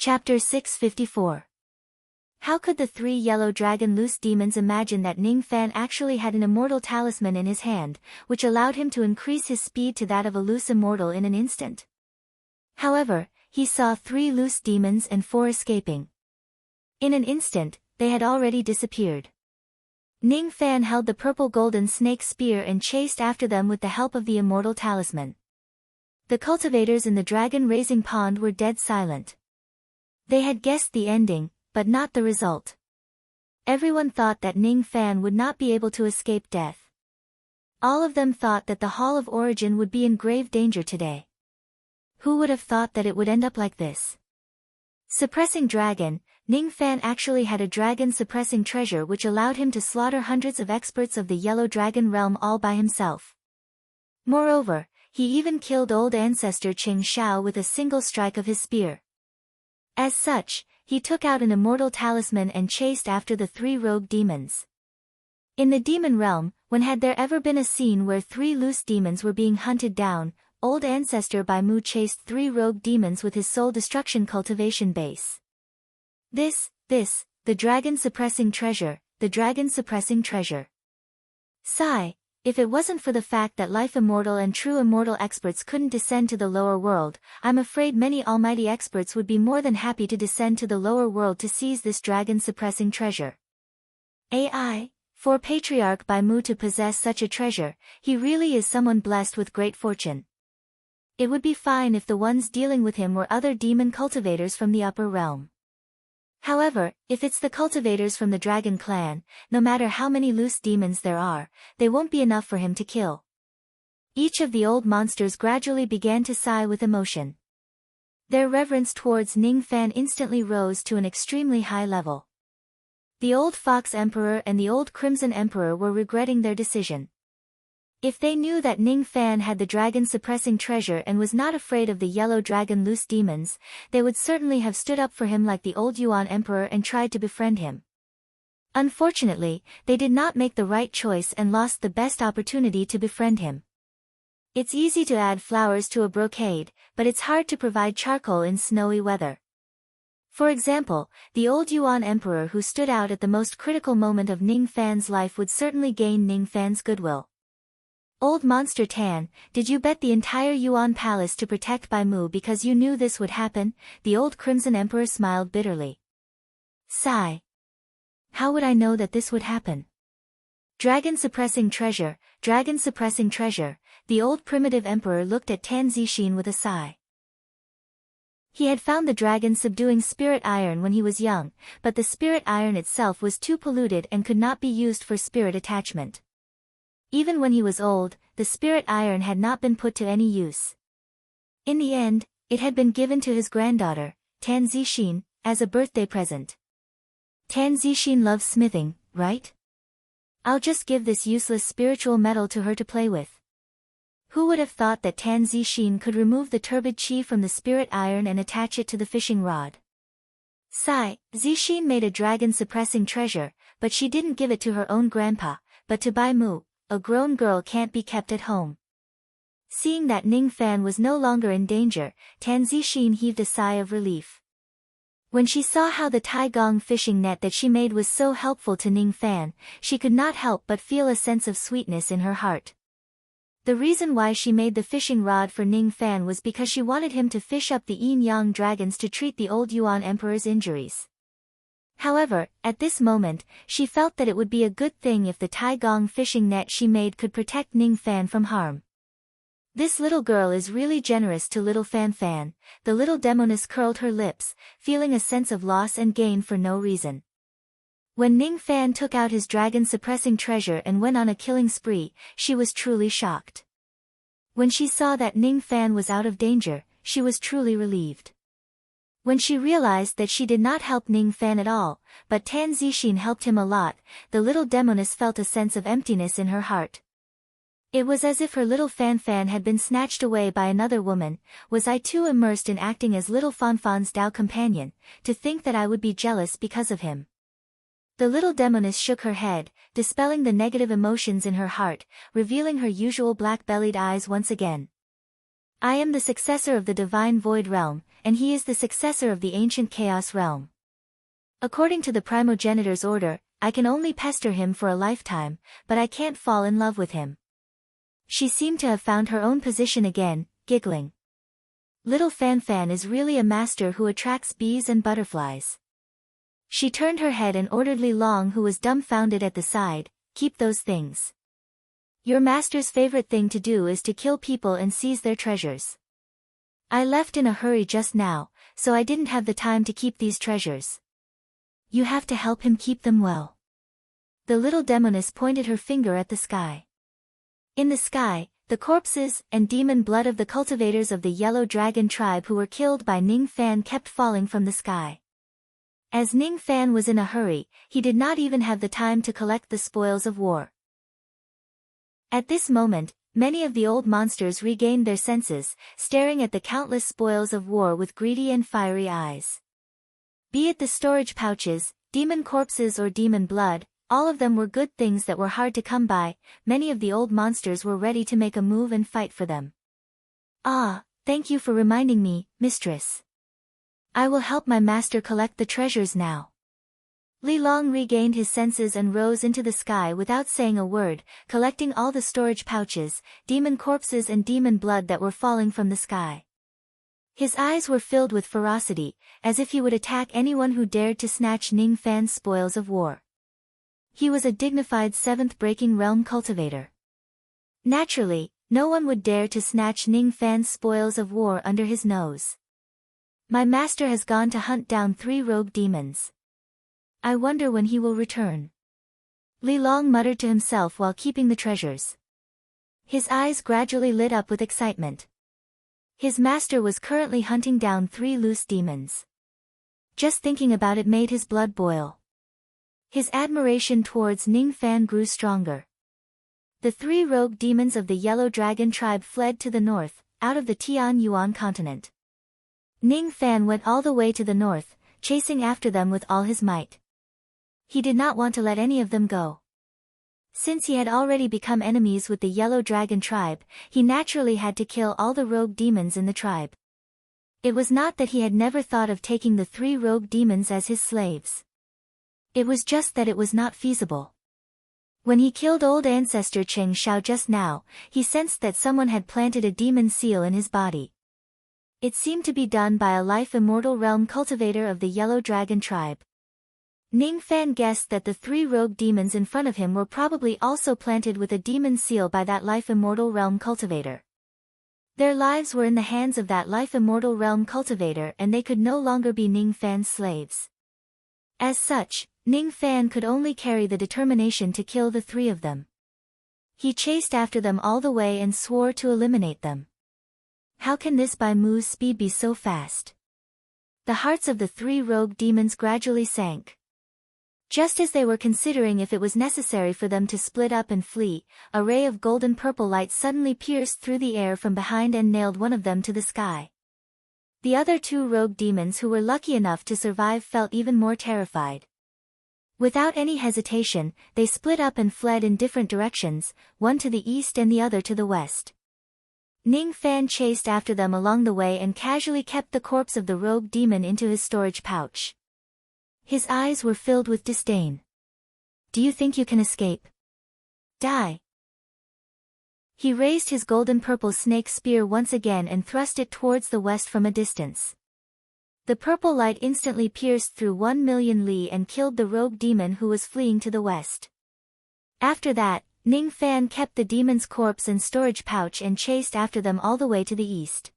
Chapter 654. How could the three yellow dragon loose demons imagine that Ning Fan actually had an immortal talisman in his hand, which allowed him to increase his speed to that of a loose immortal in an instant? However, he saw 3 loose demons and 4 escaping. In an instant, they had already disappeared. Ning Fan held the purple golden snake spear and chased after them with the help of the immortal talisman. The cultivators in the dragon-raising pond were dead silent. They had guessed the ending, but not the result. Everyone thought that Ning Fan would not be able to escape death. All of them thought that the Hall of Origin would be in grave danger today. Who would have thought that it would end up like this? Suppressing dragon, Ning Fan actually had a dragon-suppressing treasure which allowed him to slaughter hundreds of experts of the Yellow Dragon realm all by himself. Moreover, he even killed old ancestor Qing Shao with a single strike of his spear. As such, he took out an immortal talisman and chased after the 3 rogue demons. In the demon realm, when had there ever been a scene where 3 loose demons were being hunted down, old ancestor Bai Mu chased 3 rogue demons with his soul destruction cultivation base. The dragon-suppressing treasure, the dragon-suppressing treasure. Sigh. If it wasn't for the fact that life immortal and true immortal experts couldn't descend to the lower world, I'm afraid many almighty experts would be more than happy to descend to the lower world to seize this dragon-suppressing treasure. For Patriarch Bai Mu to possess such a treasure, he really is someone blessed with great fortune. It would be fine if the ones dealing with him were other demon cultivators from the upper realm. However, if it's the cultivators from the dragon clan, no matter how many loose demons there are, they won't be enough for him to kill. Each of the old monsters gradually began to sigh with emotion. Their reverence towards Ning Fan instantly rose to an extremely high level. The old Fox Emperor and the old Crimson Emperor were regretting their decision. If they knew that Ning Fan had the dragon-suppressing treasure and was not afraid of the yellow dragon loose demons, they would certainly have stood up for him like the old Yuan Emperor and tried to befriend him. Unfortunately, they did not make the right choice and lost the best opportunity to befriend him. It's easy to add flowers to a brocade, but it's hard to provide charcoal in snowy weather. For example, the old Yuan Emperor who stood out at the most critical moment of Ning Fan's life would certainly gain Ning Fan's goodwill. Old Monster Tan, did you bet the entire Yuan Palace to protect Bai Mu because you knew this would happen? The old Crimson Emperor smiled bitterly. Sigh. How would I know that this would happen? Dragon-suppressing treasure, dragon-suppressing treasure, the old primitive emperor looked at Tan Zixin with a sigh. He had found the dragon-subduing spirit iron when he was young, but the spirit iron itself was too polluted and could not be used for spirit attachment. Even when he was old, the spirit iron had not been put to any use. In the end, it had been given to his granddaughter, Tan Zixin, as a birthday present. Tan Zixin loves smithing, right? I'll just give this useless spiritual metal to her to play with. Who would have thought that Tan Zixin could remove the turbid qi from the spirit iron and attach it to the fishing rod? Sigh. Zixin made a dragon-suppressing treasure, but she didn't give it to her own grandpa, but to Bai Mu. A grown girl can't be kept at home. Seeing that Ning Fan was no longer in danger, Tan Zixin heaved a sigh of relief. When she saw how the Tai Gong fishing net that she made was so helpful to Ning Fan, she could not help but feel a sense of sweetness in her heart. The reason why she made the fishing rod for Ning Fan was because she wanted him to fish up the yin-yang dragons to treat the old Yuan Emperor's injuries. However, at this moment, she felt that it would be a good thing if the Tai Gong fishing net she made could protect Ning Fan from harm. This little girl is really generous to little Fan Fan. The little demoness curled her lips, feeling a sense of loss and gain for no reason. When Ning Fan took out his dragon-suppressing treasure and went on a killing spree, she was truly shocked. When she saw that Ning Fan was out of danger, she was truly relieved. When she realized that she did not help Ning Fan at all, but Tan Zixin helped him a lot, the little demoness felt a sense of emptiness in her heart. It was as if her little Fan Fan had been snatched away by another woman. Was I too immersed in acting as little Fan Fan's Dao companion, to think that I would be jealous because of him? The little demoness shook her head, dispelling the negative emotions in her heart, revealing her usual black-bellied eyes once again. I am the successor of the divine void realm, and he is the successor of the ancient chaos realm. According to the primogenitor's order, I can only pester him for a lifetime, but I can't fall in love with him." She seemed to have found her own position again, giggling. Little Fan is really a master who attracts bees and butterflies. She turned her head and ordered Li Long, who was dumbfounded at the side, "Keep those things. Your master's favorite thing to do is to kill people and seize their treasures. I left in a hurry just now, so I didn't have the time to keep these treasures. You have to help him keep them well." The little demoness pointed her finger at the sky. In the sky, the corpses and demon blood of the cultivators of the Yellow Dragon tribe who were killed by Ning Fan kept falling from the sky. As Ning Fan was in a hurry, he did not even have the time to collect the spoils of war. At this moment, many of the old monsters regained their senses, staring at the countless spoils of war with greedy and fiery eyes. Be it the storage pouches, demon corpses or demon blood, all of them were good things that were hard to come by. Many of the old monsters were ready to make a move and fight for them. "Ah, thank you for reminding me, mistress. I will help my master collect the treasures now." Li Long regained his senses and rose into the sky without saying a word, collecting all the storage pouches, demon corpses and demon blood that were falling from the sky. His eyes were filled with ferocity, as if he would attack anyone who dared to snatch Ning Fan's spoils of war. He was a dignified seventh breaking realm cultivator. Naturally, no one would dare to snatch Ning Fan's spoils of war under his nose. "My master has gone to hunt down 3 rogue demons. I wonder when he will return." Li Long muttered to himself while keeping the treasures. His eyes gradually lit up with excitement. His master was currently hunting down 3 loose demons. Just thinking about it made his blood boil. His admiration towards Ning Fan grew stronger. The 3 rogue demons of the Yellow Dragon tribe fled to the north, out of the Tian Yuan continent. Ning Fan went all the way to the north, chasing after them with all his might. He did not want to let any of them go. Since he had already become enemies with the Yellow Dragon tribe, he naturally had to kill all the rogue demons in the tribe. It was not that he had never thought of taking the 3 rogue demons as his slaves. It was just that it was not feasible. When he killed old ancestor Cheng Xiao just now, he sensed that someone had planted a demon seal in his body. It seemed to be done by a life immortal realm cultivator of the Yellow Dragon tribe. Ning Fan guessed that the 3 rogue demons in front of him were probably also planted with a demon seal by that life immortal realm cultivator. Their lives were in the hands of that life immortal realm cultivator and they could no longer be Ning Fan's slaves. As such, Ning Fan could only carry the determination to kill the 3 of them. He chased after them all the way and swore to eliminate them. How can this Bai Mu's speed be so fast? The hearts of the 3 rogue demons gradually sank. Just as they were considering if it was necessary for them to split up and flee, a ray of golden-purple light suddenly pierced through the air from behind and nailed one of them to the sky. The other 2 rogue demons who were lucky enough to survive felt even more terrified. Without any hesitation, they split up and fled in different directions, one to the east and the other to the west. Ning Fan chased after them along the way and casually kept the corpse of the rogue demon into his storage pouch. His eyes were filled with disdain. "Do you think you can escape? Die." He raised his golden-purple snake spear once again and thrust it towards the west from a distance. The purple light instantly pierced through 1,000,000 li and killed the rogue demon who was fleeing to the west. After that, Ning Fan kept the demon's corpse and storage pouch and chased after them all the way to the east.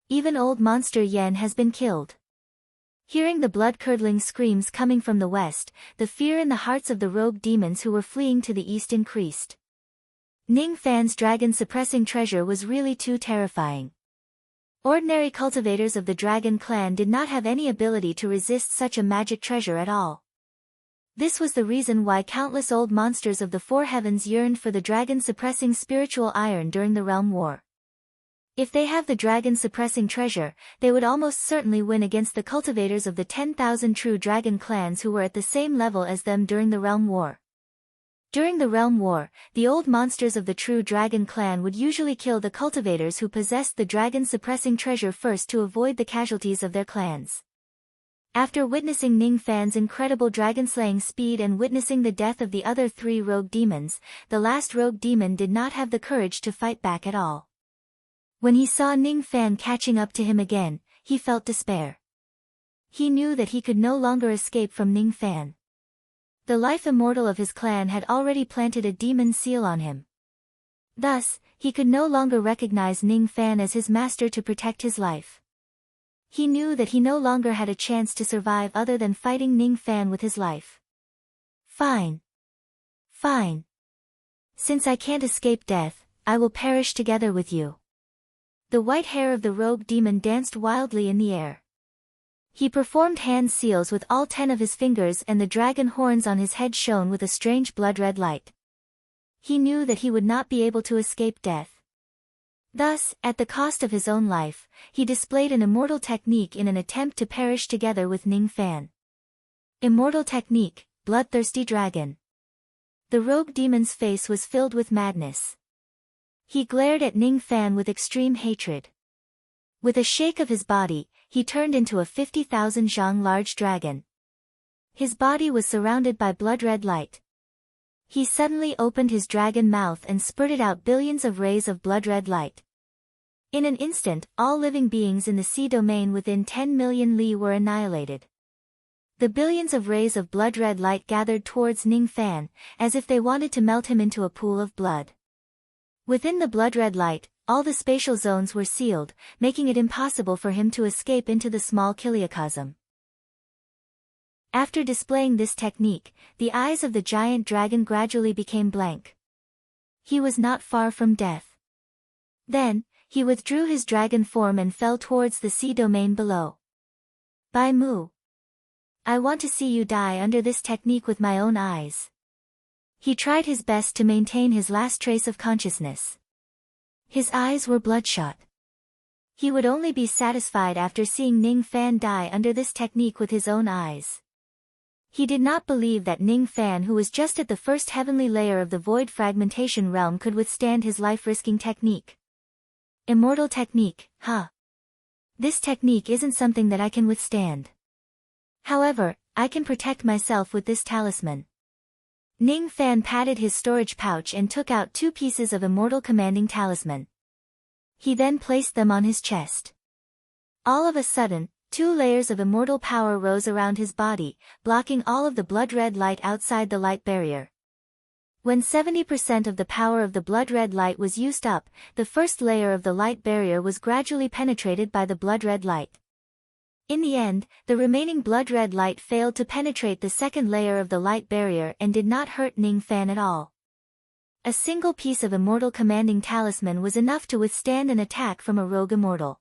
Even old monster Yen has been killed. Hearing the blood-curdling screams coming from the west, the fear in the hearts of the rogue demons who were fleeing to the east increased. Ning Fan's dragon-suppressing treasure was really too terrifying. Ordinary cultivators of the dragon clan did not have any ability to resist such a magic treasure at all. This was the reason why countless old monsters of the 4 heavens yearned for the dragon-suppressing spiritual iron during the realm war. If they have the dragon-suppressing treasure, they would almost certainly win against the cultivators of the 10,000 true dragon clans who were at the same level as them during the realm war. During the Realm War, the old monsters of the True Dragon clan would usually kill the cultivators who possessed the dragon-suppressing treasure first to avoid the casualties of their clans. After witnessing Ning Fan's incredible dragon-slaying speed and witnessing the death of the other 3 rogue demons, the last rogue demon did not have the courage to fight back at all. When he saw Ning Fan catching up to him again, he felt despair. He knew that he could no longer escape from Ning Fan. The life immortal of his clan had already planted a demon seal on him. Thus, he could no longer recognize Ning Fan as his master to protect his life. He knew that he no longer had a chance to survive other than fighting Ning Fan with his life. Fine. Fine. Since I can't escape death, I will perish together with you. The white hair of the rogue demon danced wildly in the air. He performed hand seals with all 10 of his fingers, and the dragon horns on his head shone with a strange blood-red light. He knew that he would not be able to escape death. Thus, at the cost of his own life, he displayed an immortal technique in an attempt to perish together with Ning Fan. Immortal technique, Bloodthirsty Dragon. The rogue demon's face was filled with madness. He glared at Ning Fan with extreme hatred. With a shake of his body, he turned into a 50,000 zhang large dragon. His body was surrounded by blood-red light. He suddenly opened his dragon mouth and spurted out billions of rays of blood-red light. In an instant, all living beings in the sea domain within 10 million li were annihilated. The billions of rays of blood-red light gathered towards Ning Fan, as if they wanted to melt him into a pool of blood. Within the blood-red light, all the spatial zones were sealed, making it impossible for him to escape into the small kiliocosm. After displaying this technique, the eyes of the giant dragon gradually became blank. He was not far from death. Then, he withdrew his dragon form and fell towards the sea domain below. Bai Mu. I want to see you die under this technique with my own eyes. He tried his best to maintain his last trace of consciousness. His eyes were bloodshot. He would only be satisfied after seeing Ning Fan die under this technique with his own eyes. He did not believe that Ning Fan, who was just at the first heavenly layer of the void fragmentation realm, could withstand his life-risking technique. Immortal technique, huh? This technique isn't something that I can withstand. However, I can protect myself with this talisman. Ning Fan patted his storage pouch and took out 2 pieces of immortal commanding talisman. He then placed them on his chest. All of a sudden, 2 layers of immortal power rose around his body, blocking all of the blood-red light outside the light barrier. When 70% of the power of the blood-red light was used up, the first layer of the light barrier was gradually penetrated by the blood-red light. In the end, the remaining blood-red light failed to penetrate the second layer of the light barrier and did not hurt Ning Fan at all. A single piece of immortal commanding talisman was enough to withstand an attack from a rogue immortal.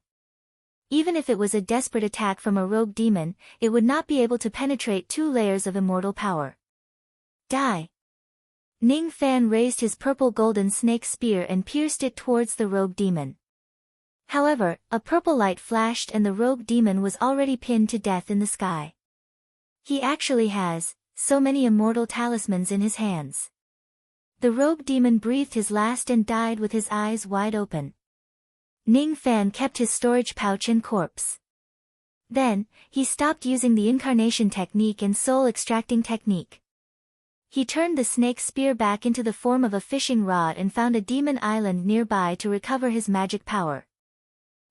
Even if it was a desperate attack from a rogue demon, it would not be able to penetrate 2 layers of immortal power. Die! Ning Fan raised his purple-golden snake spear and pierced it towards the rogue demon. However, a purple light flashed and the rogue demon was already pinned to death in the sky. He actually has so many immortal talismans in his hands. The rogue demon breathed his last and died with his eyes wide open. Ning Fan kept his storage pouch and corpse. Then, he stopped using the incarnation technique and soul extracting technique. He turned the snake spear back into the form of a fishing rod and found a demon island nearby to recover his magic power.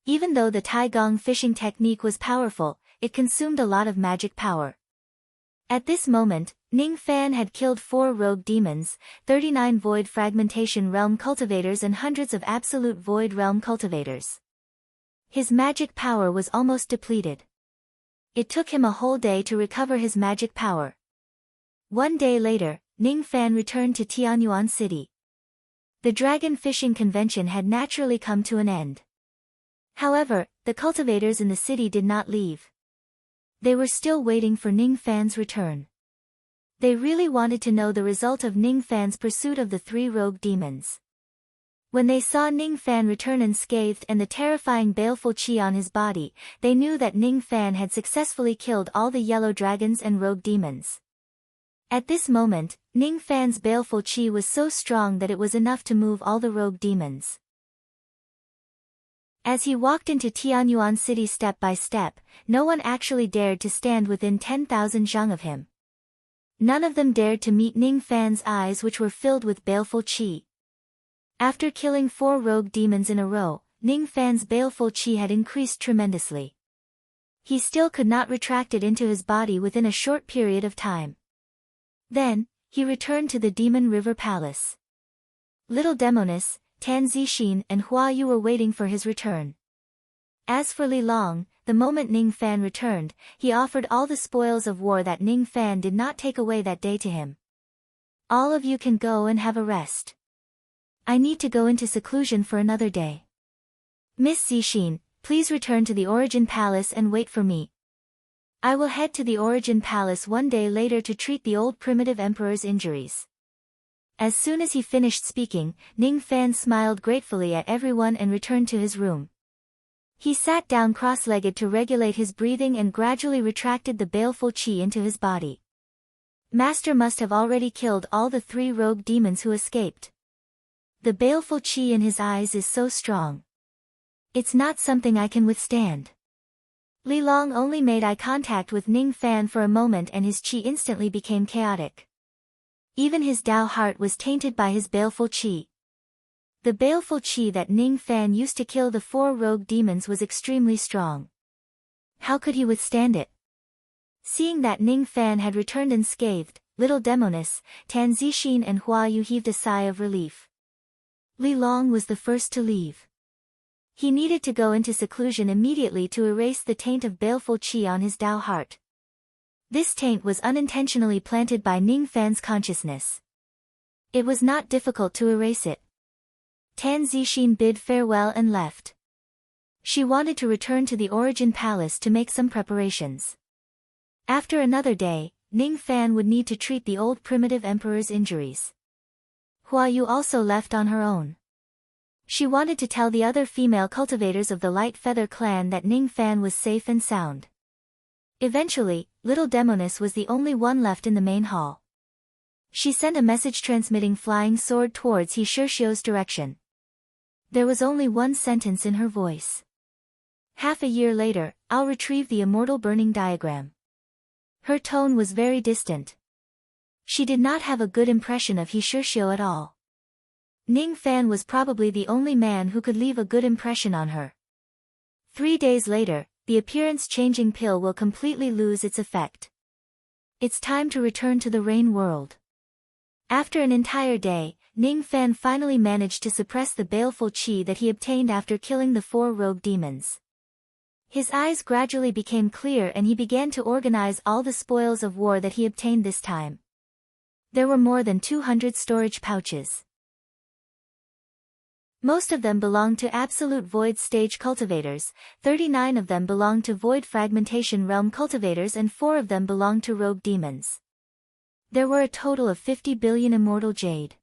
Even though the Taigong fishing technique was powerful, it consumed a lot of magic power. At this moment, Ning Fan had killed 4 rogue demons, 39 void fragmentation realm cultivators and hundreds of absolute void realm cultivators. His magic power was almost depleted. It took him a whole day to recover his magic power. 1 day later, Ning Fan returned to Tianyuan City. The dragon fishing convention had naturally come to an end. However, the cultivators in the city did not leave. They were still waiting for Ning Fan's return. They really wanted to know the result of Ning Fan's pursuit of the 3 rogue demons. When they saw Ning Fan return unscathed and the terrifying baleful chi on his body, they knew that Ning Fan had successfully killed all the yellow dragons and rogue demons. At this moment, Ning Fan's baleful qi was so strong that it was enough to move all the rogue demons. As he walked into Tianyuan City step by step, no one actually dared to stand within 10,000 zhang of him. None of them dared to meet Ning Fan's eyes, which were filled with baleful qi. After killing 4 rogue demons in a row, Ning Fan's baleful qi had increased tremendously. He still could not retract it into his body within a short period of time. Then, he returned to the Demon River Palace. Little Demoness, Tan Zixin and Hua Yu were waiting for his return. As for Li Long, the moment Ning Fan returned, he offered all the spoils of war that Ning Fan did not take away that day to him. All of you can go and have a rest. I need to go into seclusion for another day. Miss Zixin, please return to the Origin Palace and wait for me. I will head to the Origin Palace one day later to treat the old primitive emperor's injuries. As soon as he finished speaking, Ning Fan smiled gratefully at everyone and returned to his room. He sat down cross-legged to regulate his breathing and gradually retracted the baleful qi into his body. Master must have already killed all the 3 rogue demons who escaped. The baleful qi in his eyes is so strong. It's not something I can withstand. Li Long only made eye contact with Ning Fan for a moment and his qi instantly became chaotic. Even his Dao heart was tainted by his baleful qi. The baleful qi that Ning Fan used to kill the 4 rogue demons was extremely strong. How could he withstand it? Seeing that Ning Fan had returned unscathed, Little Demoness, Tan Zixin and Hua Yu heaved a sigh of relief. Li Long was the first to leave. He needed to go into seclusion immediately to erase the taint of baleful qi on his Dao heart. This taint was unintentionally planted by Ning Fan's consciousness. It was not difficult to erase it. Tan Zixin bid farewell and left. She wanted to return to the Origin Palace to make some preparations. After another day, Ning Fan would need to treat the old primitive emperor's injuries. Hua Yu also left on her own. She wanted to tell the other female cultivators of the Light Feather clan that Ning Fan was safe and sound. Eventually, Little Demoness was the only one left in the main hall. She sent a message transmitting flying sword towards He Shirshio's direction. There was only one sentence in her voice. Half a year later, I'll retrieve the immortal burning diagram. Her tone was very distant. She did not have a good impression of He Shirshio at all. Ning Fan was probably the only man who could leave a good impression on her. 3 days later, the appearance-changing pill will completely lose its effect. It's time to return to the Rain World. After an entire day, Ning Fan finally managed to suppress the baleful qi that he obtained after killing the 4 rogue demons. His eyes gradually became clear and he began to organize all the spoils of war that he obtained this time. There were more than 200 storage pouches. Most of them belonged to Absolute Void Stage cultivators, 39 of them belonged to Void Fragmentation Realm cultivators and 4 of them belonged to Rogue Demons. There were a total of 50 billion Immortal Jade.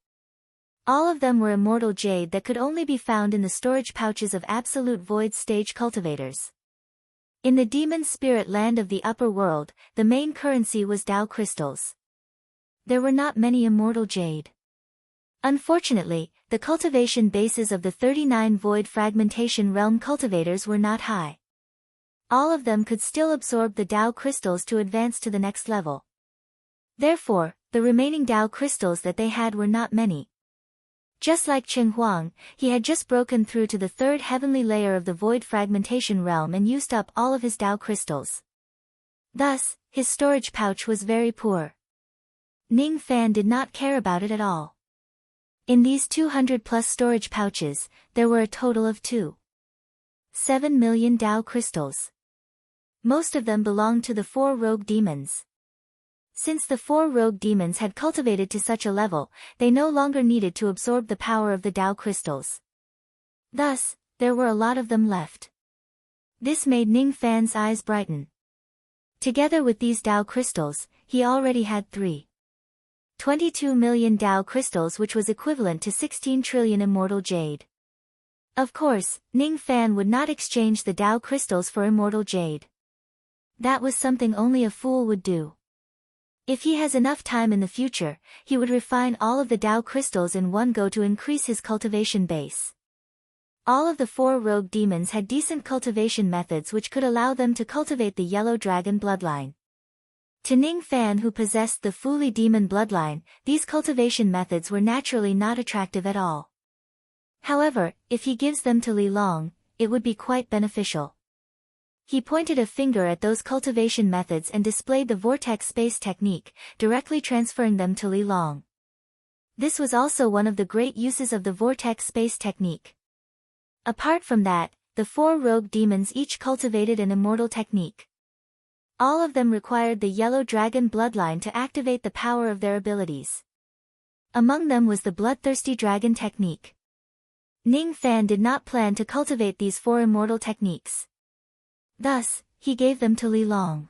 All of them were Immortal Jade that could only be found in the storage pouches of Absolute Void Stage cultivators. In the Demon Spirit Land of the Upper World, the main currency was Dao Crystals. There were not many Immortal Jade. Unfortunately, the cultivation bases of the 39 Void Fragmentation Realm cultivators were not high. All of them could still absorb the Dao crystals to advance to the next level. Therefore, the remaining Dao crystals that they had were not many. Just like Cheng Huang, he had just broken through to the 3rd heavenly layer of the Void Fragmentation Realm and used up all of his Dao crystals. Thus, his storage pouch was very poor. Ning Fan did not care about it at all. In these 200+ storage pouches, there were a total of 7 million Dao crystals. Most of them belonged to the 4 rogue demons. Since the 4 rogue demons had cultivated to such a level, they no longer needed to absorb the power of the Dao crystals. Thus, there were a lot of them left. This made Ning Fan's eyes brighten. Together with these Dao crystals, he already had 22 million Dao crystals, which was equivalent to 16 trillion Immortal Jade. Of course, Ning Fan would not exchange the Dao crystals for Immortal Jade. That was something only a fool would do. If he has enough time in the future, he would refine all of the Tao crystals in one go to increase his cultivation base. All of the 4 rogue demons had decent cultivation methods which could allow them to cultivate the yellow dragon bloodline. To Ning Fan, who possessed the Fuli demon bloodline, these cultivation methods were naturally not attractive at all. However, if he gives them to Li Long, it would be quite beneficial. He pointed a finger at those cultivation methods and displayed the vortex space technique, directly transferring them to Li Long. This was also one of the great uses of the vortex space technique. Apart from that, the 4 rogue demons each cultivated an immortal technique. All of them required the yellow dragon bloodline to activate the power of their abilities. Among them was the bloodthirsty dragon technique. Ning Fan did not plan to cultivate these 4 immortal techniques. Thus, he gave them to Li Long.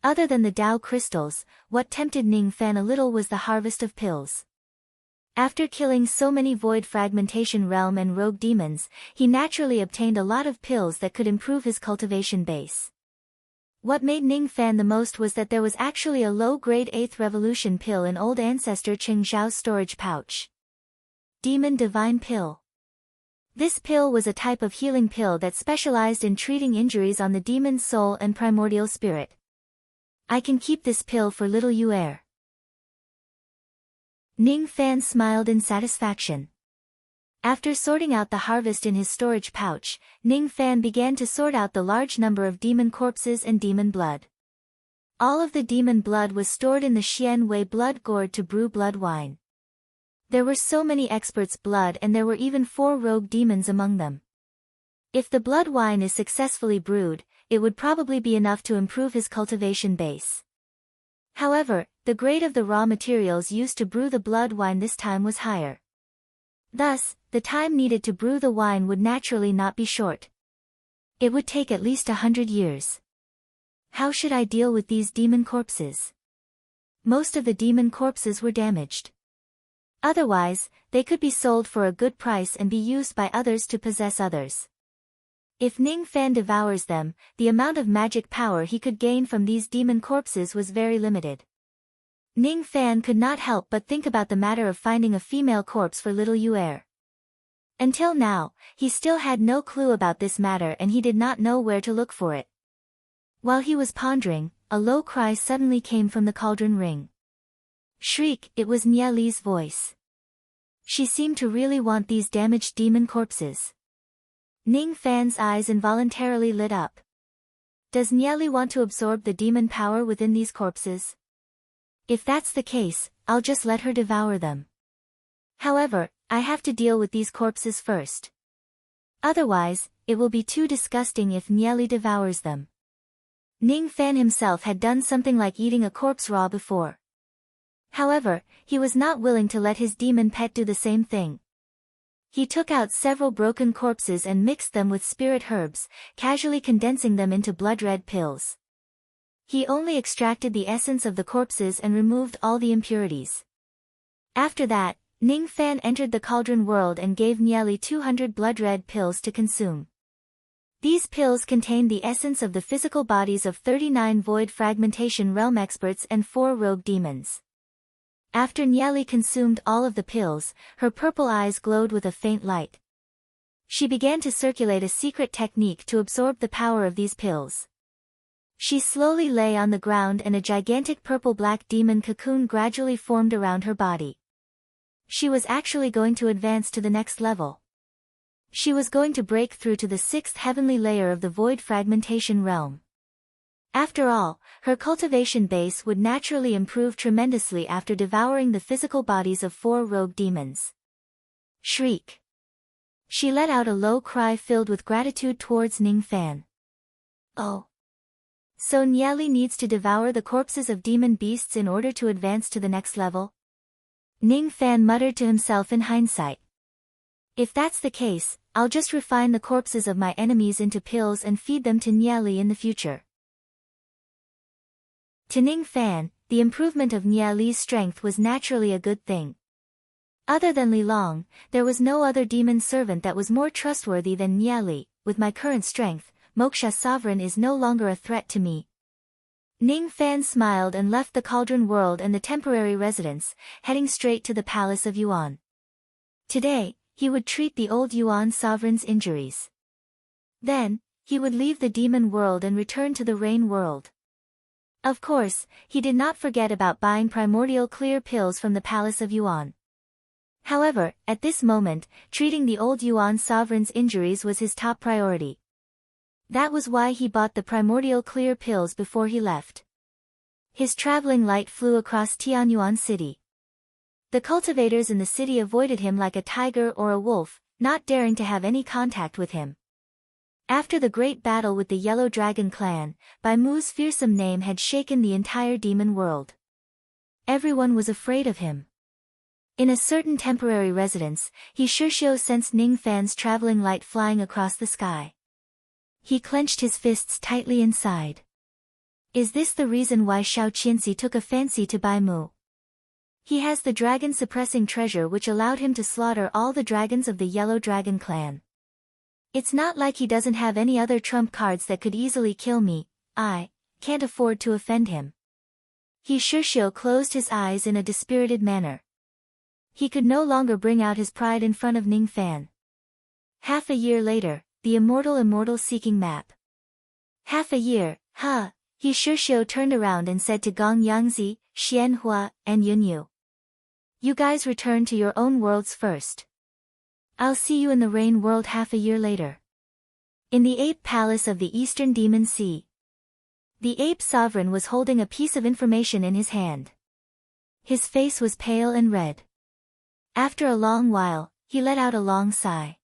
Other than the Tao crystals, what tempted Ning Fan a little was the harvest of pills. After killing so many void fragmentation realm and rogue demons, he naturally obtained a lot of pills that could improve his cultivation base. What made Ning Fan the most was that there was actually a low-grade 8th revolution pill in old ancestor Qing Zhao's storage pouch. Demon Divine Pill. This pill was a type of healing pill that specialized in treating injuries on the demon's soul and primordial spirit. I can keep this pill for little Yu'er. Ning Fan smiled in satisfaction. After sorting out the harvest in his storage pouch, Ning Fan began to sort out the large number of demon corpses and demon blood. All of the demon blood was stored in the Xian Wei blood gourd to brew blood wine. There were so many experts' blood and there were even 4 rogue demons among them. If the blood wine is successfully brewed, it would probably be enough to improve his cultivation base. However, the grade of the raw materials used to brew the blood wine this time was higher. Thus, the time needed to brew the wine would naturally not be short. It would take at least 100 years. How should I deal with these demon corpses? Most of the demon corpses were damaged. Otherwise, they could be sold for a good price and be used by others to possess others. If Ning Fan devours them, the amount of magic power he could gain from these demon corpses was very limited. Ning Fan could not help but think about the matter of finding a female corpse for little Yu'er. Until now, he still had no clue about this matter and he did not know where to look for it. While he was pondering, a low cry suddenly came from the cauldron ring. Shriek, it was Nia Li's voice. She seemed to really want these damaged demon corpses. Ning Fan's eyes involuntarily lit up. Does Nia Li want to absorb the demon power within these corpses? If that's the case, I'll just let her devour them. However, I have to deal with these corpses first. Otherwise, it will be too disgusting if Nia Li devours them. Ning Fan himself had done something like eating a corpse raw before. However, he was not willing to let his demon pet do the same thing. He took out several broken corpses and mixed them with spirit herbs, casually condensing them into blood-red pills. He only extracted the essence of the corpses and removed all the impurities. After that, Ning Fan entered the cauldron world and gave Nia Li 200 blood-red pills to consume. These pills contained the essence of the physical bodies of 39 void fragmentation realm experts and 4 rogue demons. After Nia Li consumed all of the pills, her purple eyes glowed with a faint light. She began to circulate a secret technique to absorb the power of these pills. She slowly lay on the ground and a gigantic purple-black demon cocoon gradually formed around her body. She was actually going to advance to the next level. She was going to break through to the 6th heavenly layer of the void fragmentation realm. After all, her cultivation base would naturally improve tremendously after devouring the physical bodies of 4 rogue demons. Shriek. She let out a low cry filled with gratitude towards Ning Fan. Oh. So Nia Li needs to devour the corpses of demon beasts in order to advance to the next level? Ning Fan muttered to himself in hindsight. If that's the case, I'll just refine the corpses of my enemies into pills and feed them to Nia Li in the future. To Ning Fan, the improvement of Nia Li's strength was naturally a good thing. Other than Li Long, there was no other demon servant that was more trustworthy than Nia Li. With my current strength, Moksha Sovereign is no longer a threat to me. Ning Fan smiled and left the cauldron world and the temporary residence, heading straight to the palace of Yuan. Today, he would treat the old Yuan sovereign's injuries. Then, he would leave the demon world and return to the rain world. Of course, he did not forget about buying primordial clear pills from the palace of Yuan. However, at this moment, treating the old Yuan sovereign's injuries was his top priority. That was why he bought the primordial clear pills before he left. His traveling light flew across Tianyuan City. The cultivators in the city avoided him like a tiger or a wolf, not daring to have any contact with him. After the great battle with the Yellow Dragon clan, Bai Mu's fearsome name had shaken the entire demon world. Everyone was afraid of him. In a certain temporary residence, he Shishio sensed Ning Fan's traveling light flying across the sky. He clenched his fists tightly inside. Is this the reason why Xiao Qianxi took a fancy to Bai Mu? He has the dragon-suppressing treasure which allowed him to slaughter all the dragons of the Yellow Dragon clan. It's not like he doesn't have any other trump cards that could easily kill me. I can't afford to offend him. He Shishio closed his eyes in a dispirited manner. He could no longer bring out his pride in front of Ning Fan. Half a year later, the immortal seeking map. Half a year, He Shishio turned around and said to Gong Yangzi, Xianhua, and Yunyu. You guys return to your own worlds first. I'll see you in the rain world half a year later. In the ape palace of the Eastern Demon Sea. The ape sovereign was holding a piece of information in his hand. His face was pale and red. After a long while, he let out a long sigh.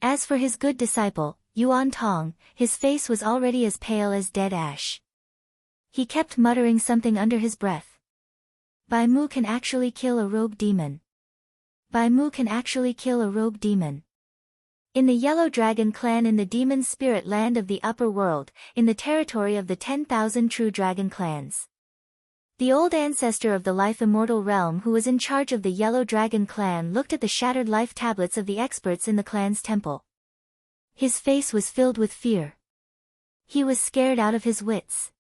As for his good disciple, Yuan Tong, his face was already as pale as dead ash. He kept muttering something under his breath. Bai Mu can actually kill a rogue demon. Bai Mu can actually kill a rogue demon. In the Yellow Dragon clan in the demon spirit land of the upper world, in the territory of the 10,000 true dragon clans. The old ancestor of the life immortal realm who was in charge of the Yellow Dragon clan looked at the shattered life tablets of the experts in the clan's temple. His face was filled with fear. He was scared out of his wits.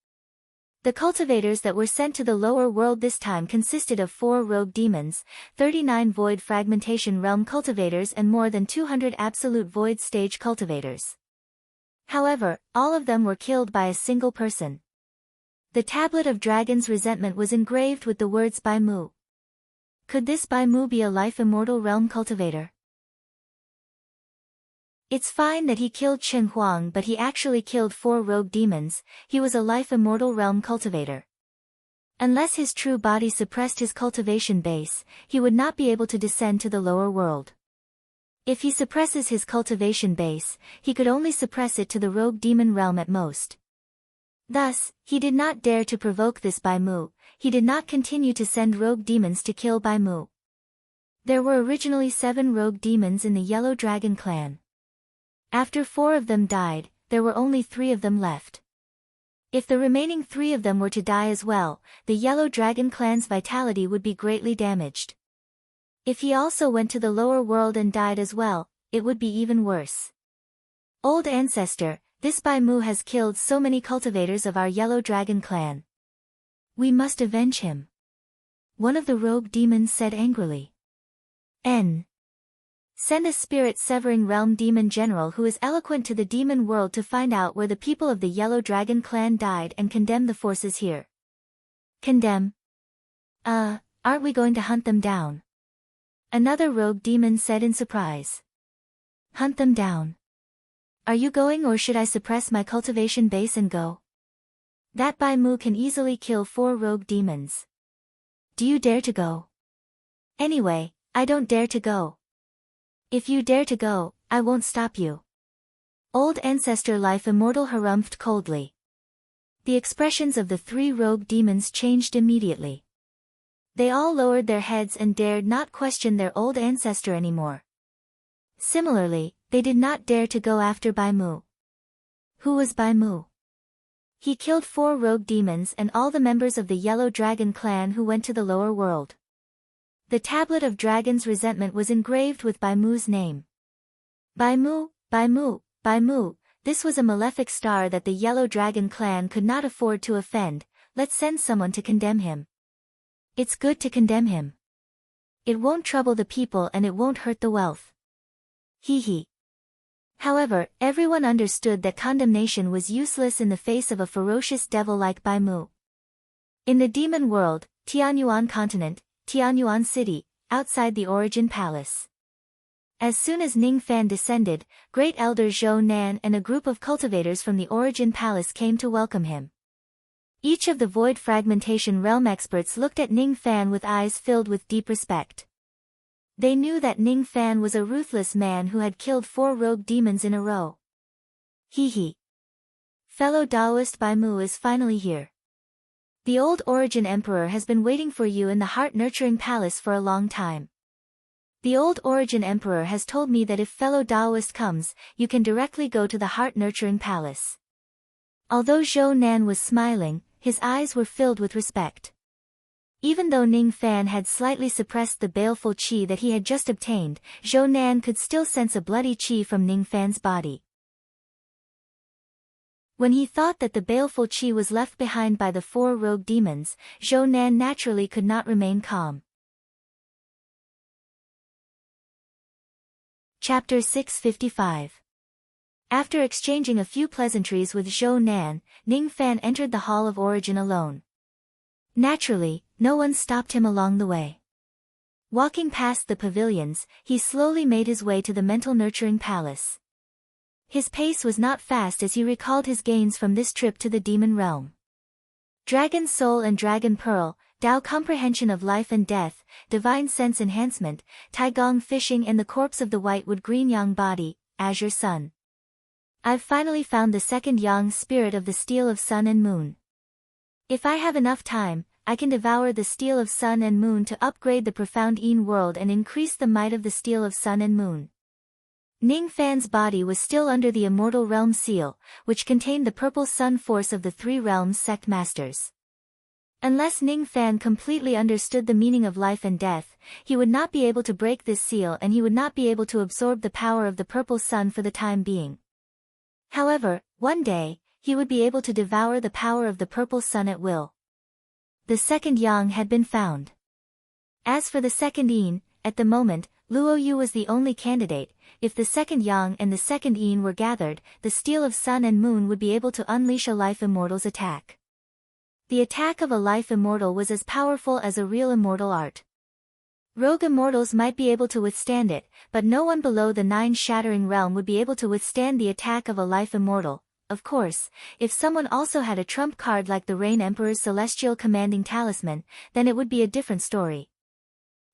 The cultivators that were sent to the lower world this time consisted of 4 rogue demons, 39 void fragmentation realm cultivators and more than 200 absolute void stage cultivators. However, all of them were killed by a single person. The tablet of Dragon's resentment was engraved with the words Bai Mu. Could this Bai Mu be a life immortal realm cultivator? It's fine that he killed Chen Huang, but he actually killed 4 rogue demons. He was a life immortal realm cultivator. Unless his true body suppressed his cultivation base, he would not be able to descend to the lower world. If he suppresses his cultivation base, he could only suppress it to the rogue demon realm at most. Thus, he did not dare to provoke this Bai Mu. He did not continue to send rogue demons to kill Bai Mu. There were originally 7 rogue demons in the Yellow Dragon clan. After 4 of them died, there were only 3 of them left. If the remaining 3 of them were to die as well, the Yellow Dragon clan's vitality would be greatly damaged. If he also went to the lower world and died as well, it would be even worse. Old ancestor, this Bai Mu has killed so many cultivators of our Yellow Dragon clan. We must avenge him. One of the rogue demons said angrily. Send a spirit-severing realm demon general who is eloquent to the demon world to find out where the people of the Yellow Dragon clan died and condemn the forces here. Condemn? Aren't we going to hunt them down? Another rogue demon said in surprise. Hunt them down? Are you going, or should I suppress my cultivation base and go? That Bai Mu can easily kill 4 rogue demons. Do you dare to go? Anyway, I don't dare to go. If you dare to go, I won't stop you. Old ancestor life immortal harumphed coldly. The expressions of the 3 rogue demons changed immediately. They all lowered their heads and dared not question their old ancestor anymore. Similarly, they did not dare to go after Bai Mu. Who was Bai Mu? He killed 4 rogue demons and all the members of the Yellow Dragon clan who went to the lower world. The tablet of Dragon's resentment was engraved with Bai Mu's name. Bai Mu, Bai Mu, Bai Mu, this was a malefic star that the Yellow Dragon clan could not afford to offend. Let's send someone to condemn him. It's good to condemn him. It won't trouble the people and it won't hurt the wealth. Hee hee. However, everyone understood that condemnation was useless in the face of a ferocious devil like Bai Mu. In the demon world, Tianyuan continent, Tianyuan city, outside the Origin Palace. As soon as Ning Fan descended, Great Elder Zhou Nan and a group of cultivators from the Origin Palace came to welcome him. Each of the Void Fragmentation Realm experts looked at Ning Fan with eyes filled with deep respect. They knew that Ning Fan was a ruthless man who had killed 4 rogue demons in a row. Hee hee. Fellow Taoist Bai Mu is finally here. The old Origin Emperor has been waiting for you in the Heart-Nurturing Palace for a long time. The old Origin Emperor has told me that if fellow Taoist comes, you can directly go to the Heart-Nurturing Palace. Although Zhou Nan was smiling, his eyes were filled with respect. Even though Ning Fan had slightly suppressed the baleful qi that he had just obtained, Zhou Nan could still sense a bloody qi from Ning Fan's body. When he thought that the baleful qi was left behind by the 4 rogue demons, Zhou Nan naturally could not remain calm. Chapter 655. After exchanging a few pleasantries with Zhou Nan, Ning Fan entered the Hall of Origin alone. Naturally, no one stopped him along the way. Walking past the pavilions, he slowly made his way to the Mental Nurturing Palace. His pace was not fast as he recalled his gains from this trip to the demon realm. Dragon Soul and Dragon Pearl, Tao Comprehension of Life and Death, Divine Sense Enhancement, Taigong Fishing and the Corpse of the Whitewood Green Yang Body, Azure Sun. I've finally found the second Yang spirit of the Steel of Sun and Moon. If I have enough time, I can devour the Steel of Sun and Moon to upgrade the profound Yin world and increase the might of the Steel of Sun and Moon. Ning Fan's body was still under the Immortal Realm seal, which contained the Purple Sun force of the 3 realms sect masters. Unless Ning Fan completely understood the meaning of life and death, he would not be able to break this seal and he would not be able to absorb the power of the Purple Sun for the time being. However, one day, he would be able to devour the power of the Purple Sun at will. The second Yang had been found. As for the second Yin, at the moment, Luo Yu was the only candidate. If the second Yang and the second Yin were gathered, the Steel of Sun and Moon would be able to unleash a Life Immortal's attack. The attack of a Life Immortal was as powerful as a real immortal art. Rogue immortals might be able to withstand it, but no one below the 9 Shattering Realm would be able to withstand the attack of a Life Immortal. Of course, if someone also had a trump card like the Rain Emperor's Celestial Commanding Talisman, then it would be a different story.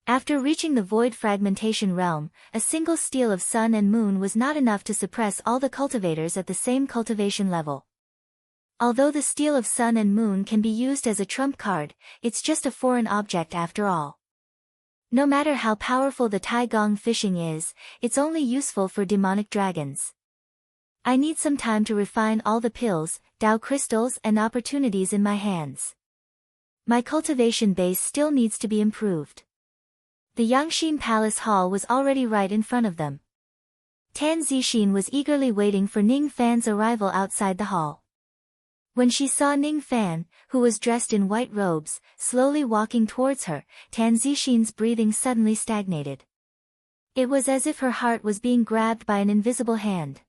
After reaching the Void Fragmentation Realm, a single Steel of Sun and Moon was not enough to suppress all the cultivators at the same cultivation level. Although the Steel of Sun and Moon can be used as a trump card, it's just a foreign object after all. No matter how powerful the Taigong Fishing is, it's only useful for demonic dragons. I need some time to refine all the pills, Tao crystals and opportunities in my hands. My cultivation base still needs to be improved. The Yangxin Palace Hall was already right in front of them. Tan Zixin was eagerly waiting for Ning Fan's arrival outside the hall. When she saw Ning Fan, who was dressed in white robes, slowly walking towards her, Tan Zixin's breathing suddenly stagnated. It was as if her heart was being grabbed by an invisible hand.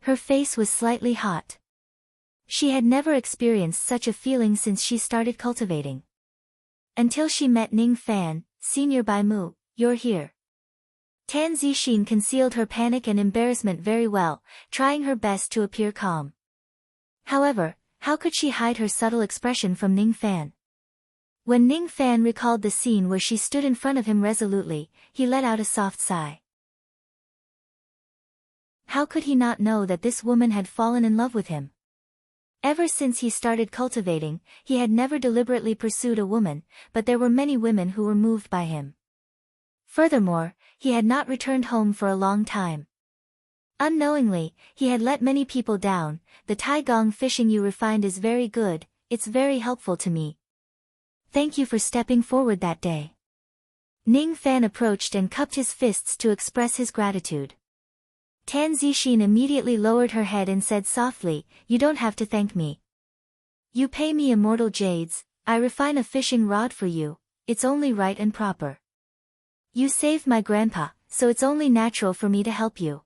Her face was slightly hot. She had never experienced such a feeling since she started cultivating. Until she met Ning Fan, Senior Bai Mu, you're here. Tan Zixin concealed her panic and embarrassment very well, trying her best to appear calm. However, how could she hide her subtle expression from Ning Fan? When Ning Fan recalled the scene where she stood in front of him resolutely, he let out a soft sigh. How could he not know that this woman had fallen in love with him? Ever since he started cultivating, he had never deliberately pursued a woman, but there were many women who were moved by him. Furthermore, he had not returned home for a long time. Unknowingly, he had let many people down. The Taigong Fishing you refined is very good, it's very helpful to me. Thank you for stepping forward that day. Ning Fan approached and cupped his fists to express his gratitude. Tan Zixin immediately lowered her head and said softly, "You don't have to thank me. You pay me immortal jades, I refine a fishing rod for you, it's only right and proper. You saved my grandpa, so it's only natural for me to help you.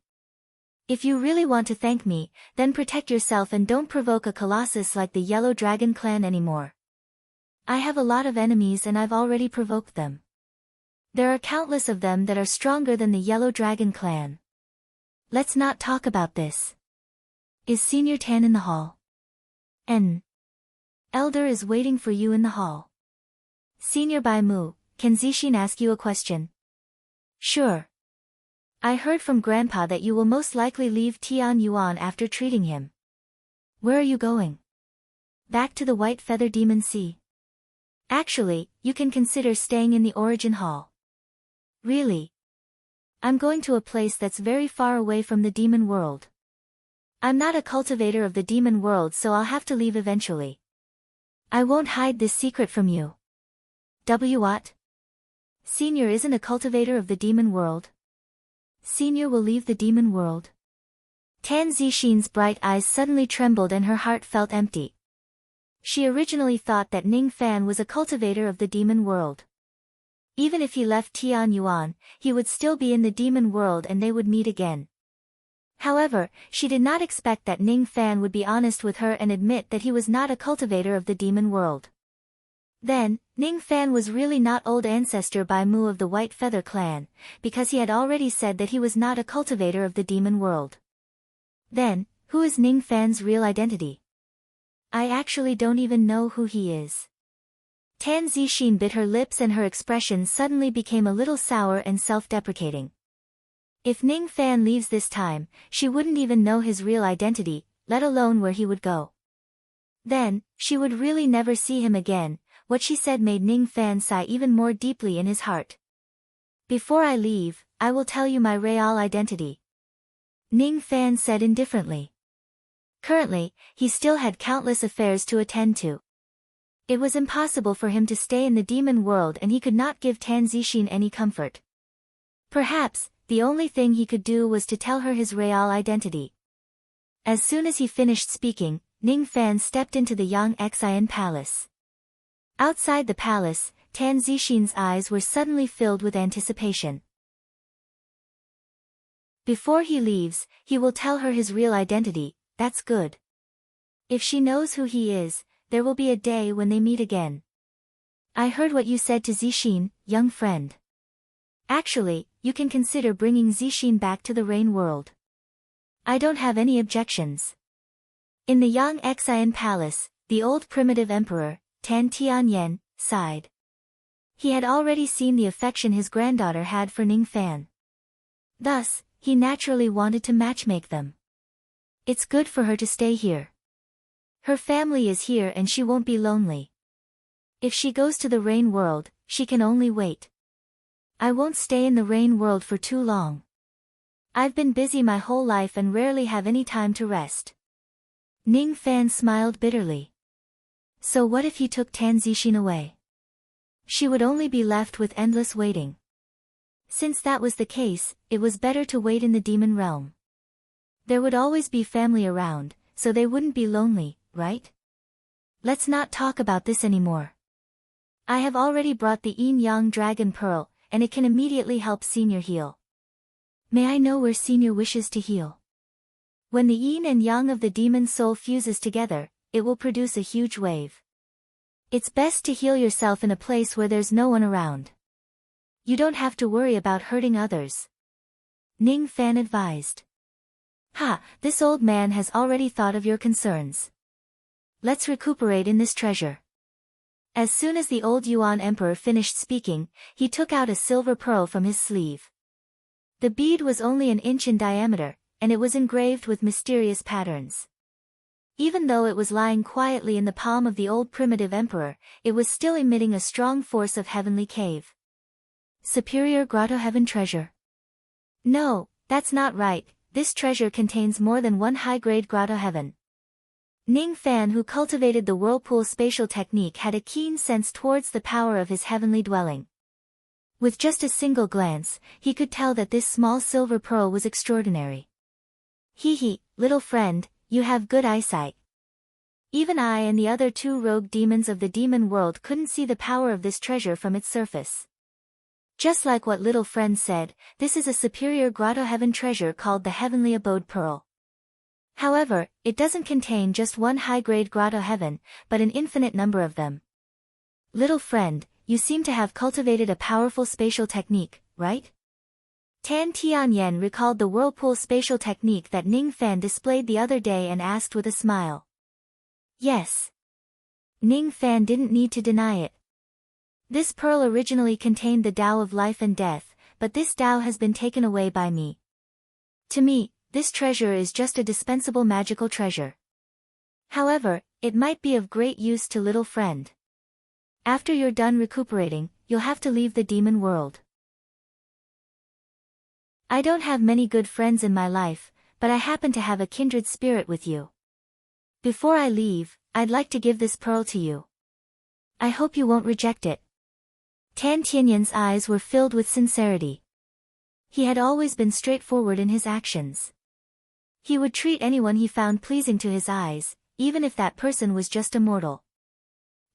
If you really want to thank me, then protect yourself and don't provoke a colossus like the Yellow Dragon clan anymore. I have a lot of enemies and I've already provoked them. There are countless of them that are stronger than the Yellow Dragon clan. Let's not talk about this. Is Senior Tan in the hall? N. Elder is waiting for you in the hall. Senior Bai Mu, can Zixin ask you a question? Sure. I heard from Grandpa that you will most likely leave Tian Yuan after treating him. Where are you going? Back to the White Feather Demon Sea. Actually, you can consider staying in the Origin Hall. Really? I'm going to a place that's very far away from the demon world. I'm not a cultivator of the demon world, so I'll have to leave eventually. I won't hide this secret from you. What? Senior isn't a cultivator of the demon world. Senior will leave the demon world. Tan Zixin's bright eyes suddenly trembled and her heart felt empty. She originally thought that Ning Fan was a cultivator of the demon world. Even if he left Tian Yuan, he would still be in the demon world and they would meet again. However, she did not expect that Ning Fan would be honest with her and admit that he was not a cultivator of the demon world. Then, Ning Fan was really not old ancestor Bai Mu of the White Feather clan, because he had already said that he was not a cultivator of the demon world. Then, who is Ning Fan's real identity? I actually don't even know who he is. Tan Zixin bit her lips and her expression suddenly became a little sour and self-deprecating. If Ning Fan leaves this time, she wouldn't even know his real identity, let alone where he would go. Then, she would really never see him again. What she said made Ning Fan sigh even more deeply in his heart. Before I leave, I will tell you my real identity. Ning Fan said indifferently. Currently, he still had countless affairs to attend to. It was impossible for him to stay in the demon world and he could not give Tan Zixin any comfort. Perhaps, the only thing he could do was to tell her his real identity. As soon as he finished speaking, Ning Fan stepped into the Yang Xian Palace. Outside the palace, Tan Zixin's eyes were suddenly filled with anticipation. Before he leaves, he will tell her his real identity. That's good. If she knows who he is, there will be a day when they meet again. I heard what you said to Zixin, young friend. Actually, you can consider bringing Zixin back to the Rain world. I don't have any objections. In the Yang Xian Palace, the old primitive emperor, Tan Tianyan, sighed. He had already seen the affection his granddaughter had for Ning Fan. Thus, he naturally wanted to matchmake them. It's good for her to stay here. Her family is here and she won't be lonely. If she goes to the Rain world, she can only wait. I won't stay in the Rain world for too long. I've been busy my whole life and rarely have any time to rest. Ning Fan smiled bitterly. So what if he took Tan Zixin away? She would only be left with endless waiting. Since that was the case, it was better to wait in the demon realm. There would always be family around, so they wouldn't be lonely, right? Let's not talk about this anymore. I have already brought the Yin Yang Dragon Pearl, and it can immediately help Senior heal. May I know where Senior wishes to heal? When the Yin and Yang of the demon soul fuses together, it will produce a huge wave. It's best to heal yourself in a place where there's no one around. You don't have to worry about hurting others. Ning Fan advised. Ha, this old man has already thought of your concerns. Let's recuperate in this treasure. As soon as the old Yuan emperor finished speaking, he took out a silver pearl from his sleeve. The bead was only an inch in diameter, and it was engraved with mysterious patterns. Even though it was lying quietly in the palm of the old primitive emperor, it was still emitting a strong force of heavenly cave. Superior Grotto Heaven treasure. No, that's not right, this treasure contains more than one high-grade Grotto Heaven. Ning Fan, who cultivated the whirlpool spatial technique, had a keen sense towards the power of his heavenly dwelling. With just a single glance, he could tell that this small silver pearl was extraordinary. Hee hee, little friend, you have good eyesight. Even I and the other two rogue demons of the demon world couldn't see the power of this treasure from its surface. Just like what little friend said, this is a superior grotto heaven treasure called the Heavenly Abode Pearl. However, it doesn't contain just one high-grade grotto heaven, but an infinite number of them. Little friend, you seem to have cultivated a powerful spatial technique, right? Tan Tianyan recalled the whirlpool spatial technique that Ning Fan displayed the other day and asked with a smile. Yes. Ning Fan didn't need to deny it. This pearl originally contained the Tao of life and death, but this Tao has been taken away by me. To me, this treasure is just a dispensable magical treasure. However, it might be of great use to little friend. After you're done recuperating, you'll have to leave the demon world. I don't have many good friends in my life, but I happen to have a kindred spirit with you. Before I leave, I'd like to give this pearl to you. I hope you won't reject it. Tan Tianyan's eyes were filled with sincerity. He had always been straightforward in his actions. He would treat anyone he found pleasing to his eyes, even if that person was just a mortal.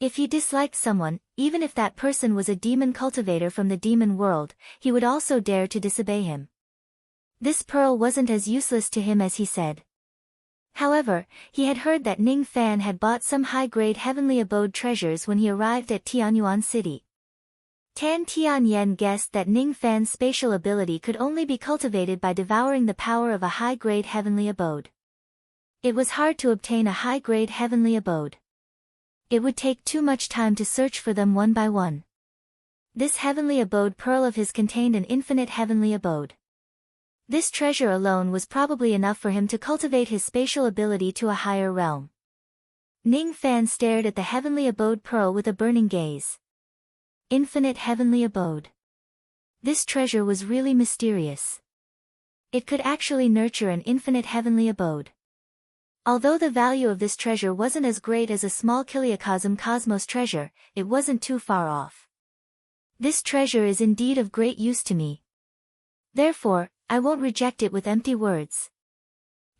If he disliked someone, even if that person was a demon cultivator from the demon world, he would also dare to disobey him. This pearl wasn't as useless to him as he said. However, he had heard that Ning Fan had bought some high-grade heavenly abode treasures when he arrived at Tianyuan City. Tan Tianyan guessed that Ning Fan's spatial ability could only be cultivated by devouring the power of a high-grade heavenly abode. It was hard to obtain a high-grade heavenly abode. It would take too much time to search for them one by one. This heavenly abode pearl of his contained an infinite heavenly abode. This treasure alone was probably enough for him to cultivate his spatial ability to a higher realm. Ning Fan stared at the heavenly abode pearl with a burning gaze. Infinite heavenly abode. This treasure was really mysterious. It could actually nurture an infinite heavenly abode. Although the value of this treasure wasn't as great as a small Kiliacosm Cosmos treasure, it wasn't too far off. This treasure is indeed of great use to me. Therefore, I won't reject it with empty words.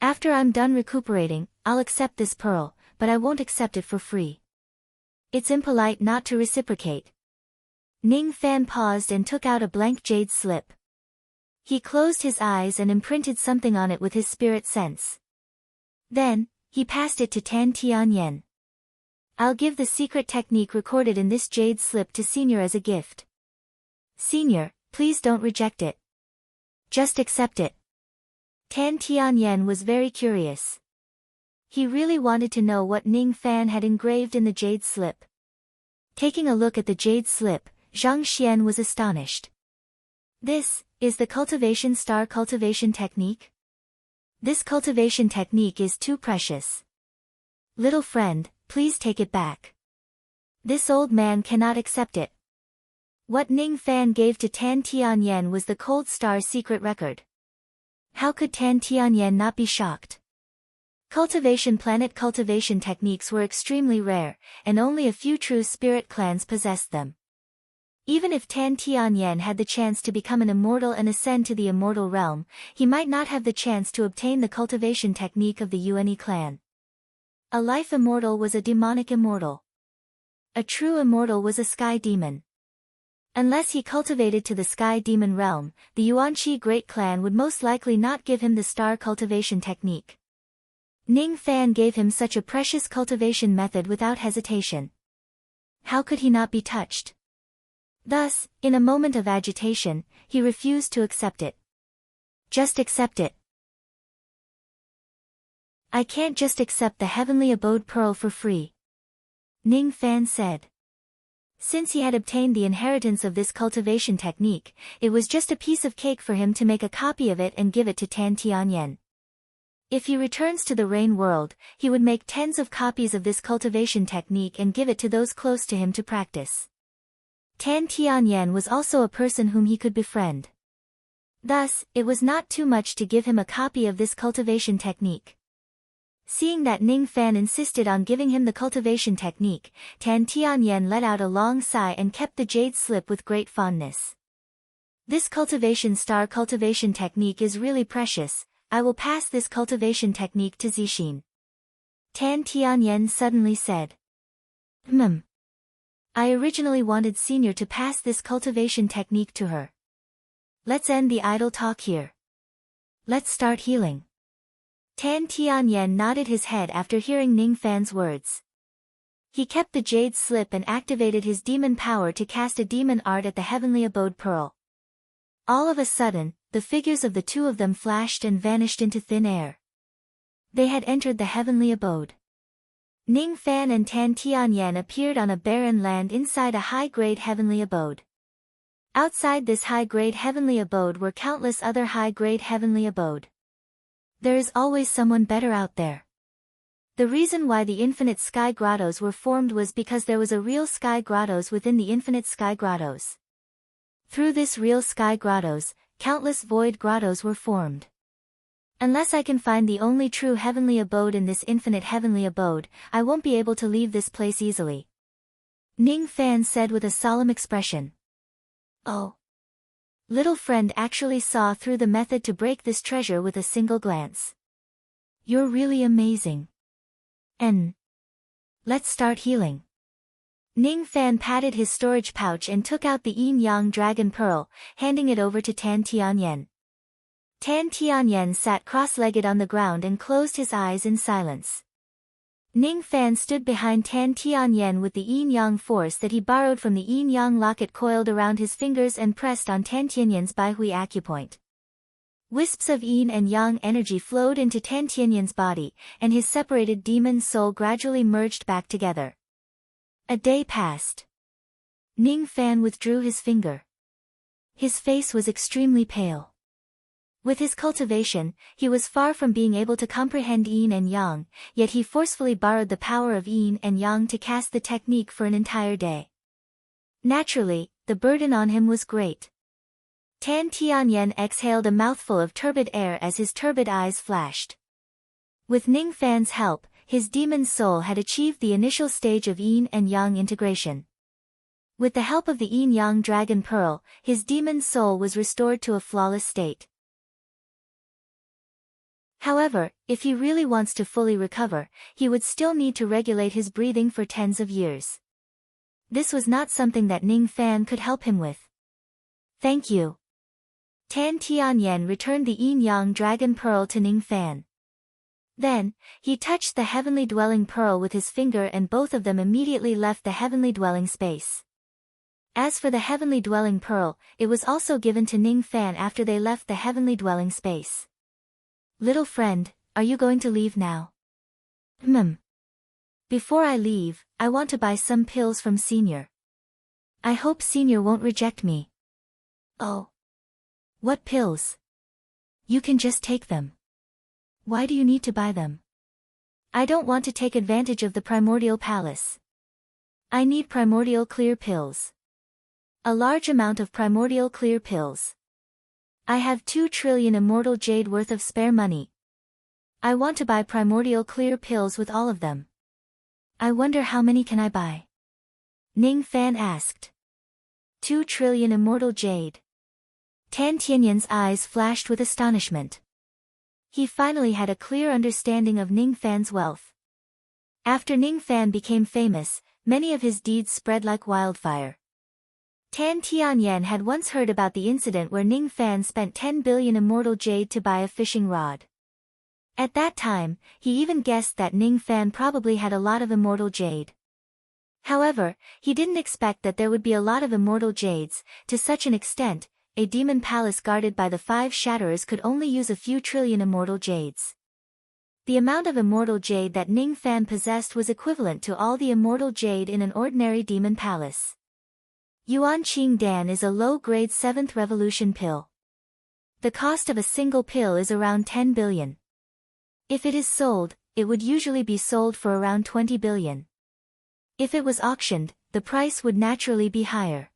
After I'm done recuperating, I'll accept this pearl, but I won't accept it for free. It's impolite not to reciprocate. Ning Fan paused and took out a blank jade slip. He closed his eyes and imprinted something on it with his spirit sense. Then, he passed it to Tan Tianyan. I'll give the secret technique recorded in this jade slip to Senior as a gift. Senior, please don't reject it. Just accept it. Tan Tianyan was very curious. He really wanted to know what Ning Fan had engraved in the jade slip. Taking a look at the jade slip, Zhang Xian was astonished. This is the cultivation star cultivation technique? This cultivation technique is too precious. Little friend, please take it back. This old man cannot accept it. What Ning Fan gave to Tan Tianyan was the cold star secret record. How could Tan Tianyan not be shocked? Cultivation planet cultivation techniques were extremely rare, and only a few true spirit clans possessed them. Even if Tan Tianyan had the chance to become an immortal and ascend to the immortal realm, he might not have the chance to obtain the cultivation technique of the Yuan clan. A life immortal was a demonic immortal. A true immortal was a sky demon. Unless he cultivated to the sky demon realm, the Yuanqi Great Clan would most likely not give him the star cultivation technique. Ning Fan gave him such a precious cultivation method without hesitation. How could he not be touched? Thus, in a moment of agitation, he refused to accept it. Just accept it. I can't just accept the heavenly abode pearl for free. Ning Fan said. Since he had obtained the inheritance of this cultivation technique, it was just a piece of cake for him to make a copy of it and give it to Tan Tianyan. If he returns to the Rain world, he would make tens of copies of this cultivation technique and give it to those close to him to practice. Tan Tianyan was also a person whom he could befriend. Thus, it was not too much to give him a copy of this cultivation technique. Seeing that Ning Fan insisted on giving him the cultivation technique, Tan Tianyan let out a long sigh and kept the jade slip with great fondness. This cultivation star cultivation technique is really precious, I will pass this cultivation technique to Zixin. Tan Tianyan suddenly said. I originally wanted Senior to pass this cultivation technique to her. Let's end the idle talk here. Let's start healing. Tan Tianyan nodded his head after hearing Ning Fan's words. He kept the jade slip and activated his demon power to cast a demon art at the heavenly abode pearl. All of a sudden, the figures of the two of them flashed and vanished into thin air. They had entered the heavenly abode. Ning Fan and Tan Tianyan appeared on a barren land inside a high-grade heavenly abode. Outside this high-grade heavenly abode were countless other high-grade heavenly abode. There is always someone better out there. The reason why the infinite sky grottos were formed was because there was a real sky grottos within the infinite sky grottos. Through this real sky grottos, countless void grottos were formed. Unless I can find the only true heavenly abode in this infinite heavenly abode, I won't be able to leave this place easily. Ning Fan said with a solemn expression. Oh. Little friend actually saw through the method to break this treasure with a single glance. You're really amazing. Let's start healing. Ning Fan patted his storage pouch and took out the Yin Yang Dragon Pearl, handing it over to Tan Tianyan. Tan Tianyan sat cross-legged on the ground and closed his eyes in silence. Ning Fan stood behind Tan Tianyan with the Yin Yang force that he borrowed from the Yin Yang locket coiled around his fingers and pressed on Tan Tianyan's Baihui acupoint. Wisps of Yin and Yang energy flowed into Tan Tianyan's body, and his separated demon soul gradually merged back together. A day passed. Ning Fan withdrew his finger. His face was extremely pale. With his cultivation, he was far from being able to comprehend Yin and Yang, yet he forcefully borrowed the power of Yin and Yang to cast the technique for an entire day. Naturally, the burden on him was great. Tan Tianyan exhaled a mouthful of turbid air as his turbid eyes flashed. With Ning Fan's help, his demon soul had achieved the initial stage of Yin and Yang integration. With the help of the Yin Yang Dragon Pearl, his demon soul was restored to a flawless state. However, if he really wants to fully recover, he would still need to regulate his breathing for tens of years. This was not something that Ning Fan could help him with. Thank you. Tan Tianyan returned the Yin Yang Dragon Pearl to Ning Fan. Then, he touched the heavenly dwelling pearl with his finger and both of them immediately left the heavenly dwelling space. As for the heavenly dwelling pearl, it was also given to Ning Fan after they left the heavenly dwelling space. Little friend, are you going to leave now? Before I leave, I want to buy some pills from Senior. I hope Senior won't reject me. Oh. What pills? You can just take them. Why do you need to buy them? I don't want to take advantage of the primordial palace. I need primordial clear pills. A large amount of primordial clear pills. I have 2 trillion immortal jade worth of spare money. I want to buy primordial clear pills with all of them. I wonder how many can I buy? Ning Fan asked. 2 trillion immortal jade. Tan Tianyan's eyes flashed with astonishment. He finally had a clear understanding of Ning Fan's wealth. After Ning Fan became famous, many of his deeds spread like wildfire. Tan Tianyan had once heard about the incident where Ning Fan spent 10 billion immortal jade to buy a fishing rod. At that time, he even guessed that Ning Fan probably had a lot of immortal jade. However, he didn't expect that there would be a lot of immortal jades, to such an extent. A demon palace guarded by the 5 Shatterers could only use a few trillion immortal jades. The amount of immortal jade that Ning Fan possessed was equivalent to all the immortal jade in an ordinary demon palace. Yuan Qing Dan is a low-grade 7th revolution pill. The cost of a single pill is around 10 billion. If it is sold, it would usually be sold for around 20 billion. If it was auctioned, the price would naturally be higher.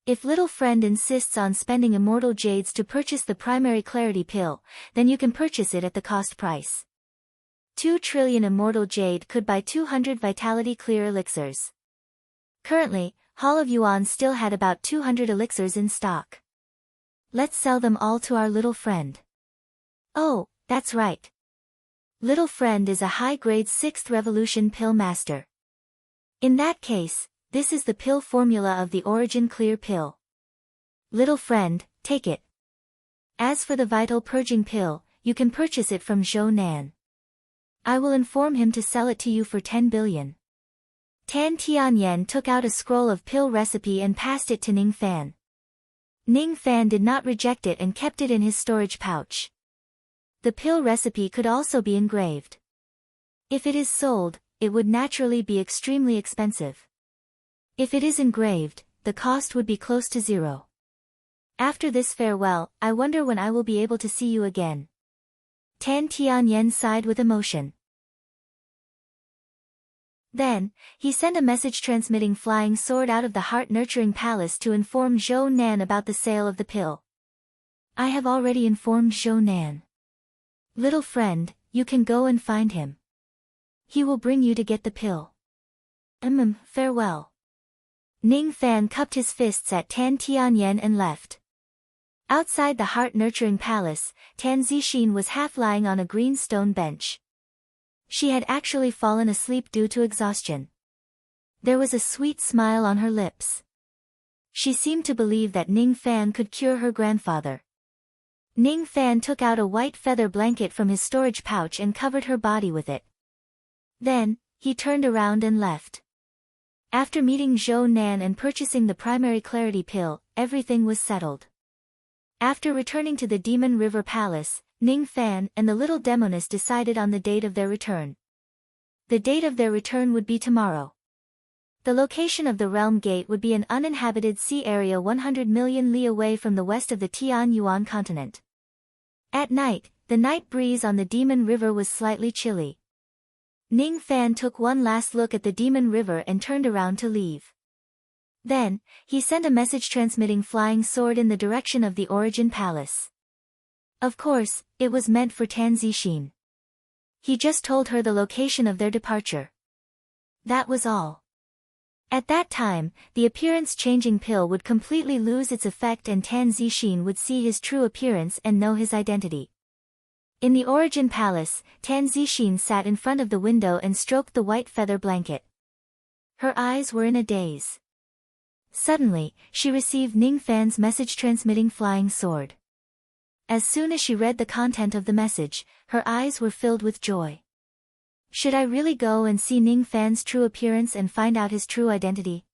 If little friend insists on spending immortal jades to purchase the primary clarity pill, then you can purchase it at the cost price. 2 trillion immortal jade could buy 200 vitality clear elixirs. Currently, Hall of Yuan still had about 200 elixirs in stock. Let's sell them all to our little friend. Oh, that's right. Little friend is a high-grade 6th revolution pill master. In that case, this is the pill formula of the Origin Clear pill. Little friend, take it. As for the vital purging pill, you can purchase it from Zhou Nan. I will inform him to sell it to you for 10 billion. Tan Tianyan took out a scroll of pill recipe and passed it to Ning Fan. Ning Fan did not reject it and kept it in his storage pouch. The pill recipe could also be engraved. If it is sold, it would naturally be extremely expensive. If it is engraved, the cost would be close to zero. After this farewell, I wonder when I will be able to see you again. Tan Tianyan sighed with emotion. Then, he sent a message transmitting flying sword out of the heart-nurturing palace to inform Zhou Nan about the sale of the pill. I have already informed Zhou Nan. Little friend, you can go and find him. He will bring you to get the pill. Farewell. Ning Fan cupped his fists at Tan Tianyan and left. Outside the heart-nurturing palace, Tan Zixin was half lying on a green stone bench. She had actually fallen asleep due to exhaustion. There was a sweet smile on her lips. She seemed to believe that Ning Fan could cure her grandfather. Ning Fan took out a white feather blanket from his storage pouch and covered her body with it. Then, he turned around and left. After meeting Zhou Nan and purchasing the primary clarity pill, everything was settled. After returning to the Demon River Palace, Ning Fan and the little demoness decided on the date of their return. The date of their return would be tomorrow. The location of the Realm Gate would be an uninhabited sea area 100 million li away from the west of the Tian Yuan continent. At night, the night breeze on the Demon River was slightly chilly. Ning Fan took one last look at the Demon River and turned around to leave. Then, he sent a message transmitting flying sword in the direction of the Origin Palace. Of course, it was meant for Tan Zixin. He just told her the location of their departure. That was all. At that time, the appearance-changing pill would completely lose its effect and Tan Zixin would see his true appearance and know his identity. In the Origin Palace, Tan Zixin sat in front of the window and stroked the white feather blanket. Her eyes were in a daze. Suddenly, she received Ning Fan's message transmitting flying sword. As soon as she read the content of the message, her eyes were filled with joy. Should I really go and see Ning Fan's true appearance and find out his true identity?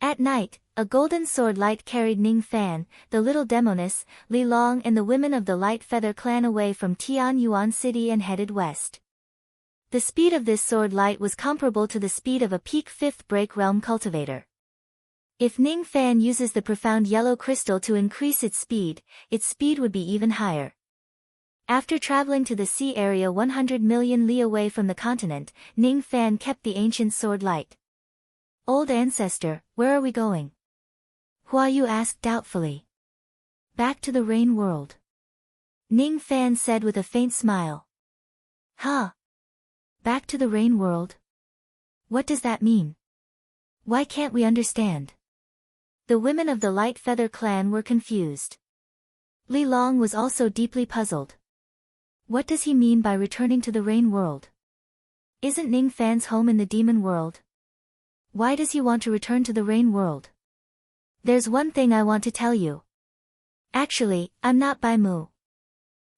At night, a golden sword light carried Ning Fan, the little demoness, Li Long and the women of the Light Feather clan away from Tian Yuan City and headed west. The speed of this sword light was comparable to the speed of a peak 5th break realm cultivator. If Ning Fan uses the profound yellow crystal to increase its speed would be even higher. After traveling to the sea area 100 million li away from the continent, Ning Fan kept the ancient sword light. Old ancestor, where are we going? Hua Yu asked doubtfully. Back to the rain world. Ning Fan said with a faint smile. Huh? Back to the rain world? What does that mean? Why can't we understand? The women of the Light Feather clan were confused. Li Long was also deeply puzzled. What does he mean by returning to the rain world? Isn't Ning Fan's home in the demon world? Why does he want to return to the rain world? There's one thing I want to tell you. Actually, I'm not Bai Mu.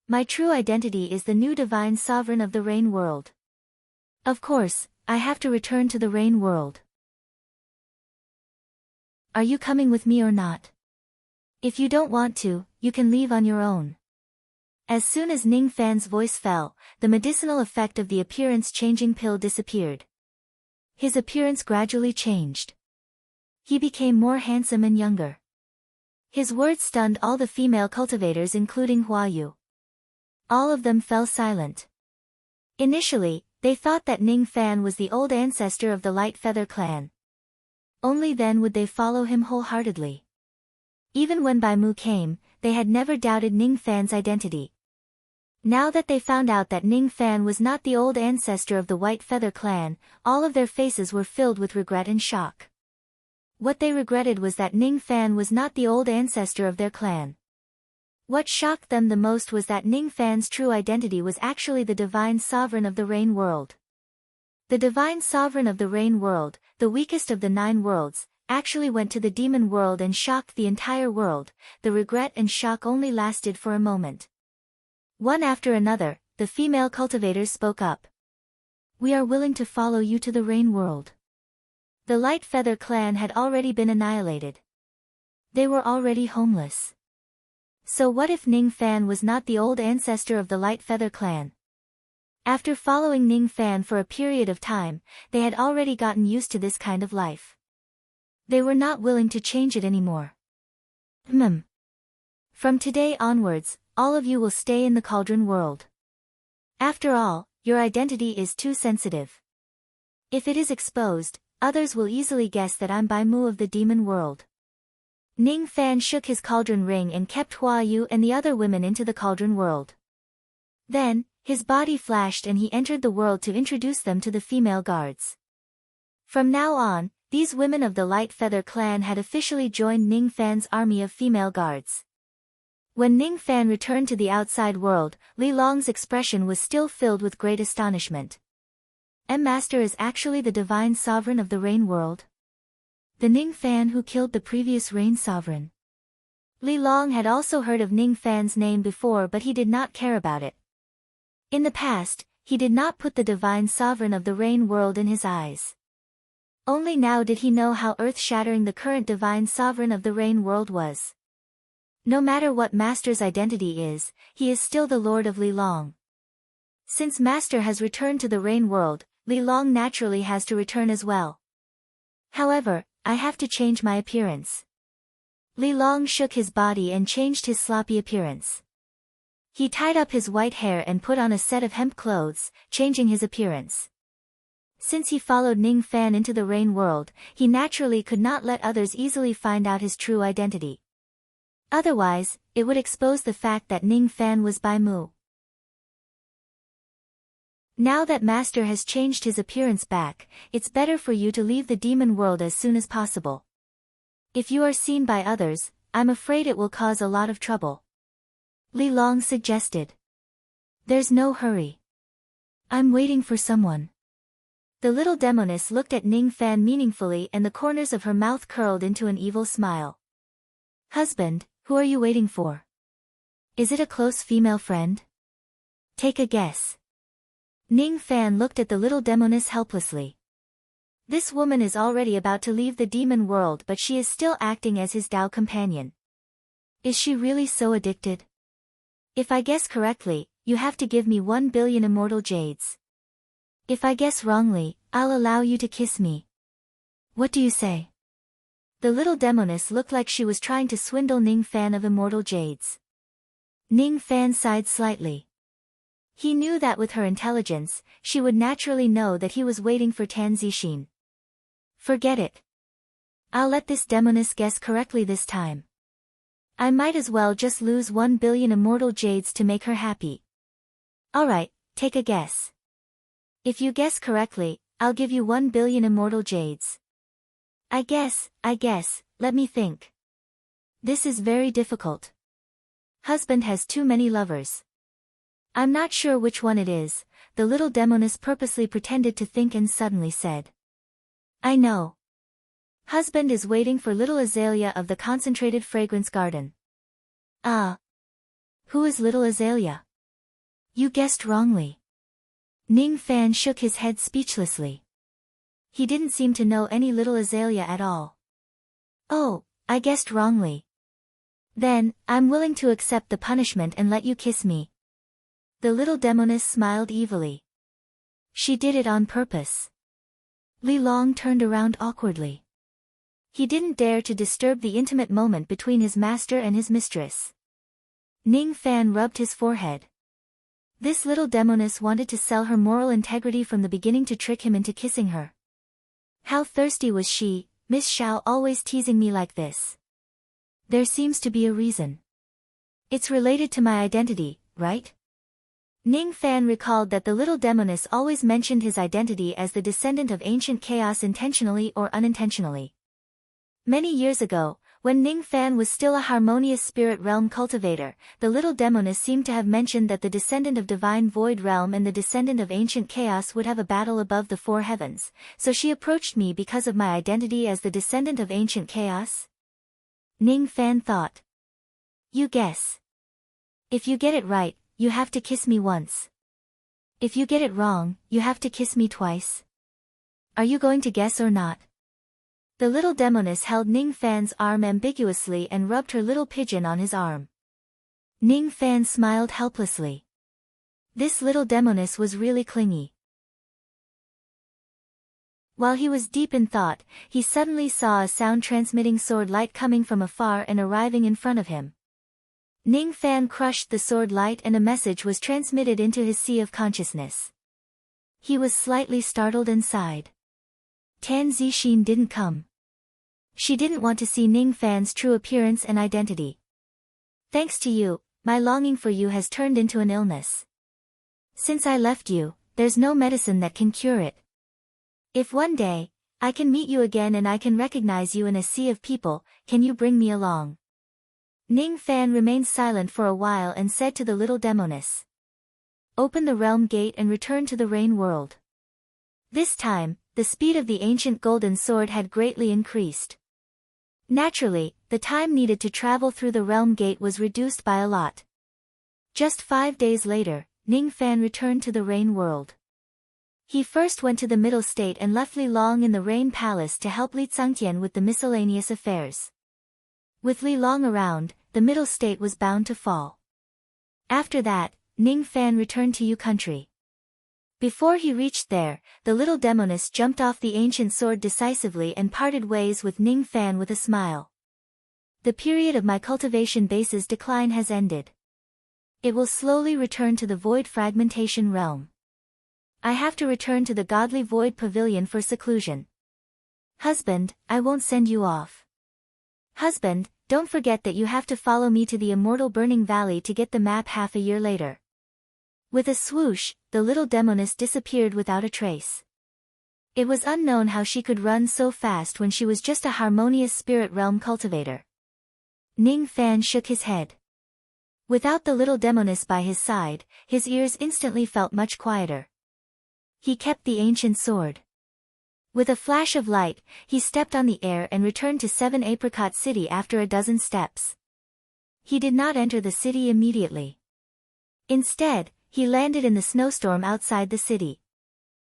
My true identity is the new divine sovereign of the rain world. Of course, I have to return to the rain world. Are you coming with me or not? If you don't want to, you can leave on your own. As soon as Ning Fan's voice fell, the medicinal effect of the appearance-changing pill disappeared. His appearance gradually changed. He became more handsome and younger. His words stunned all the female cultivators including Hua Yu. All of them fell silent. Initially, they thought that Ning Fan was the old ancestor of the Light Feather clan. Only then would they follow him wholeheartedly. Even when Bai Mu came, they had never doubted Ning Fan's identity. Now that they found out that Ning Fan was not the old ancestor of the White Feather clan, all of their faces were filled with regret and shock. What they regretted was that Ning Fan was not the old ancestor of their clan. What shocked them the most was that Ning Fan's true identity was actually the divine sovereign of the rain world. The divine sovereign of the rain world, the weakest of the 9 worlds, actually went to the demon world and shocked the entire world. The regret and shock only lasted for a moment. One after another, the female cultivators spoke up. "We are willing to follow you to the rain world." The Light Feather clan had already been annihilated. They were already homeless. So what if Ning Fan was not the old ancestor of the Light Feather clan? After following Ning Fan for a period of time, they had already gotten used to this kind of life. They were not willing to change it anymore. From today onwards, all of you will stay in the cauldron world. After all, your identity is too sensitive. If it is exposed, others will easily guess that I'm Bai Mu of the demon world. Ning Fan shook his cauldron ring and kept Hua Yu and the other women into the cauldron world. Then, his body flashed and he entered the world to introduce them to the female guards. From now on, these women of the Light Feather clan had officially joined Ning Fan's army of female guards. When Ning Fan returned to the outside world, Li Long's expression was still filled with great astonishment. Master is actually the divine sovereign of the rain world? The Ning Fan who killed the previous rain sovereign. Li Long had also heard of Ning Fan's name before, but he did not care about it. In the past, he did not put the divine sovereign of the rain world in his eyes. Only now did he know how earth-shattering the current divine sovereign of the rain world was. No matter what Master's identity is, he is still the Lord of Li Long. Since Master has returned to the rain world, Li Long naturally has to return as well. However, I have to change my appearance. Li Long shook his body and changed his sloppy appearance. He tied up his white hair and put on a set of hemp clothes, changing his appearance. Since he followed Ning Fan into the rain world, he naturally could not let others easily find out his true identity. Otherwise, it would expose the fact that Ning Fan was Bai Mu. Now that Master has changed his appearance back, it's better for you to leave the demon world as soon as possible. If you are seen by others, I'm afraid it will cause a lot of trouble. Li Long suggested. There's no hurry. I'm waiting for someone. The little demoness looked at Ning Fan meaningfully and the corners of her mouth curled into an evil smile. Husband, who are you waiting for? Is it a close female friend? Take a guess. Ning Fan looked at the little demoness helplessly. This woman is already about to leave the demon world, but she is still acting as his Dao companion. Is she really so addicted? If I guess correctly, you have to give me 1 billion immortal jades. If I guess wrongly, I'll allow you to kiss me. What do you say? The little demoness looked like she was trying to swindle Ning Fan of immortal jades. Ning Fan sighed slightly. He knew that with her intelligence, she would naturally know that he was waiting for Tan Zixin. Forget it. I'll let this demoness guess correctly this time. I might as well just lose 1 billion immortal jades to make her happy. Alright, take a guess. If you guess correctly, I'll give you 1 billion immortal jades. I guess, let me think. This is very difficult. Husband has too many lovers. I'm not sure which one it is, the little demoness purposely pretended to think and suddenly said. I know. Husband is waiting for little Azalea of the concentrated fragrance garden. Ah. Who is little Azalea? You guessed wrongly. Ning Fan shook his head speechlessly. He didn't seem to know any little Azalea at all. Oh, I guessed wrongly. Then, I'm willing to accept the punishment and let you kiss me. The little demoness smiled evilly. She did it on purpose. Li Long turned around awkwardly. He didn't dare to disturb the intimate moment between his master and his mistress. Ning Fan rubbed his forehead. This little demoness wanted to sell her moral integrity from the beginning to trick him into kissing her. How thirsty was she, Miss Xiao always teasing me like this. There seems to be a reason. It's related to my identity, right? Ning Fan recalled that the little demoness always mentioned his identity as the descendant of ancient chaos intentionally or unintentionally. Many years ago, When Ning Fan was still a harmonious spirit realm cultivator, the little demoness seemed to have mentioned that the descendant of divine void realm and the descendant of ancient chaos would have a battle above the four heavens, so she approached me because of my identity as the descendant of ancient chaos? Ning Fan thought. You guess. If you get it right, you have to kiss me once. If you get it wrong, you have to kiss me twice. Are you going to guess or not? The little demoness held Ning Fan's arm ambiguously and rubbed her little pigeon on his arm. Ning Fan smiled helplessly. This little demoness was really clingy. While he was deep in thought, he suddenly saw a sound-transmitting sword light coming from afar and arriving in front of him. Ning Fan crushed the sword light and a message was transmitted into his sea of consciousness. He was slightly startled and sighed. Tan Zixin didn't come. She didn't want to see Ning Fan's true appearance and identity. Thanks to you, my longing for you has turned into an illness. Since I left you, there's no medicine that can cure it. If one day, I can meet you again and I can recognize you in a sea of people, can you bring me along? Ning Fan remained silent for a while and said to the little demoness. Open the realm gate and return to the rain world. This time, the speed of the ancient golden sword had greatly increased. Naturally, the time needed to travel through the realm gate was reduced by a lot. Just 5 days later, Ning Fan returned to the rain world. He first went to the middle state and left Li Long in the rain palace to help Li Tsangtian with the miscellaneous affairs. With Li Long around, the middle state was bound to fall. After that, Ning Fan returned to Yu country. Before he reached there, the little demoness jumped off the ancient sword decisively and parted ways with Ning Fan with a smile. The period of my cultivation base's decline has ended. It will slowly return to the void fragmentation realm. I have to return to the godly void pavilion for seclusion. Husband, I won't send you off. Husband, don't forget that you have to follow me to the immortal burning valley to get the map half a year later. With a swoosh, the little demoness disappeared without a trace. It was unknown how she could run so fast when she was just a harmonious spirit realm cultivator. Ning Fan shook his head. Without the little demoness by his side, his ears instantly felt much quieter. He kept the ancient sword. With a flash of light, he stepped on the air and returned to 7 Apricot City after a dozen steps. He did not enter the city immediately. Instead, he landed in the snowstorm outside the city.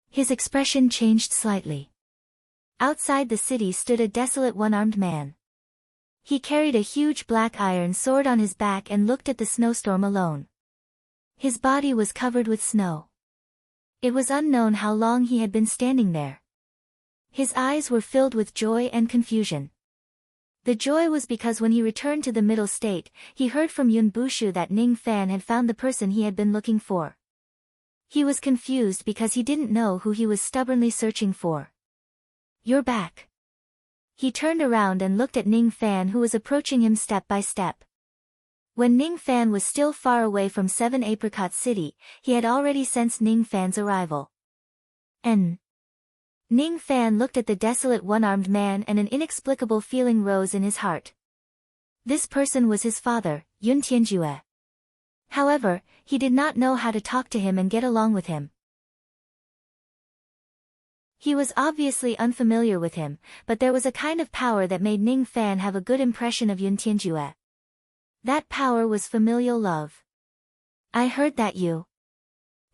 His expression changed slightly. Outside the city stood a desolate one-armed man. He carried a huge black iron sword on his back and looked at the snowstorm alone. His body was covered with snow. It was unknown how long he had been standing there. His eyes were filled with joy and confusion. The joy was because when he returned to the middle state, he heard from Yun Bushu that Ning Fan had found the person he had been looking for. He was confused because he didn't know who he was stubbornly searching for. You're back. He turned around and looked at Ning Fan who was approaching him step by step. When Ning Fan was still far away from 7 Apricot City, he had already sensed Ning Fan's arrival. Ning Fan looked at the desolate one-armed man and an inexplicable feeling rose in his heart. This person was his father, Yun Tianjue. However, he did not know how to talk to him and get along with him. He was obviously unfamiliar with him, but there was a kind of power that made Ning Fan have a good impression of Yun Tianjue. That power was familial love. I heard that you.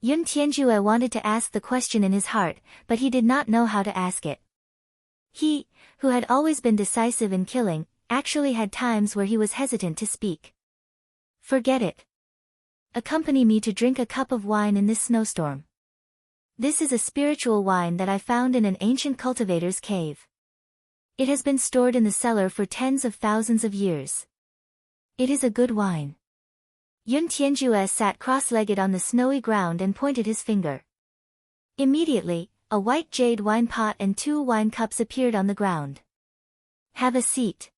Yun Tianjue wanted to ask the question in his heart, but he did not know how to ask it. He, who had always been decisive in killing, actually had times where he was hesitant to speak. Forget it. Accompany me to drink a cup of wine in this snowstorm. This is a spiritual wine that I found in an ancient cultivator's cave. It has been stored in the cellar for tens of thousands of years. It is a good wine. Yun Tianjue sat cross-legged on the snowy ground and pointed his finger. Immediately, a white jade wine pot and 2 wine cups appeared on the ground. Have a seat.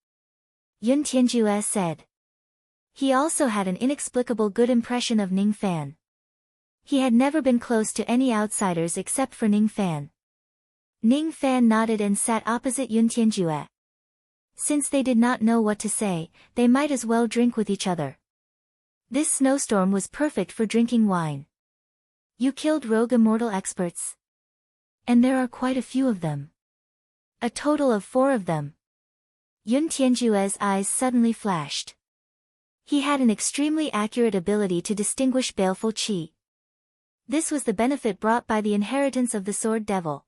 Yun Tianjue said. He also had an inexplicable good impression of Ning Fan. He had never been close to any outsiders except for Ning Fan. Ning Fan nodded and sat opposite Yun Tianjue. Since they did not know what to say, they might as well drink with each other. This snowstorm was perfect for drinking wine. You killed rogue immortal experts. And there are quite a few of them. A total of 4 of them. Yun Tianjue's eyes suddenly flashed. He had an extremely accurate ability to distinguish baleful qi. This was the benefit brought by the inheritance of the Sword Devil.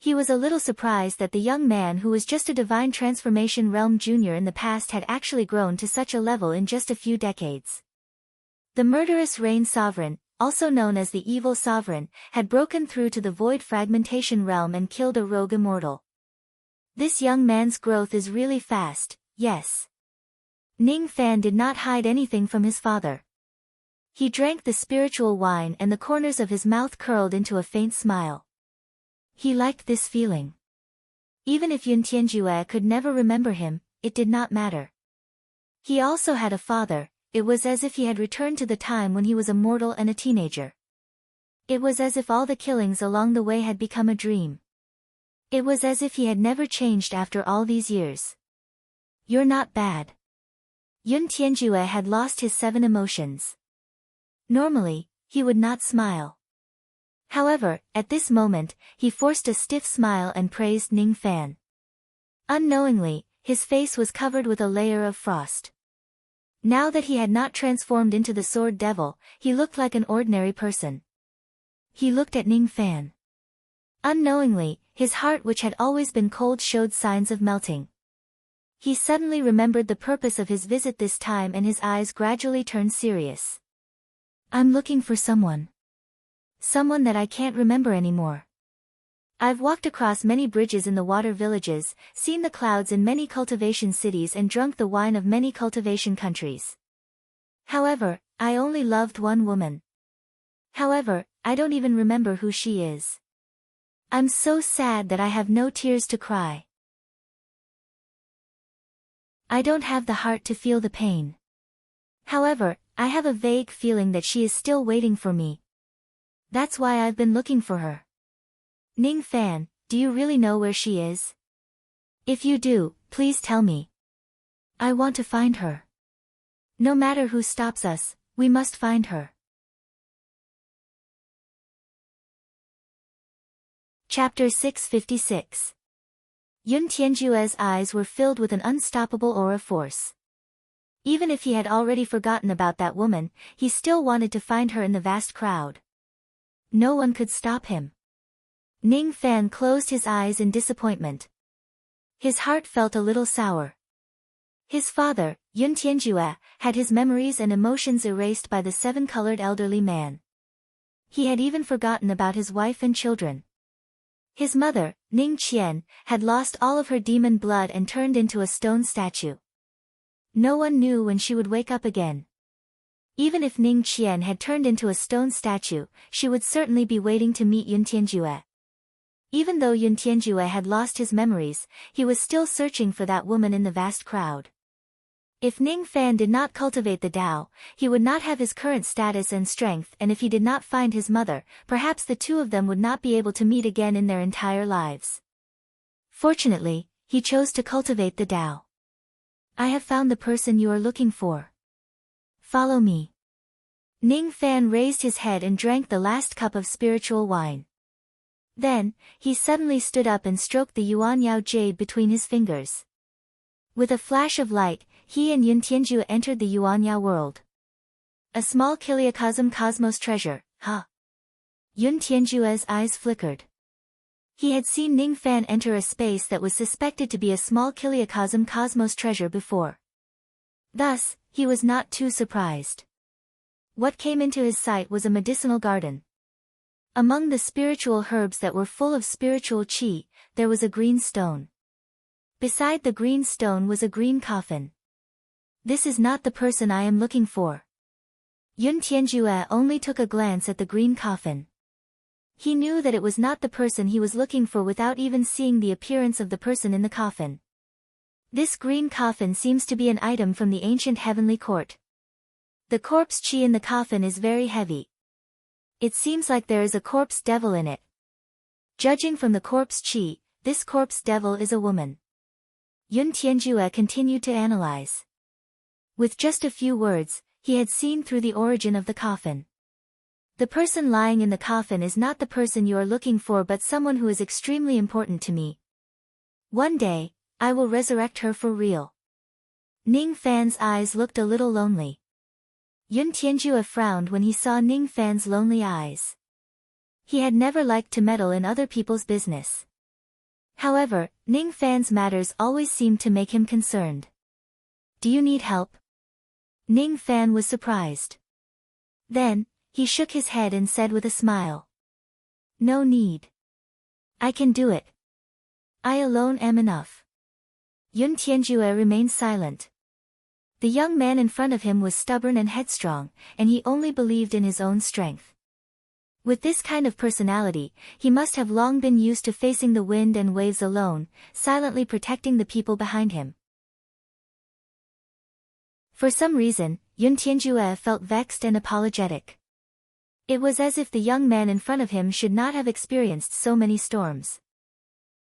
He was a little surprised that the young man who was just a divine transformation realm junior in the past had actually grown to such a level in just a few decades. The murderous Rain Sovereign, also known as the Evil Sovereign, had broken through to the Void Fragmentation realm and killed a rogue immortal. This young man's growth is really fast, yes. Ning Fan did not hide anything from his father. He drank the spiritual wine and the corners of his mouth curled into a faint smile. He liked this feeling. Even if Yun Tianjue could never remember him, it did not matter. He also had a father. It was as if he had returned to the time when he was a mortal and a teenager. It was as if all the killings along the way had become a dream. It was as if he had never changed after all these years. You're not bad. Yun Tianjue had lost his 7 emotions. Normally, he would not smile. However, at this moment, he forced a stiff smile and praised Ning Fan. Unknowingly, his face was covered with a layer of frost. Now that he had not transformed into the Sword Devil, he looked like an ordinary person. He looked at Ning Fan. Unknowingly, his heart which had always been cold showed signs of melting. He suddenly remembered the purpose of his visit this time and his eyes gradually turned serious. I'm looking for someone. Someone that I can't remember anymore. I've walked across many bridges in the water villages, seen the clouds in many cultivation cities and drunk the wine of many cultivation countries. However, I only loved one woman. However, I don't even remember who she is. I'm so sad that I have no tears to cry. I don't have the heart to feel the pain. However, I have a vague feeling that she is still waiting for me. That's why I've been looking for her. Ning Fan, do you really know where she is? If you do, please tell me. I want to find her. No matter who stops us, we must find her. Chapter 656. Yun Tianjue's eyes were filled with an unstoppable aura force. Even if he had already forgotten about that woman, he still wanted to find her in the vast crowd. No one could stop him. Ning Fan closed his eyes in disappointment. His heart felt a little sour. His father, Yun Tianjue, had his memories and emotions erased by the 7-colored elderly man. He had even forgotten about his wife and children. His mother, Ning Qian, had lost all of her demon blood and turned into a stone statue. No one knew when she would wake up again. Even if Ning Qian had turned into a stone statue, she would certainly be waiting to meet Yun Tianjue. Even though Yun Tianjue had lost his memories, he was still searching for that woman in the vast crowd. If Ning Fan did not cultivate the Tao, he would not have his current status and strength, and if he did not find his mother, perhaps the two of them would not be able to meet again in their entire lives. Fortunately, he chose to cultivate the Tao. I have found the person you are looking for. Follow me. Ning Fan raised his head and drank the last cup of spiritual wine. Then, he suddenly stood up and stroked the Yuanyao jade between his fingers. With a flash of light, he and Yun Tianjue entered the Yuanyao world. A small Kiliacosm cosmos treasure, huh? Yun Tianjue's eyes flickered. He had seen Ning Fan enter a space that was suspected to be a small Kiliacosm cosmos treasure before. Thus, he was not too surprised. What came into his sight was a medicinal garden. Among the spiritual herbs that were full of spiritual qi, there was a green stone. Beside the green stone was a green coffin. This is not the person I am looking for. Yun Tianjue only took a glance at the green coffin. He knew that it was not the person he was looking for without even seeing the appearance of the person in the coffin. This green coffin seems to be an item from the ancient heavenly court. The corpse qi in the coffin is very heavy. It seems like there is a corpse devil in it. Judging from the corpse qi, this corpse devil is a woman. Yun Tianjue continued to analyze. With just a few words, he had seen through the origin of the coffin. The person lying in the coffin is not the person you are looking for but someone who is extremely important to me. One day, I will resurrect her for real. Ning Fan's eyes looked a little lonely. Yun Tianjue frowned when he saw Ning Fan's lonely eyes. He had never liked to meddle in other people's business. However, Ning Fan's matters always seemed to make him concerned. Do you need help? Ning Fan was surprised. Then, he shook his head and said with a smile. No need. I can do it. I alone am enough. Yun Tianjue remained silent. The young man in front of him was stubborn and headstrong, and he only believed in his own strength. With this kind of personality, he must have long been used to facing the wind and waves alone, silently protecting the people behind him. For some reason, Yun Tianjue felt vexed and apologetic. It was as if the young man in front of him should not have experienced so many storms.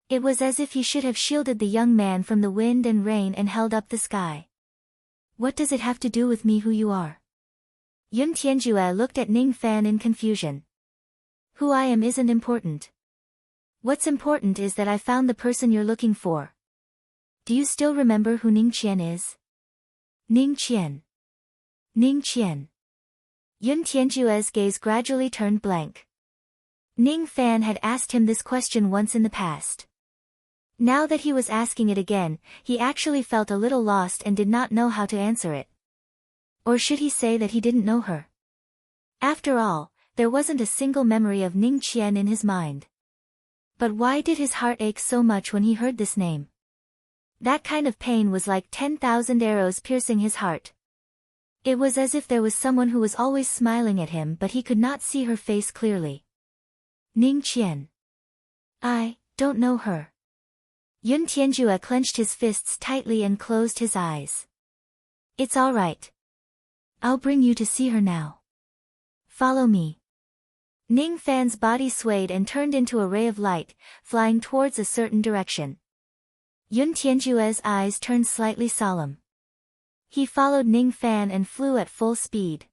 It was as if he should have shielded the young man from the wind and rain and held up the sky. What does it have to do with me who you are? Yun Tianjue looked at Ning Fan in confusion. Who I am isn't important. What's important is that I found the person you're looking for. Do you still remember who Ning Qian is? Ning Qian. Ning Qian. Yun Tianjue's gaze gradually turned blank. Ning Fan had asked him this question once in the past. Now that he was asking it again, he actually felt a little lost and did not know how to answer it. Or should he say that he didn't know her? After all, there wasn't a single memory of Ning Qian in his mind. But why did his heart ache so much when he heard this name? That kind of pain was like 10,000 arrows piercing his heart. It was as if there was someone who was always smiling at him but he could not see her face clearly. Ning Qian. I don't know her. Yun Tianjue clenched his fists tightly and closed his eyes. It's all right. I'll bring you to see her now. Follow me. Ning Fan's body swayed and turned into a ray of light, flying towards a certain direction. Yun Tianjue's eyes turned slightly solemn. He followed Ning Fan and flew at full speed.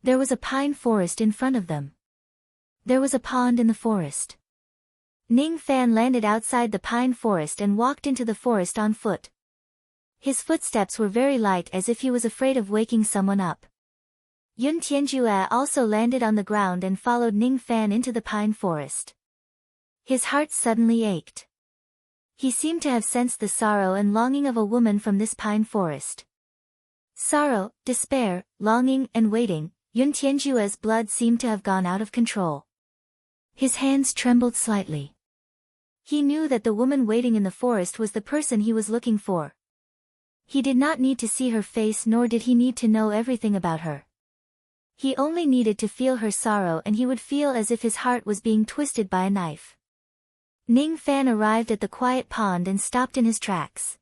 There was a pine forest in front of them. There was a pond in the forest. Ning Fan landed outside the pine forest and walked into the forest on foot. His footsteps were very light as if he was afraid of waking someone up. Yun Tianjue also landed on the ground and followed Ning Fan into the pine forest. His heart suddenly ached. He seemed to have sensed the sorrow and longing of a woman from this pine forest. Sorrow, despair, longing, and waiting, Yun Tianjue's blood seemed to have gone out of control. His hands trembled slightly. He knew that the woman waiting in the forest was the person he was looking for. He did not need to see her face nor did he need to know everything about her. He only needed to feel her sorrow and he would feel as if his heart was being twisted by a knife. Ning Fan arrived at the quiet pond and stopped in his tracks.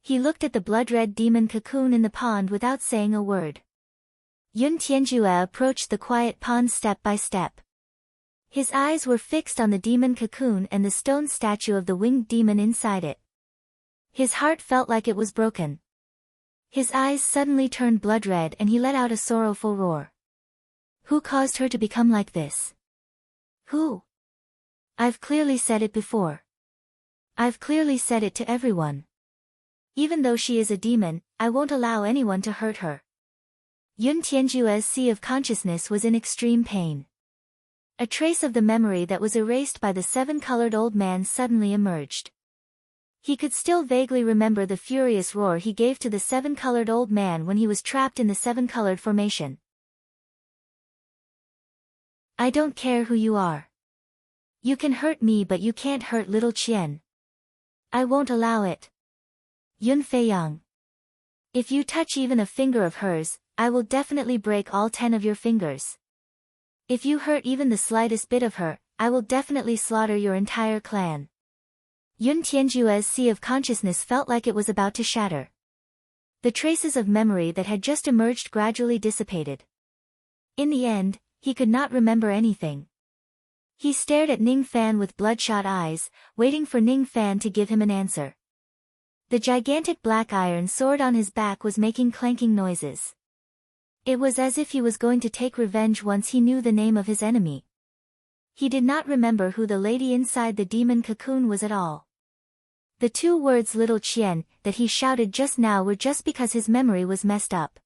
He looked at the blood-red demon cocoon in the pond without saying a word. Yun Tianjue approached the quiet pond step by step. His eyes were fixed on the demon cocoon and the stone statue of the winged demon inside it. His heart felt like it was broken. His eyes suddenly turned blood-red and he let out a sorrowful roar. Who caused her to become like this? Who? I've clearly said it before. I've clearly said it to everyone. Even though she is a demon, I won't allow anyone to hurt her. Yun Tianjue's sea of consciousness was in extreme pain. A trace of the memory that was erased by the seven-colored old man suddenly emerged. He could still vaguely remember the furious roar he gave to the seven-colored old man when he was trapped in the seven-colored formation. I don't care who you are. You can hurt me but you can't hurt little Qian. I won't allow it. Yun Feiyang. If you touch even a finger of hers, I will definitely break all 10 of your fingers. If you hurt even the slightest bit of her, I will definitely slaughter your entire clan. Yun Tianjue's sea of consciousness felt like it was about to shatter. The traces of memory that had just emerged gradually dissipated. In the end, he could not remember anything. He stared at Ning Fan with bloodshot eyes, waiting for Ning Fan to give him an answer. The gigantic black iron sword on his back was making clanking noises. It was as if he was going to take revenge once he knew the name of his enemy. He did not remember who the lady inside the demon cocoon was at all. The 2 words little Qian that he shouted just now were just because his memory was messed up.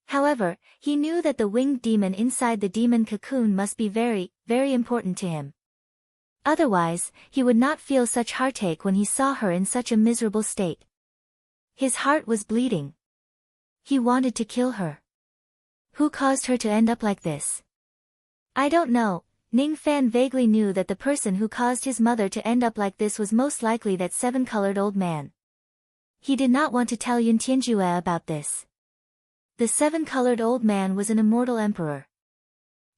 However, he knew that the winged demon inside the demon cocoon must be very, very important to him. Otherwise, he would not feel such heartache when he saw her in such a miserable state. His heart was bleeding. He wanted to kill her. Who caused her to end up like this? I don't know. Ning Fan vaguely knew that the person who caused his mother to end up like this was most likely that 7-colored old man. He did not want to tell Yun Tianjue about this. The 7-colored old man was an immortal emperor.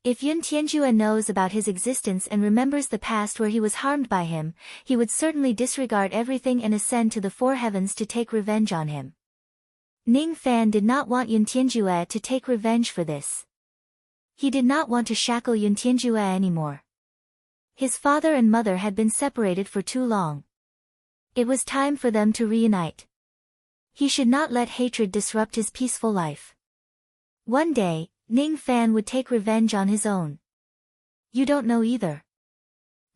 If Yun Tianjue knows about his existence and remembers the past where he was harmed by him, he would certainly disregard everything and ascend to the 4 heavens to take revenge on him. Ning Fan did not want Yun Tianjue to take revenge for this. He did not want to shackle Yun Tianjue anymore. His father and mother had been separated for too long. It was time for them to reunite. He should not let hatred disrupt his peaceful life. One day, Ning Fan would take revenge on his own. You don't know either.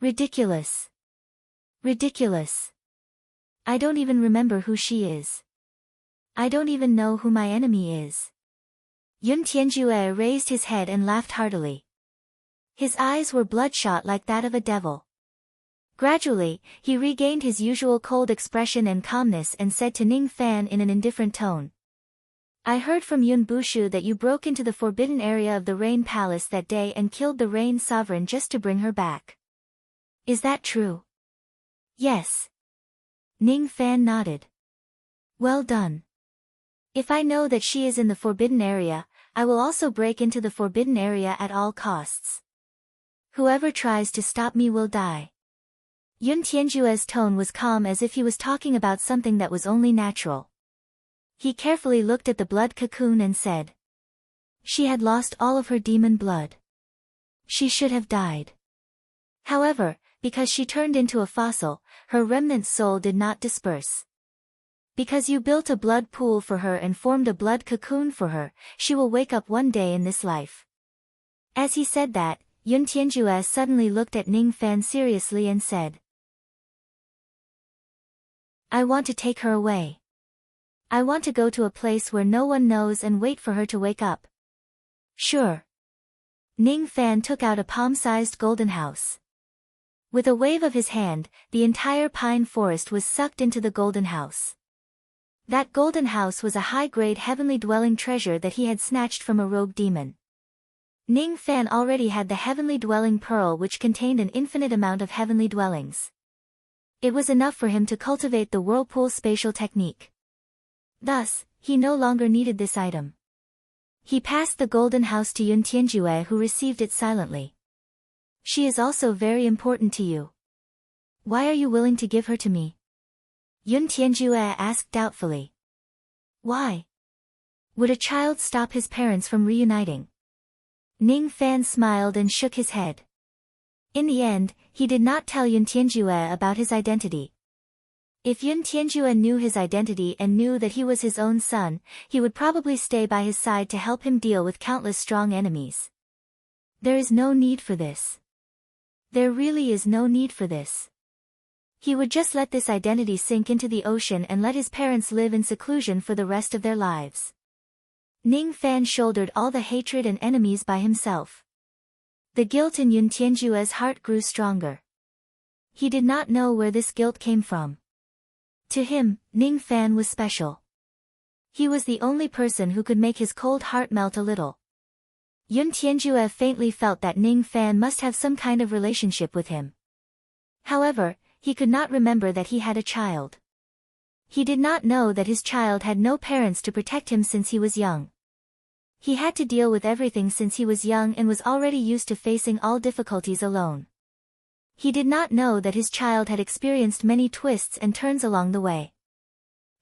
Ridiculous. Ridiculous. I don't even remember who she is. I don't even know who my enemy is. Yun Tianjue raised his head and laughed heartily. His eyes were bloodshot like that of a devil. Gradually, he regained his usual cold expression and calmness and said to Ning Fan in an indifferent tone. I heard from Yun Bushu that you broke into the forbidden area of the Rain Palace that day and killed the Rain Sovereign just to bring her back. Is that true? Yes. Ning Fan nodded. Well done. If I know that she is in the forbidden area, I will also break into the forbidden area at all costs. Whoever tries to stop me will die. Yun Tianjue's tone was calm as if he was talking about something that was only natural. He carefully looked at the blood cocoon and said. She had lost all of her demon blood. She should have died. However, because she turned into a fossil, her remnant soul did not disperse. Because you built a blood pool for her and formed a blood cocoon for her, she will wake up one day in this life. As he said that, Yun Tianjue suddenly looked at Ning Fan seriously and said. I want to take her away. I want to go to a place where no one knows and wait for her to wake up. Sure. Ning Fan took out a palm-sized golden house. With a wave of his hand, the entire pine forest was sucked into the golden house. That golden house was a high-grade heavenly dwelling treasure that he had snatched from a rogue demon. Ning Fan already had the heavenly dwelling pearl which contained an infinite amount of heavenly dwellings. It was enough for him to cultivate the whirlpool spatial technique. Thus, he no longer needed this item. He passed the golden house to Yun Tianjue who received it silently. She is also very important to you. Why are you willing to give her to me? Yun Tianjue asked doubtfully. Why? Would a child stop his parents from reuniting? Ning Fan smiled and shook his head. In the end, he did not tell Yun Tianjue about his identity. If Yun Tianjue knew his identity and knew that he was his own son, he would probably stay by his side to help him deal with countless strong enemies. There is no need for this. There really is no need for this. He would just let this identity sink into the ocean and let his parents live in seclusion for the rest of their lives. Ning Fan shouldered all the hatred and enemies by himself. The guilt in Yun Tianjue's heart grew stronger. He did not know where this guilt came from. To him, Ning Fan was special. He was the only person who could make his cold heart melt a little. Yun Tianjue faintly felt that Ning Fan must have some kind of relationship with him. However, he could not remember that he had a child. He did not know that his child had no parents to protect him since he was young. He had to deal with everything since he was young and was already used to facing all difficulties alone. He did not know that his child had experienced many twists and turns along the way.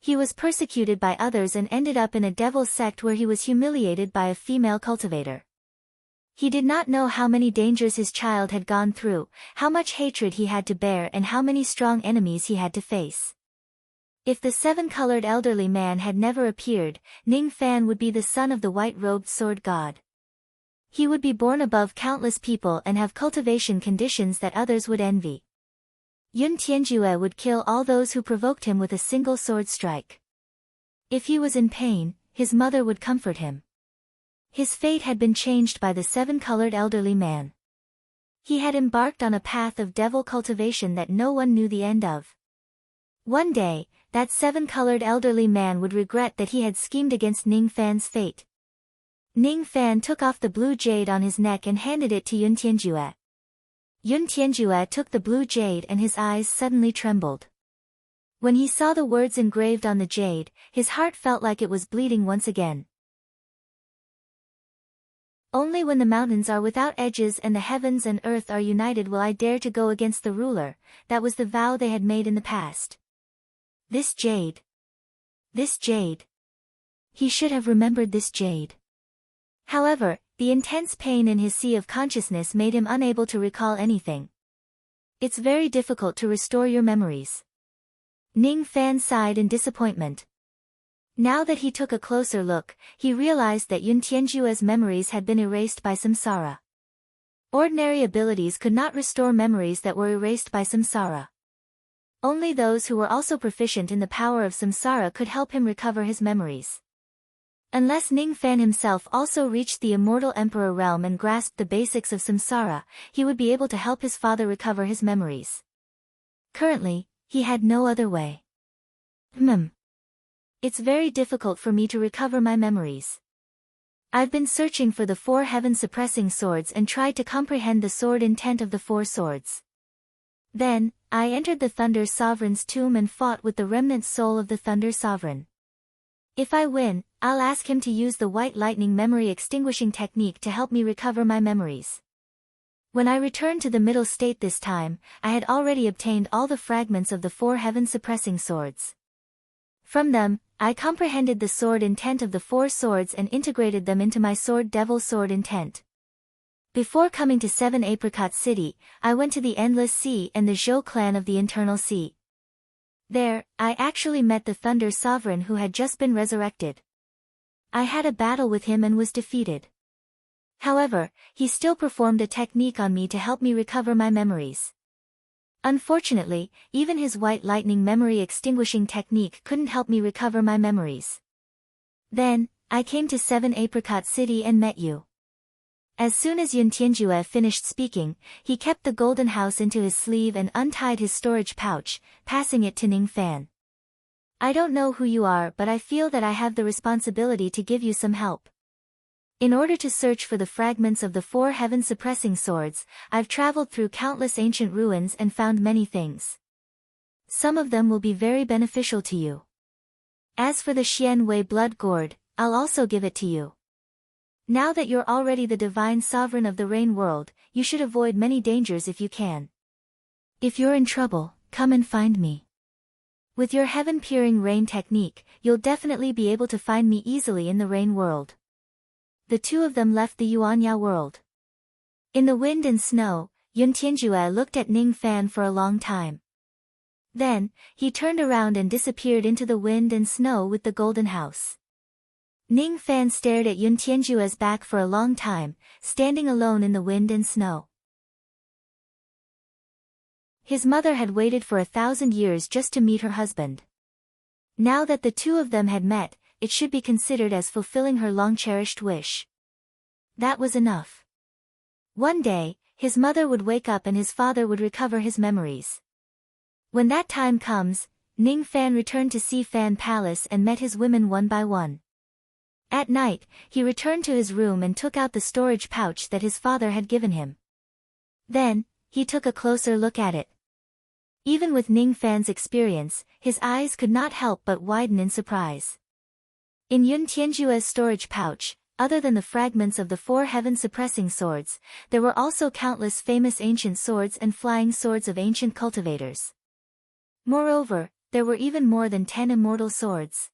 He was persecuted by others and ended up in a devil sect where he was humiliated by a female cultivator. He did not know how many dangers his child had gone through, how much hatred he had to bear and how many strong enemies he had to face. If the seven-colored elderly man had never appeared, Ning Fan would be the son of the white-robed sword god. He would be born above countless people and have cultivation conditions that others would envy. Yun Tianjue would kill all those who provoked him with a single sword strike. If he was in pain, his mother would comfort him. His fate had been changed by the seven-colored elderly man. He had embarked on a path of devil cultivation that no one knew the end of. One day, that seven-colored elderly man would regret that he had schemed against Ning Fan's fate. Ning Fan took off the blue jade on his neck and handed it to Yun Tianjue. Yun Tianjue took the blue jade and his eyes suddenly trembled. When he saw the words engraved on the jade, his heart felt like it was bleeding once again. Only when the mountains are without edges and the heavens and earth are united will I dare to go against the ruler. That was the vow they had made in the past. This jade. This jade. He should have remembered this jade. However, the intense pain in his sea of consciousness made him unable to recall anything. It's very difficult to restore your memories. Ning Fan sighed in disappointment. Now that he took a closer look, he realized that Yun Tianjue's memories had been erased by samsara. Ordinary abilities could not restore memories that were erased by samsara. Only those who were also proficient in the power of samsara could help him recover his memories. Unless Ning Fan himself also reached the immortal emperor realm and grasped the basics of samsara, he would be able to help his father recover his memories. Currently, he had no other way. It's very difficult for me to recover my memories. I've been searching for the four heaven-suppressing swords and tried to comprehend the sword intent of the four swords. Then, I entered the Thunder Sovereign's tomb and fought with the remnant soul of the Thunder Sovereign. If I win, I'll ask him to use the White Lightning memory extinguishing technique to help me recover my memories. When I returned to the middle state this time, I had already obtained all the fragments of the four heaven-suppressing swords. From them, I comprehended the sword intent of the four swords and integrated them into my sword devil sword intent. Before coming to Seven Apricot City, I went to the Endless Sea and the Zhou clan of the Internal Sea. There, I actually met the Thunder Sovereign who had just been resurrected. I had a battle with him and was defeated. However, he still performed a technique on me to help me recover my memories. Unfortunately, even his White Lightning memory extinguishing technique couldn't help me recover my memories. Then, I came to Seven Apricot City and met you. As soon as Yun Tianjue finished speaking, he kept the golden house into his sleeve and untied his storage pouch, passing it to Ning Fan. I don't know who you are, but I feel that I have the responsibility to give you some help. In order to search for the fragments of the four heaven-suppressing swords, I've traveled through countless ancient ruins and found many things. Some of them will be very beneficial to you. As for the Xian Wei blood gourd, I'll also give it to you. Now that you're already the divine sovereign of the rain world, you should avoid many dangers if you can. If you're in trouble, come and find me. With your heaven-peering rain technique, you'll definitely be able to find me easily in the rain world. The two of them left the Yuanya world. In the wind and snow, Yun Tianjue looked at Ning Fan for a long time. Then, he turned around and disappeared into the wind and snow with the golden house. Ning Fan stared at Yun Tianjue's back for a long time, standing alone in the wind and snow. His mother had waited for 1,000 years just to meet her husband. Now that the two of them had met, it should be considered as fulfilling her long-cherished wish. That was enough. One day, his mother would wake up and his father would recover his memories. When that time comes, Ning Fan returned to Si Fan Palace and met his women one by one. At night, he returned to his room and took out the storage pouch that his father had given him. Then, he took a closer look at it. Even with Ning Fan's experience, his eyes could not help but widen in surprise. In Yun Tianjue's storage pouch, other than the fragments of the four heaven-suppressing swords, there were also countless famous ancient swords and flying swords of ancient cultivators. Moreover, there were even more than 10 immortal swords.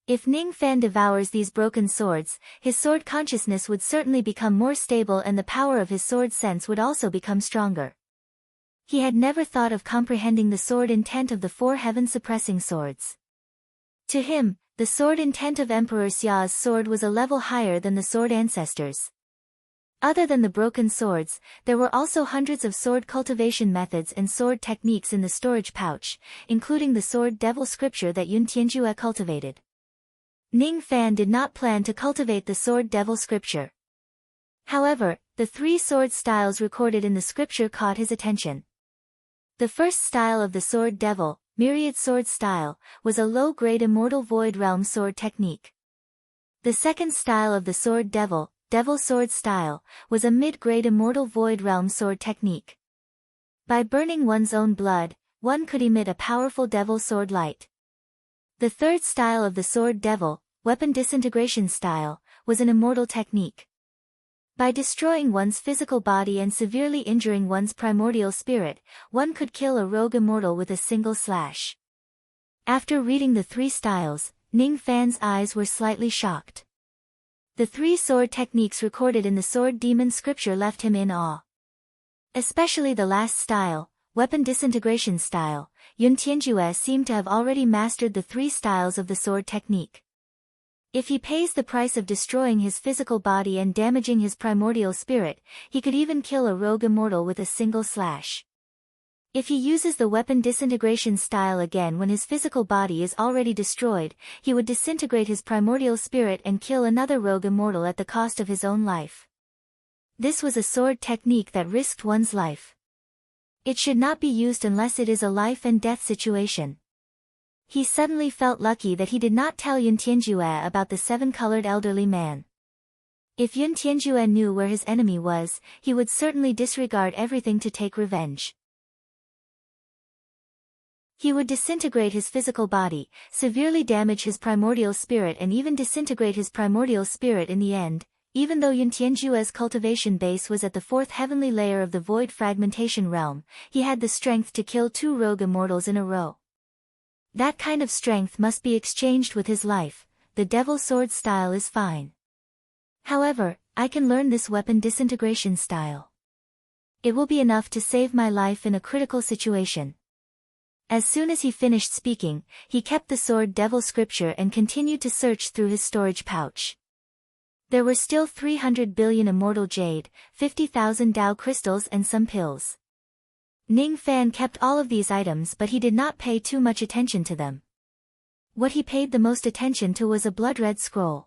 If Ning Fan devours these broken swords, his sword consciousness would certainly become more stable and the power of his sword sense would also become stronger. He had never thought of comprehending the sword intent of the 4 heaven-suppressing swords. To him, the sword intent of Emperor Xia's sword was a level higher than the sword ancestors. Other than the broken swords, there were also hundreds of sword cultivation methods and sword techniques in the storage pouch, including the sword devil scripture that Yun Tianjue cultivated. Ning Fan did not plan to cultivate the sword devil scripture. However, the 3 sword styles recorded in the scripture caught his attention. The first style of the sword devil, myriad sword style, was a low-grade immortal void realm sword technique. The second style of the sword devil, devil sword style, was a mid-grade immortal void realm sword technique. By burning one's own blood, one could emit a powerful devil sword light. The third style of the sword devil, weapon disintegration style, was an immortal technique. By destroying one's physical body and severely injuring one's primordial spirit, one could kill a rogue immortal with a single slash. After reading the 3 styles, Ning Fan's eyes were slightly shocked. The 3 sword techniques recorded in the sword demon scripture left him in awe. Especially the last style, weapon disintegration style. Yun Tianjue seemed to have already mastered the 3 styles of the sword technique. If he pays the price of destroying his physical body and damaging his primordial spirit, he could even kill a rogue immortal with a single slash. If he uses the weapon disintegration style again when his physical body is already destroyed, he would disintegrate his primordial spirit and kill another rogue immortal at the cost of his own life. This was a sword technique that risked one's life. It should not be used unless it is a life and death situation. He suddenly felt lucky that he did not tell Yun Tianjue about the 7-colored elderly man. If Yun Tianjue knew where his enemy was, he would certainly disregard everything to take revenge. He would disintegrate his physical body, severely damage his primordial spirit and even disintegrate his primordial spirit in the end. Even though Yun Tianjue's cultivation base was at the 4th heavenly layer of the void fragmentation realm, he had the strength to kill 2 rogue immortals in a row. That kind of strength must be exchanged with his life. The devil sword style is fine. However, I can learn this weapon disintegration style. It will be enough to save my life in a critical situation. As soon as he finished speaking, he kept the sword devil scripture and continued to search through his storage pouch. There were still 300 billion immortal jade, 50,000 Dao crystals and some pills. Ning Fan kept all of these items but he did not pay too much attention to them. What he paid the most attention to was a blood-red scroll.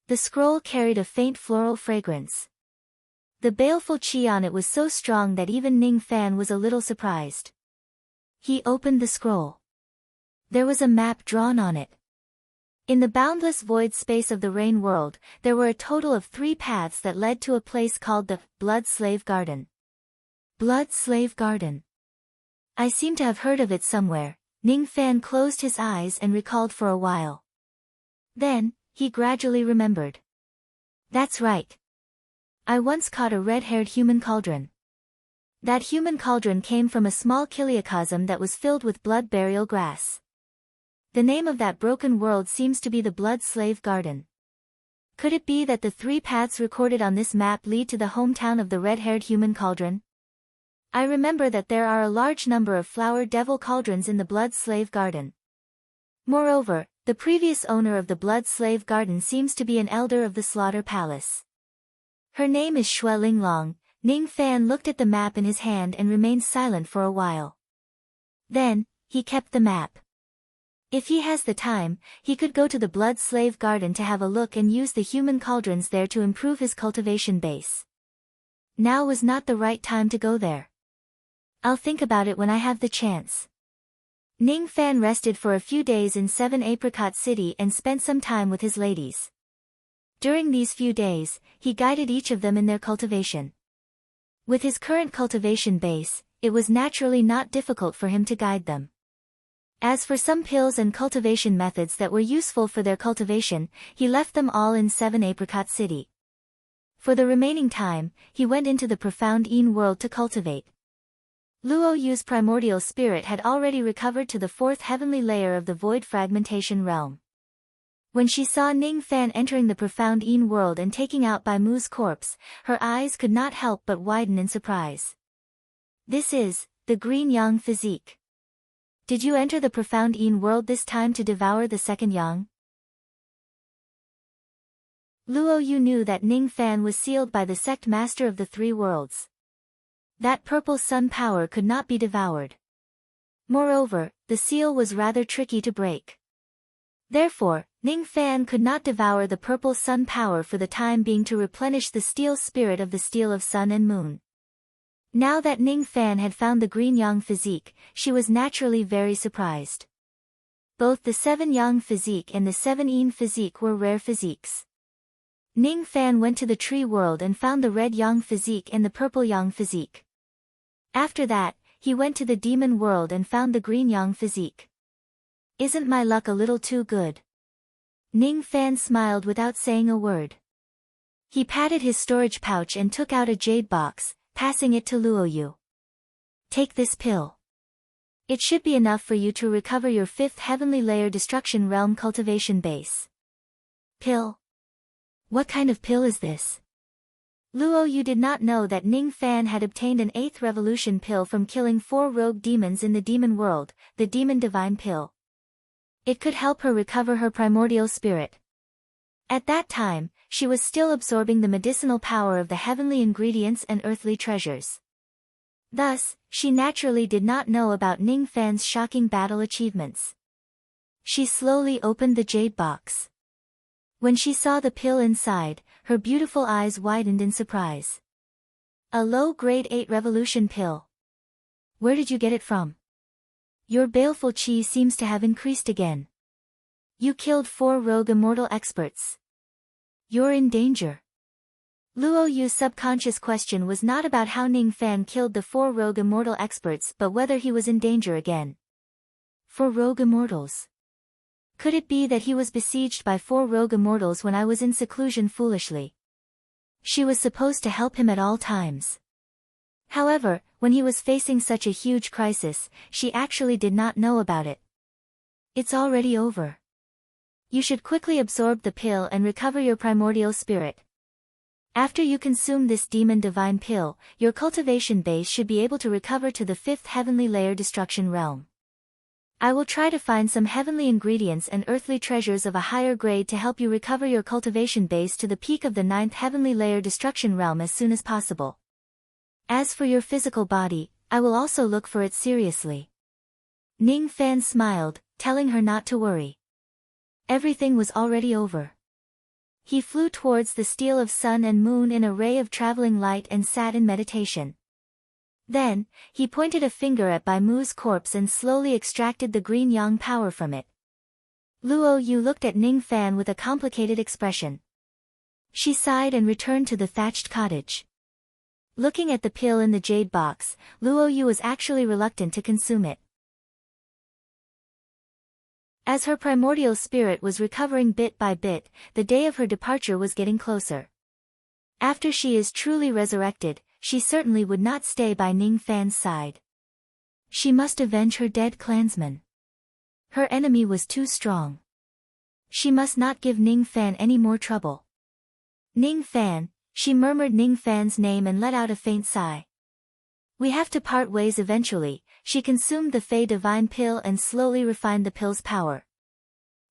The scroll carried a faint floral fragrance. The baleful qi on it was so strong that even Ning Fan was a little surprised. He opened the scroll. There was a map drawn on it. In the boundless void space of the Rain World, there were a total of 3 paths that led to a place called the Blood Slave Garden. Blood Slave Garden. I seem to have heard of it somewhere. Ning Fan closed his eyes and recalled for a while. Then, he gradually remembered. That's right. I once caught a red-haired human cauldron. That human cauldron came from a small kiliacosm that was filled with blood burial grass. The name of that broken world seems to be the Blood Slave Garden. Could it be that the 3 paths recorded on this map lead to the hometown of the red-haired human cauldron? I remember that there are a large number of flower devil cauldrons in the Blood Slave Garden. Moreover, the previous owner of the Blood Slave Garden seems to be an elder of the Slaughter Palace. Her name is Xue Linglong. Ning Fan looked at the map in his hand and remained silent for a while. Then, he kept the map. If he has the time, he could go to the Blood Slave Garden to have a look and use the human cauldrons there to improve his cultivation base. Now was not the right time to go there. I'll think about it when I have the chance. Ning Fan rested for a few days in 7 Apricot City and spent some time with his ladies. During these few days, he guided each of them in their cultivation. With his current cultivation base, it was naturally not difficult for him to guide them. As for some pills and cultivation methods that were useful for their cultivation, he left them all in 7 Apricot City. For the remaining time, he went into the profound Yin world to cultivate. Luo Yu's primordial spirit had already recovered to the 4th heavenly layer of the void fragmentation realm. When she saw Ning Fan entering the profound Yin world and taking out Bai Mu's corpse, her eyes could not help but widen in surprise. This is the green yang physique. Did you enter the profound Yin world this time to devour the second yang? Luo Yu knew that Ning Fan was sealed by the sect master of the three worlds. That purple sun power could not be devoured. Moreover, the seal was rather tricky to break. Therefore, Ning Fan could not devour the purple sun power for the time being to replenish the steel spirit of the steel of sun and moon. Now that Ning Fan had found the green yang physique, she was naturally very surprised. Both the 7 yang physique and the 7 yin physique were rare physiques. Ning Fan went to the tree world and found the red yang physique and the purple yang physique. After that, he went to the demon world and found the green yang physique. Isn't my luck a little too good? Ning Fan smiled without saying a word. He patted his storage pouch and took out a jade box, passing it to Luo Yu. Take this pill. It should be enough for you to recover your 5th heavenly layer destruction realm cultivation base. Pill? What kind of pill is this? Luo Yu did not know that Ning Fan had obtained an 8th revolution pill from killing 4 rogue demons in the demon world, the demon divine pill. It could help her recover her primordial spirit. At that time, she was still absorbing the medicinal power of the heavenly ingredients and earthly treasures. Thus, she naturally did not know about Ning Fan's shocking battle achievements. She slowly opened the jade box. When she saw the pill inside, her beautiful eyes widened in surprise. A low-grade 8 revolution pill. Where did you get it from? Your baleful chi seems to have increased again. You killed 4 rogue immortal experts. You're in danger. Luo Yu's subconscious question was not about how Ning Fan killed the 4 rogue immortal experts but whether he was in danger again. 4 rogue immortals. Could it be that he was besieged by 4 rogue immortals when I was in seclusion foolishly? She was supposed to help him at all times. However, when he was facing such a huge crisis, she actually did not know about it. It's already over. You should quickly absorb the pill and recover your primordial spirit. After you consume this demon divine pill, your cultivation base should be able to recover to the 5th heavenly layer destruction realm. I will try to find some heavenly ingredients and earthly treasures of a higher grade to help you recover your cultivation base to the peak of the 9th heavenly layer destruction realm as soon as possible. As for your physical body, I will also look for it seriously. Ning Fan smiled, telling her not to worry. Everything was already over. He flew towards the steel of sun and moon in a ray of traveling light and sat in meditation. Then, he pointed a finger at Bai Mu's corpse and slowly extracted the green yang power from it. Luo Yu looked at Ning Fan with a complicated expression. She sighed and returned to the thatched cottage. Looking at the pill in the jade box, Luo Yu was actually reluctant to consume it. As her primordial spirit was recovering bit by bit, the day of her departure was getting closer. After she is truly resurrected, she certainly would not stay by Ning Fan's side. She must avenge her dead clansmen. Her enemy was too strong. She must not give Ning Fan any more trouble. Ning Fan, she murmured Ning Fan's name and let out a faint sigh. We have to part ways eventually. She consumed the Fey Divine Pill and slowly refined the pill's power.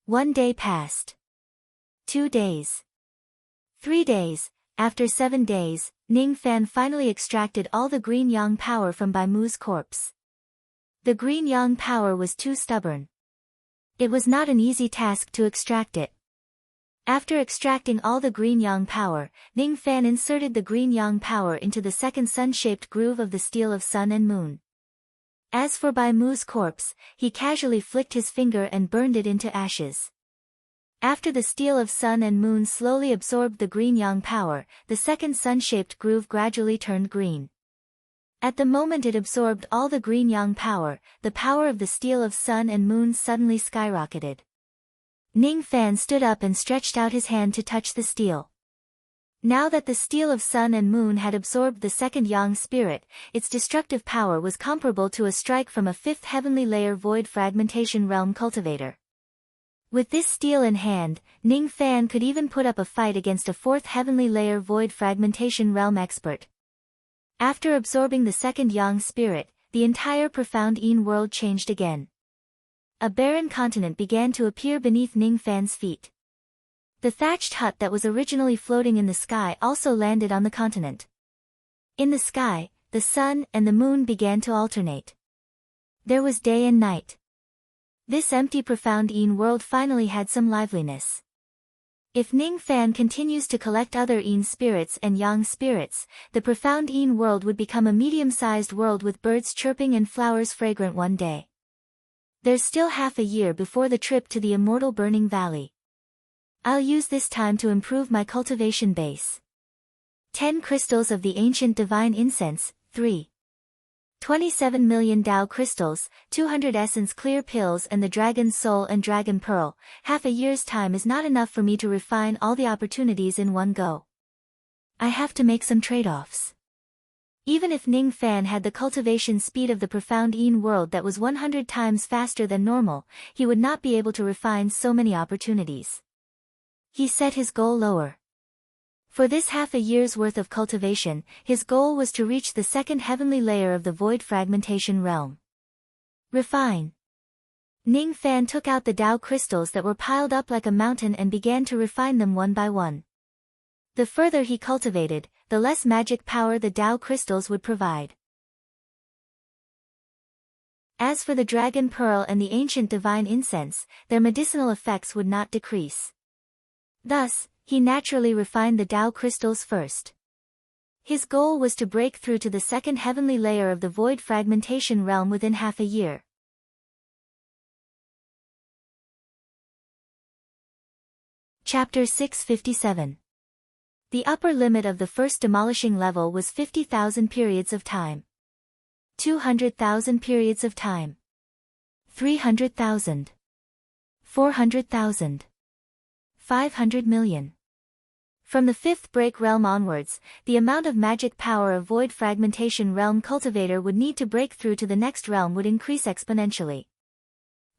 1 day passed. 2 days. 3 days. After 7 days, Ning Fan finally extracted all the green yang power from Bai Mu's corpse. The green yang power was too stubborn. It was not an easy task to extract it. After extracting all the green yang power, Ning Fan inserted the green yang power into the second sun-shaped groove of the steel of sun and moon. As for Bai Mu's corpse, he casually flicked his finger and burned it into ashes. After the steel of sun and moon slowly absorbed the green yang power, the second sun-shaped groove gradually turned green. At the moment it absorbed all the green yang power, the power of the steel of sun and moon suddenly skyrocketed. Ning Fan stood up and stretched out his hand to touch the steel. Now that the steel of sun and moon had absorbed the second yang spirit, its destructive power was comparable to a strike from a 5th heavenly layer void fragmentation realm cultivator. With this steel in hand, Ning Fan could even put up a fight against a 4th heavenly layer void fragmentation realm expert. After absorbing the second yang spirit, the entire profound Yin world changed again. A barren continent began to appear beneath Ning Fan's feet. The thatched hut that was originally floating in the sky also landed on the continent. In the sky, the sun and the moon began to alternate. There was day and night. This empty profound Yin world finally had some liveliness. If Ning Fan continues to collect other Yin spirits and Yang spirits, the profound Yin world would become a medium-sized world with birds chirping and flowers fragrant one day. There's still half a year before the trip to the immortal Burning Valley. I'll use this time to improve my cultivation base. 10 crystals of the ancient divine incense, 3. 27 million Tao crystals, 200 essence clear pills and the dragon's soul and dragon pearl. Half a year's time is not enough for me to refine all the opportunities in one go. I have to make some trade-offs. Even if Ning Fan had the cultivation speed of the profound Yin world that was 100 times faster than normal, he would not be able to refine so many opportunities. He set his goal lower. For this half a year's worth of cultivation, his goal was to reach the second heavenly layer of the void fragmentation realm. Refine. Ning Fan took out the Tao crystals that were piled up like a mountain and began to refine them one by one. The further he cultivated, the less magic power the Tao crystals would provide. As for the dragon pearl and the ancient divine incense, their medicinal effects would not decrease. Thus, he naturally refined the Tao crystals first. His goal was to break through to the second heavenly layer of the void fragmentation realm within half a year. Chapter 657. The upper limit of the first demolishing level was 50,000 periods of time. 200,000 periods of time. 300,000. 400,000. 500 million. From the fifth break realm onwards, the amount of magic power a void fragmentation realm cultivator would need to break through to the next realm would increase exponentially.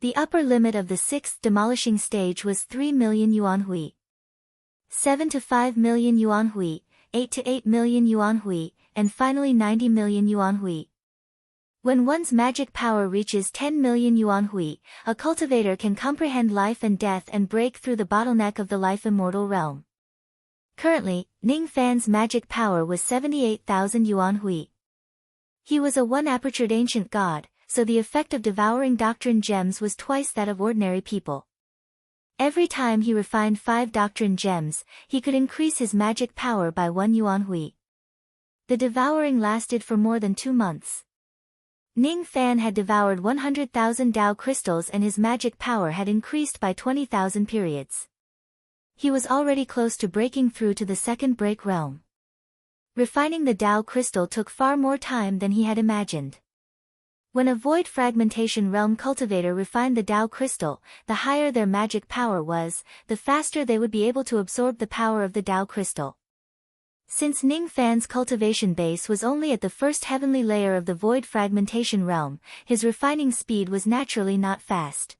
The upper limit of the sixth demolishing stage was 3 million yuan hui. 7 to 5 million yuan hui, 8 to 8 million yuan hui, and finally 90 million yuan hui. When one's magic power reaches 10 million yuan hui, a cultivator can comprehend life and death and break through the bottleneck of the life immortal realm. Currently, Ning Fan's magic power was 78,000 yuan hui. He was a one-apertured ancient god, so the effect of devouring doctrine gems was twice that of ordinary people. Every time he refined 5 doctrine gems, he could increase his magic power by 1 yuan hui. The devouring lasted for more than 2 months. Ning Fan had devoured 100,000 Tao crystals and his magic power had increased by 20,000 periods. He was already close to breaking through to the second break realm. Refining the Tao crystal took far more time than he had imagined. When a void fragmentation realm cultivator refined the Tao crystal, the higher their magic power was, the faster they would be able to absorb the power of the Tao crystal. Since Ning Fan's cultivation base was only at the first heavenly layer of the void fragmentation realm, his refining speed was naturally not fast.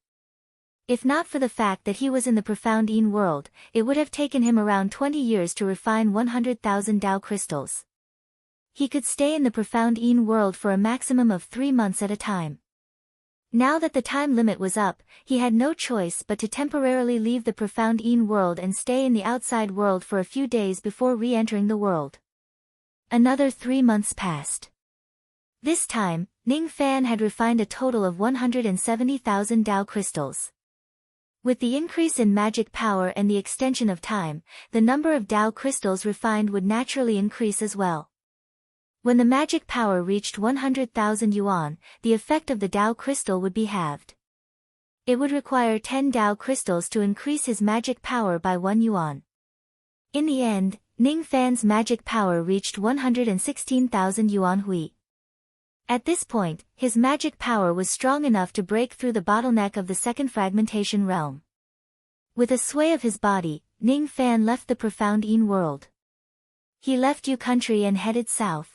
If not for the fact that he was in the profound Yin world, it would have taken him around 20 years to refine 100,000 Tao crystals. He could stay in the profound Yin world for a maximum of 3 months at a time. Now that the time limit was up, he had no choice but to temporarily leave the profound Yin world and stay in the outside world for a few days before re-entering the world. Another 3 months passed. This time, Ning Fan had refined a total of 170,000 Tao crystals. With the increase in magic power and the extension of time, the number of Tao crystals refined would naturally increase as well. When the magic power reached 100,000 yuan, the effect of the Tao crystal would be halved. It would require 10 Tao crystals to increase his magic power by 1 yuan. In the end, Ning Fan's magic power reached 116,000 yuan hui. At this point, his magic power was strong enough to break through the bottleneck of the second fragmentation realm. With a sway of his body, Ning Fan left the profound Yin world. He left Yu country and headed south.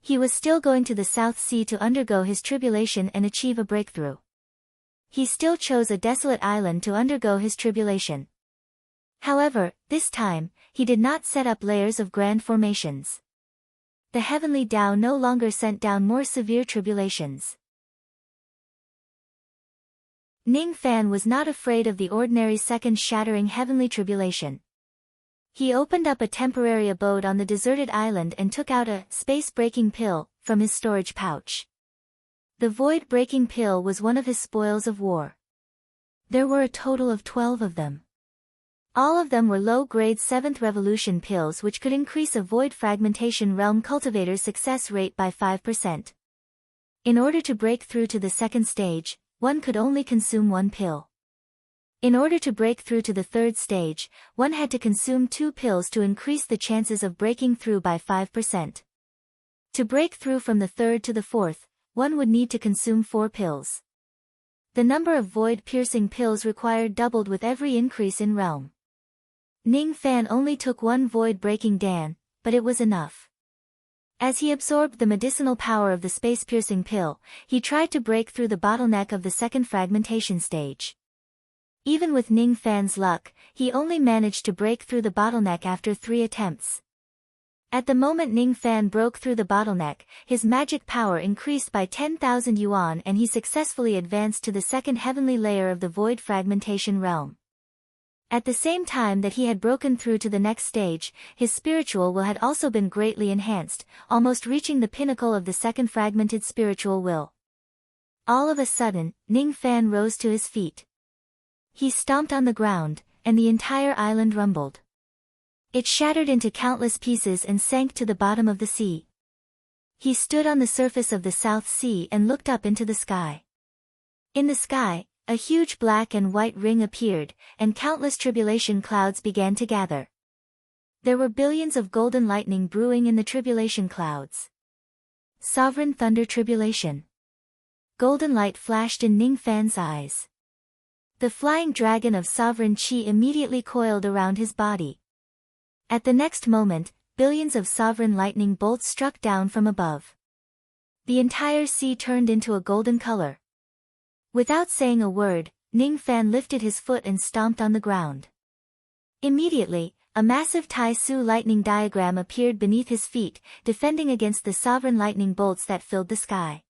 He was still going to the South Sea to undergo his tribulation and achieve a breakthrough. He still chose a desolate island to undergo his tribulation. However, this time, he did not set up layers of grand formations. The heavenly Tao no longer sent down more severe tribulations. Ning Fan was not afraid of the ordinary second-shattering heavenly tribulation. He opened up a temporary abode on the deserted island and took out a space-breaking pill from his storage pouch. The void-breaking pill was one of his spoils of war. There were a total of 12 of them. All of them were low-grade 7th revolution pills which could increase a void fragmentation realm cultivator's success rate by 5%. In order to break through to the second stage, one could only consume one pill. In order to break through to the third stage, one had to consume 2 pills to increase the chances of breaking through by 5%. To break through from the third to the fourth, one would need to consume 4 pills. The number of void-piercing pills required doubled with every increase in realm. Ning Fan only took 1 void-breaking dan, but it was enough. As he absorbed the medicinal power of the space-piercing pill, he tried to break through the bottleneck of the second fragmentation stage. Even with Ning Fan's luck, he only managed to break through the bottleneck after 3 attempts. At the moment Ning Fan broke through the bottleneck, his magic power increased by 10,000 yuan and he successfully advanced to the second heavenly layer of the void fragmentation realm. At the same time that he had broken through to the next stage, his spiritual will had also been greatly enhanced, almost reaching the pinnacle of the second fragmented spiritual will. All of a sudden, Ning Fan rose to his feet. He stomped on the ground, and the entire island rumbled. It shattered into countless pieces and sank to the bottom of the sea. He stood on the surface of the South Sea and looked up into the sky. In the sky, a huge black and white ring appeared, and countless tribulation clouds began to gather. There were billions of golden lightning brewing in the tribulation clouds. Sovereign thunder tribulation. Golden light flashed in Ning Fan's eyes. The flying dragon of sovereign qi immediately coiled around his body. At the next moment, billions of sovereign lightning bolts struck down from above. The entire sea turned into a golden color. Without saying a word, Ning Fan lifted his foot and stomped on the ground. Immediately, a massive Tai Su lightning diagram appeared beneath his feet, defending against the sovereign lightning bolts that filled the sky.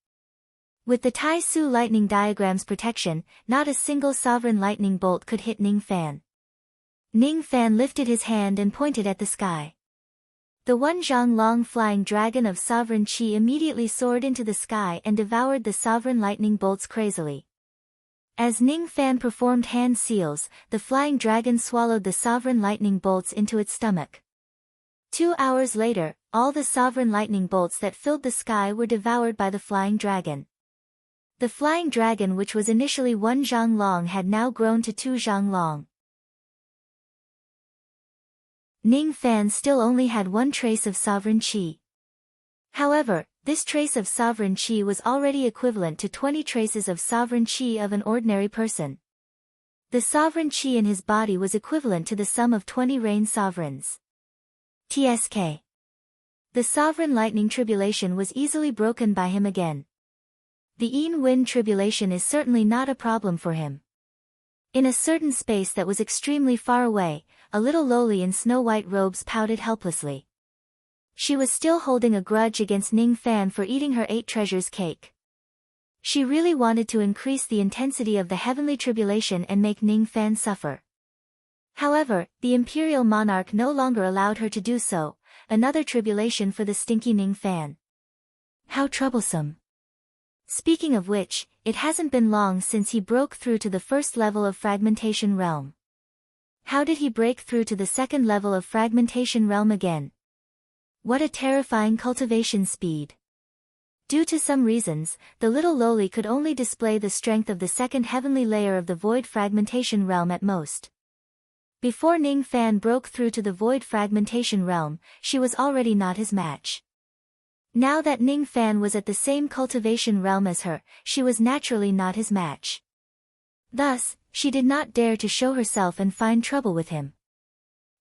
With the Tai Su lightning diagram's protection, not a single sovereign lightning bolt could hit Ning Fan. Ning Fan lifted his hand and pointed at the sky. The one zhang long flying dragon of sovereign qi immediately soared into the sky and devoured the sovereign lightning bolts crazily. As Ning Fan performed hand seals, the flying dragon swallowed the sovereign lightning bolts into its stomach. 2 hours later, all the sovereign lightning bolts that filled the sky were devoured by the flying dragon. The flying dragon, which was initially 1 zhang long, had now grown to 2 zhang long. Ning Fan still only had 1 trace of sovereign qi. However, this trace of sovereign qi was already equivalent to 20 traces of sovereign qi of an ordinary person. The sovereign qi in his body was equivalent to the sum of 20 rain sovereigns. TSK. The sovereign lightning tribulation was easily broken by him again. The Yin wind tribulation is certainly not a problem for him. In a certain space that was extremely far away, a little lowly in snow-white robes pouted helplessly. She was still holding a grudge against Ning Fan for eating her 8 treasures cake. She really wanted to increase the intensity of the heavenly tribulation and make Ning Fan suffer. However, the imperial monarch no longer allowed her to do so, another tribulation for the stinky Ning Fan. How troublesome. Speaking of which, it hasn't been long since he broke through to the first level of fragmentation realm. How did he break through to the second level of fragmentation realm again? What a terrifying cultivation speed. Due to some reasons, the little lowly could only display the strength of the second heavenly layer of the void fragmentation realm at most. Before Ning Fan broke through to the void fragmentation realm, she was already not his match. Now that Ning Fan was at the same cultivation realm as her, she was naturally not his match. Thus, she did not dare to show herself and find trouble with him.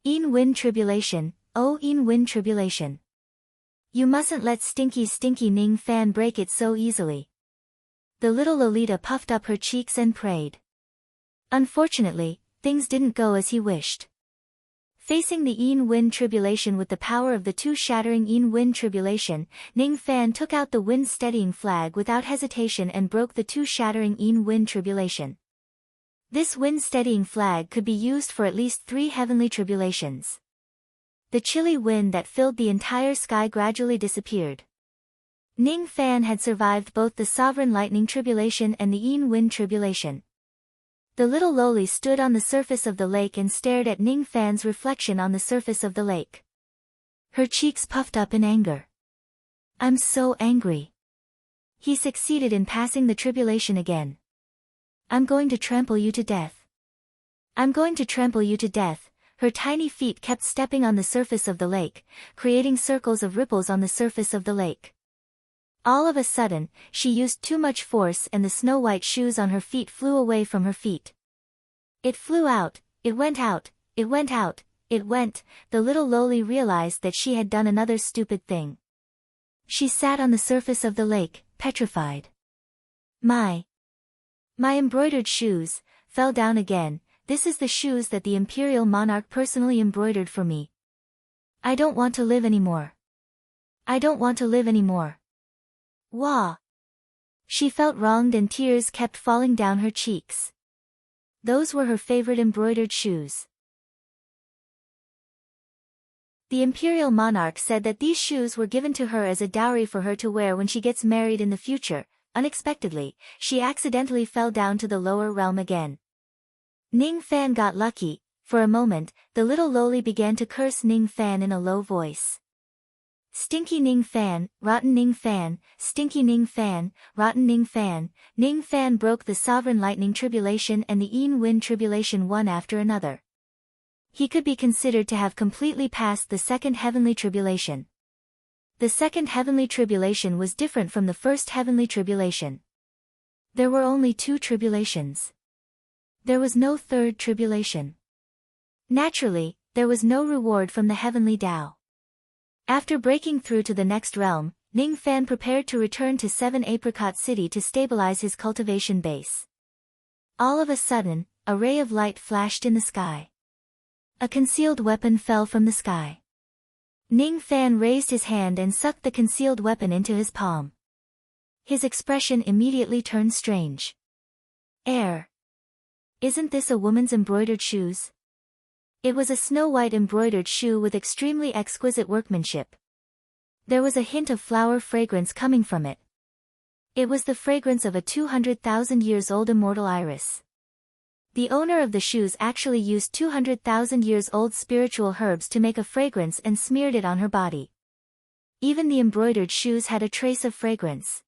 Yin wind tribulation, oh Yin wind tribulation. You mustn't let stinky Ning Fan break it so easily. The little Lolita puffed up her cheeks and prayed. Unfortunately, things didn't go as he wished. Facing the Yin Wind Tribulation with the power of the two shattering Yin Wind Tribulation, Ning Fan took out the wind steadying flag without hesitation and broke the two shattering Yin Wind Tribulation. This wind steadying flag could be used for at least 3 heavenly tribulations. The chilly wind that filled the entire sky gradually disappeared. Ning Fan had survived both the Sovereign Lightning Tribulation and the Yin Wind Tribulation. The little loli stood on the surface of the lake and stared at Ning Fan's reflection on the surface of the lake. Her cheeks puffed up in anger. "I'm so angry." He succeeded in passing the tribulation again. "I'm going to trample you to death. I'm going to trample you to death." Her tiny feet kept stepping on the surface of the lake, creating circles of ripples on the surface of the lake. All of a sudden, she used too much force and the snow-white shoes on her feet flew away from her feet. It flew out, it went out, it went out, it went. The little loli realized that she had done another stupid thing. She sat on the surface of the lake, petrified. My embroidered shoes fell down again. This is the shoes that the imperial monarch personally embroidered for me. I don't want to live anymore. I don't want to live anymore. Wah! She felt wronged and tears kept falling down her cheeks. Those were her favorite embroidered shoes. The imperial monarch said that these shoes were given to her as a dowry for her to wear when she gets married in the future. Unexpectedly, she accidentally fell down to the lower realm again. Ning Fan got lucky. For a moment, the little loli began to curse Ning Fan in a low voice. "Stinky Ning Fan, rotten Ning Fan, stinky Ning Fan, rotten Ning Fan." Ning Fan broke the Sovereign Lightning Tribulation and the Yin Wind Tribulation one after another. He could be considered to have completely passed the second heavenly tribulation. The second heavenly tribulation was different from the first heavenly tribulation. There were only 2 tribulations. There was no third tribulation. Naturally, there was no reward from the heavenly Tao. After breaking through to the next realm, Ning Fan prepared to return to 7 Apricot City to stabilize his cultivation base. All of a sudden, a ray of light flashed in the sky. A concealed weapon fell from the sky. Ning Fan raised his hand and sucked the concealed weapon into his palm. His expression immediately turned strange. "Air. Isn't this a woman's embroidered shoes?" It was a snow-white embroidered shoe with extremely exquisite workmanship. There was a hint of flower fragrance coming from it. It was the fragrance of a 200,000 years old immortal iris. The owner of the shoes actually used 200,000 years old spiritual herbs to make a fragrance and smeared it on her body. Even the embroidered shoes had a trace of fragrance.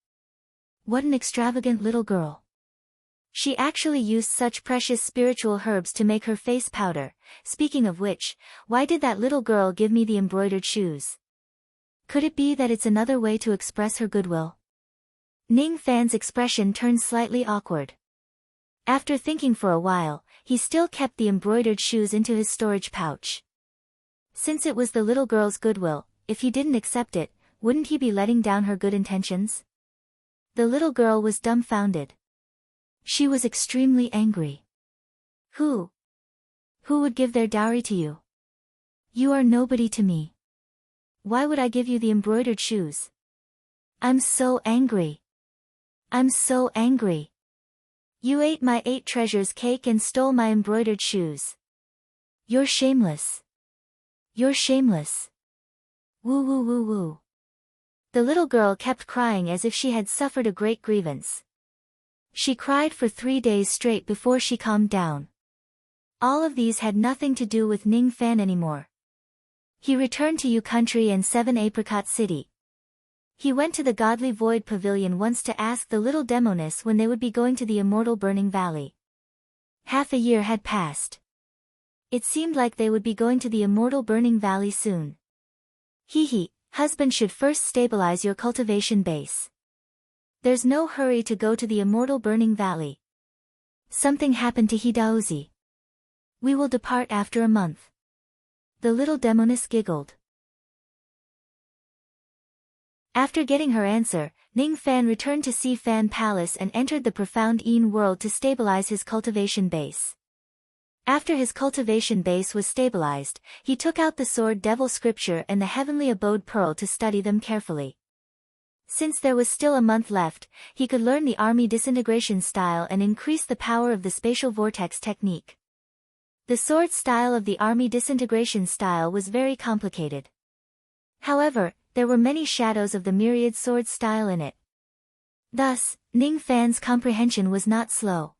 What an extravagant little girl. She actually used such precious spiritual herbs to make her face powder. Speaking of which, why did that little girl give me the embroidered shoes? Could it be that it's another way to express her goodwill? Ning Fan's expression turned slightly awkward. After thinking for a while, he still kept the embroidered shoes into his storage pouch. Since it was the little girl's goodwill, if he didn't accept it, wouldn't he be letting down her good intentions? The little girl was dumbfounded. She was extremely angry. Who would give their dowry to you? You are nobody to me. Why would I give you the embroidered shoes? I'm so angry. I'm so angry. You ate my 8 treasures cake and stole my embroidered shoes. You're shameless. You're shameless. Woo woo woo woo. The little girl kept crying as if she had suffered a great grievance. She cried for 3 days straight before she calmed down. All of these had nothing to do with Ning Fan anymore. He returned to U Country and 7 Apricot City. He went to the Godly Void Pavilion once to ask the little demoness when they would be going to the immortal Burning Valley. Half a year had passed. It seemed like they would be going to the immortal Burning Valley soon. Husband should first stabilize your cultivation base. There's no hurry to go to the immortal Burning Valley. Something happened to Hidaozi. We will depart after a month. The little demoness giggled. After getting her answer, Ning Fan returned to Si Fan Palace and entered the profound Yin world to stabilize his cultivation base. After his cultivation base was stabilized, he took out the sword Devil Scripture and the Heavenly Abode Pearl to study them carefully. Since there was still a month left, he could learn the army disintegration style and increase the power of the spatial vortex technique. The sword style of the army disintegration style was very complicated. However, there were many shadows of the myriad sword style in it. Thus, Ning Fan's comprehension was not slow.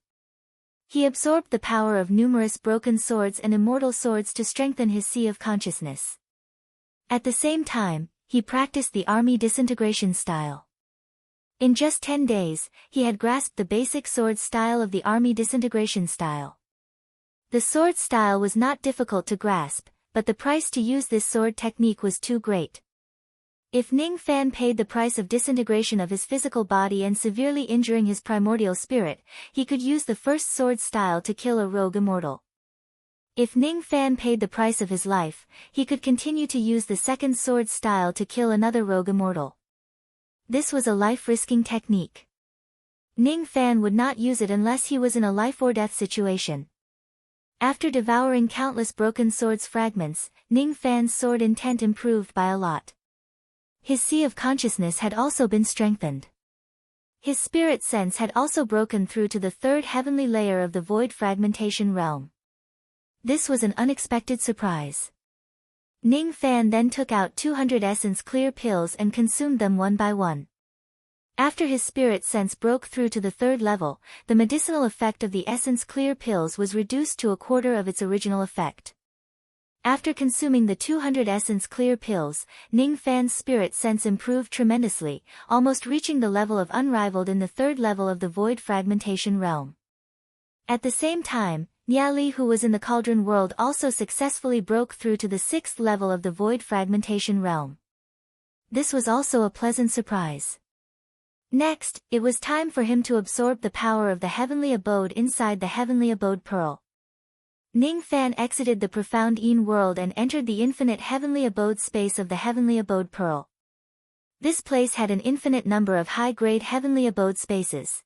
He absorbed the power of numerous broken swords and immortal swords to strengthen his sea of consciousness. At the same time, he practiced the army disintegration style. In just 10 days, he had grasped the basic sword style of the army disintegration style. The sword style was not difficult to grasp, but the price to use this sword technique was too great. If Ning Fan paid the price of disintegration of his physical body and severely injuring his primordial spirit, he could use the first sword style to kill a rogue immortal. If Ning Fan paid the price of his life, he could continue to use the second sword style to kill another rogue immortal. This was a life-risking technique. Ning Fan would not use it unless he was in a life-or-death situation. After devouring countless broken swords fragments, Ning Fan's sword intent improved by a lot. His sea of consciousness had also been strengthened. His spirit sense had also broken through to the third heavenly layer of the void fragmentation realm. This was an unexpected surprise. Ning Fan then took out 200 essence clear pills and consumed them one by one. After his spirit sense broke through to the third level, the medicinal effect of the essence clear pills was reduced to a quarter of its original effect. After consuming the 200 essence clear pills, Ning Fan's spirit sense improved tremendously, almost reaching the level of unrivaled in the third level of the void fragmentation realm. At the same time, Niali, who was in the cauldron world, also successfully broke through to the sixth level of the void fragmentation realm. This was also a pleasant surprise. Next, it was time for him to absorb the power of the heavenly abode inside the heavenly abode pearl. Ning Fan exited the profound Yin world and entered the infinite heavenly abode space of the heavenly abode pearl. This place had an infinite number of high-grade heavenly abode spaces.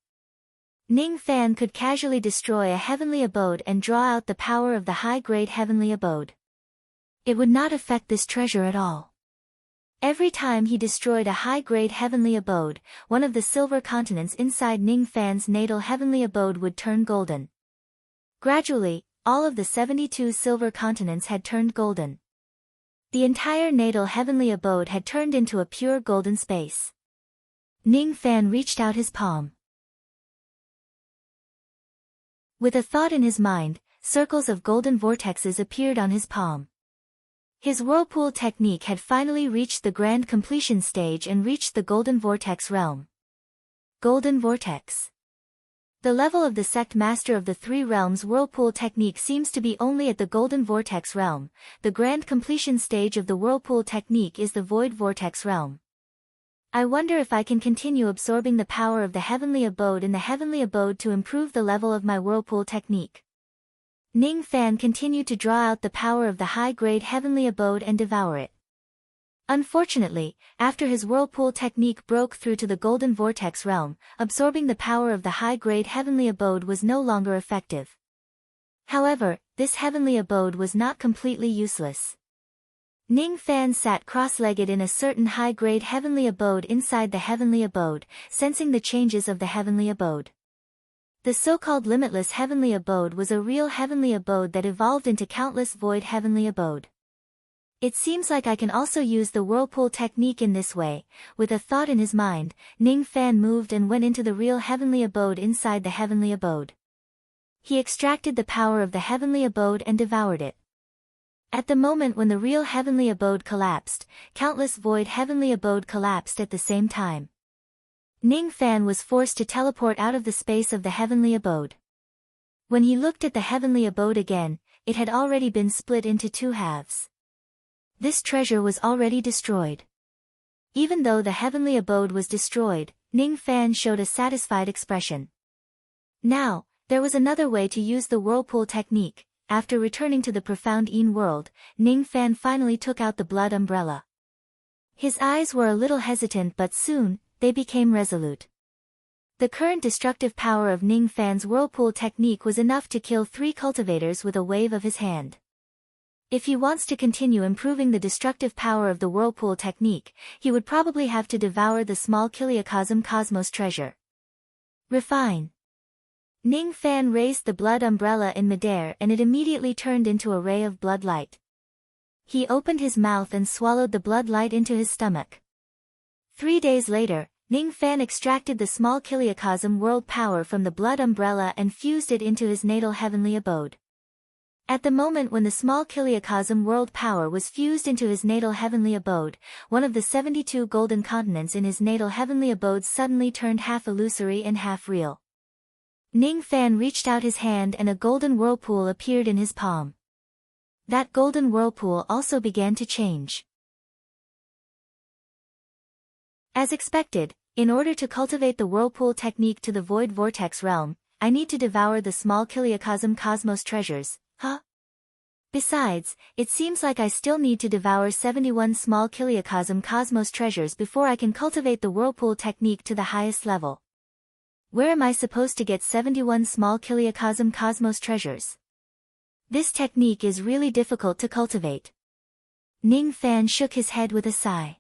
Ning Fan could casually destroy a heavenly abode and draw out the power of the high-grade heavenly abode. It would not affect this treasure at all. Every time he destroyed a high-grade heavenly abode, one of the silver continents inside Ning Fan's natal heavenly abode would turn golden. Gradually, all of the 72 silver continents had turned golden. The entire natal heavenly abode had turned into a pure golden space. Ning Fan reached out his palm. With a thought in his mind, circles of golden vortexes appeared on his palm. His whirlpool technique had finally reached the grand completion stage and reached the golden vortex realm. Golden vortex. The level of the sect master of the three realms whirlpool technique seems to be only at the golden vortex realm. The grand completion stage of the whirlpool technique is the void vortex realm. I wonder if I can continue absorbing the power of the heavenly abode in the heavenly abode to improve the level of my whirlpool technique. Ning Fan continued to draw out the power of the high-grade heavenly abode and devour it. Unfortunately, after his whirlpool technique broke through to the golden vortex realm, absorbing the power of the high-grade heavenly abode was no longer effective. However, this heavenly abode was not completely useless. Ning Fan sat cross-legged in a certain high-grade heavenly abode inside the heavenly abode, sensing the changes of the heavenly abode. The so-called limitless heavenly abode was a real heavenly abode that evolved into countless void heavenly abode. It seems like I can also use the whirlpool technique in this way. With a thought in his mind, Ning Fan moved and went into the real heavenly abode inside the heavenly abode. He extracted the power of the heavenly abode and devoured it. At the moment when the real heavenly abode collapsed, countless void heavenly abode collapsed at the same time. Ning Fan was forced to teleport out of the space of the heavenly abode. When he looked at the heavenly abode again, it had already been split into two halves. This treasure was already destroyed. Even though the heavenly abode was destroyed, Ning Fan showed a satisfied expression. Now, there was another way to use the whirlpool technique. After returning to the profound Yin world, Ning Fan finally took out the blood umbrella. His eyes were a little hesitant, but soon, they became resolute. The current destructive power of Ning Fan's whirlpool technique was enough to kill 3 cultivators with a wave of his hand. If he wants to continue improving the destructive power of the whirlpool technique, he would probably have to devour the small Kiliacosm cosmos treasure. Refine. Ning Fan raised the blood umbrella in midair and it immediately turned into a ray of blood light. He opened his mouth and swallowed the blood light into his stomach. 3 days later, Ning Fan extracted the small Kiliacosm world power from the blood umbrella and fused it into his natal heavenly abode. At the moment when the small Kiliacosm world power was fused into his natal heavenly abode, one of the 72 golden continents in his natal heavenly abode suddenly turned half illusory and half real. Ning Fan reached out his hand and a golden whirlpool appeared in his palm. That golden whirlpool also began to change. As expected, in order to cultivate the whirlpool technique to the void vortex realm, I need to devour the small Kiliacosm cosmos treasures. Besides, it seems like I still need to devour 71 small Kiliacosm cosmos treasures before I can cultivate the whirlpool technique to the highest level. Where am I supposed to get 71 small Kiliacosm cosmos treasures? This technique is really difficult to cultivate. Ning Fan shook his head with a sigh.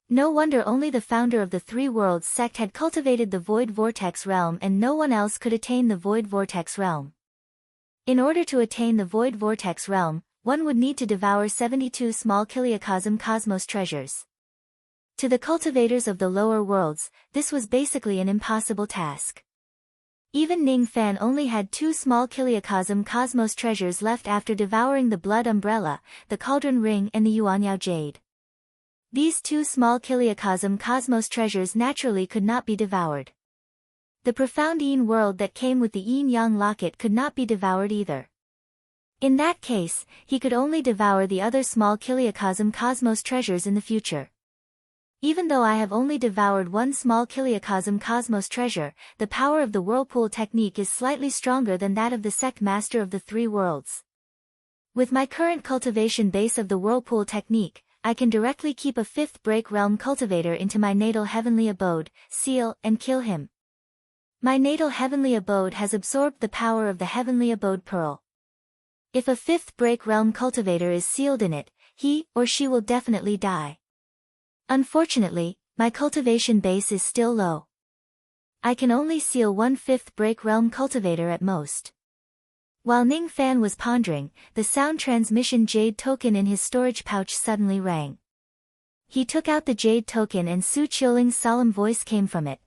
No wonder only the founder of the 3 Worlds sect had cultivated the void vortex realm and no one else could attain the void vortex realm. In order to attain the void vortex realm, one would need to devour 72 small Kiliacosm cosmos treasures. To the cultivators of the lower worlds, this was basically an impossible task. Even Ning Fan only had 2 small Kiliacosm cosmos treasures left after devouring the blood umbrella, the cauldron ring and the Yuanyao jade. These 2 small Kiliacosm cosmos treasures naturally could not be devoured. The profound Yin world that came with the Yin-Yang locket could not be devoured either. In that case, he could only devour the other small Kiliacosm cosmos treasures in the future. Even though I have only devoured 1 small Kiliacosm cosmos treasure, the power of the whirlpool technique is slightly stronger than that of the sect master of the 3 worlds. With my current cultivation base of the whirlpool technique, I can directly keep a 5th break realm cultivator into my natal heavenly abode, seal, and kill him. My natal heavenly abode has absorbed the power of the heavenly abode pearl. If a 5th break realm cultivator is sealed in it, he or she will definitely die. Unfortunately, my cultivation base is still low. I can only seal 1 5th break realm cultivator at most. While Ning Fan was pondering, the sound transmission jade token in his storage pouch suddenly rang. He took out the jade token and Su Qiuling's solemn voice came from it.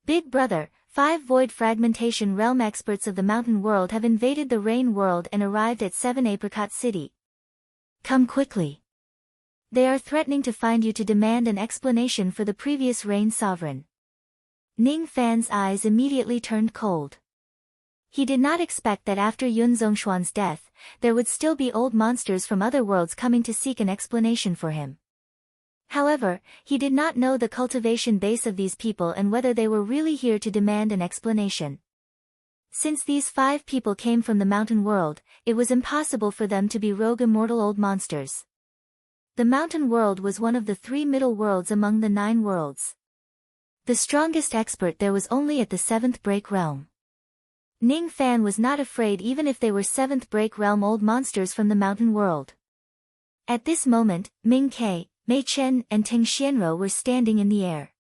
Big brother, 5 void fragmentation realm experts of the mountain world have invaded the rain world and arrived at 7 Apricot City. Come quickly. They are threatening to find you to demand an explanation for the previous rain sovereign. Ning Fan's eyes immediately turned cold. He did not expect that after Yun Zongshuan's death, there would still be old monsters from other worlds coming to seek an explanation for him. However, he did not know the cultivation base of these people and whether they were really here to demand an explanation. Since these 5 people came from the mountain world, it was impossible for them to be rogue immortal old monsters. The mountain world was one of the 3 middle worlds among the 9 worlds. The strongest expert there was only at the 7th break realm. Ning Fan was not afraid even if they were 7th break realm old monsters from the mountain world. At this moment, Ming Ke, Mei Chen and Ting Xianro were standing in the air.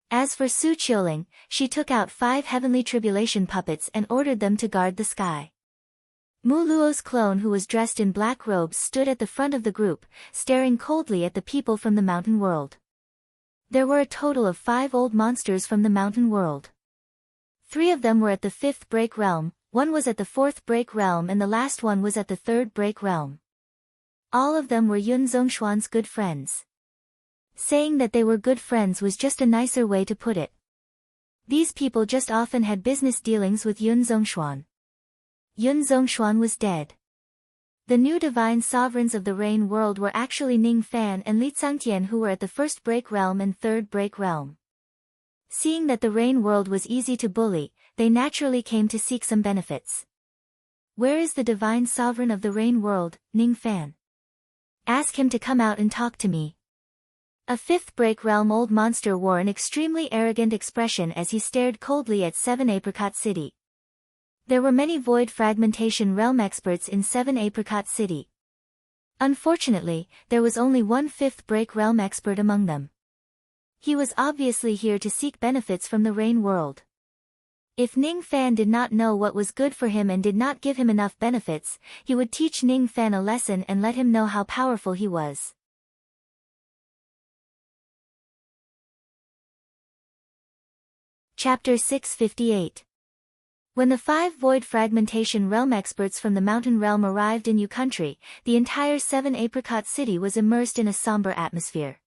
As for Su Qiuling, she took out 5 heavenly tribulation puppets and ordered them to guard the sky. Mu Luo's clone who was dressed in black robes stood at the front of the group, staring coldly at the people from the mountain world. There were a total of 5 old monsters from the mountain world. 3 of them were at the 5th break realm, 1 was at the 4th break realm and the last one was at the 3rd break realm. All of them were Yun Zongshuan's good friends. Saying that they were good friends was just a nicer way to put it. These people just often had business dealings with Yun Zongshuan. Yun Zongshuan was dead. The new divine sovereigns of the rain world were actually Ning Fan and Li Tsangtian who were at the 1st break realm and 3rd break realm. Seeing that the rain world was easy to bully, they naturally came to seek some benefits. Where is the divine sovereign of the rain world, Ning Fan? Ask him to come out and talk to me. A fifth break realm old monster wore an extremely arrogant expression as he stared coldly at 7 Apricot City. There were many void fragmentation realm experts in 7 Apricot City. Unfortunately, there was only one fifth break realm expert among them. He was obviously here to seek benefits from the Rain World. If Ning Fan did not know what was good for him and did not give him enough benefits, he would teach Ning Fan a lesson and let him know how powerful he was. Chapter 658. When the 5 Void Fragmentation Realm experts from the Mountain Realm arrived in Yu Country, the entire 7 Apricot City was immersed in a somber atmosphere.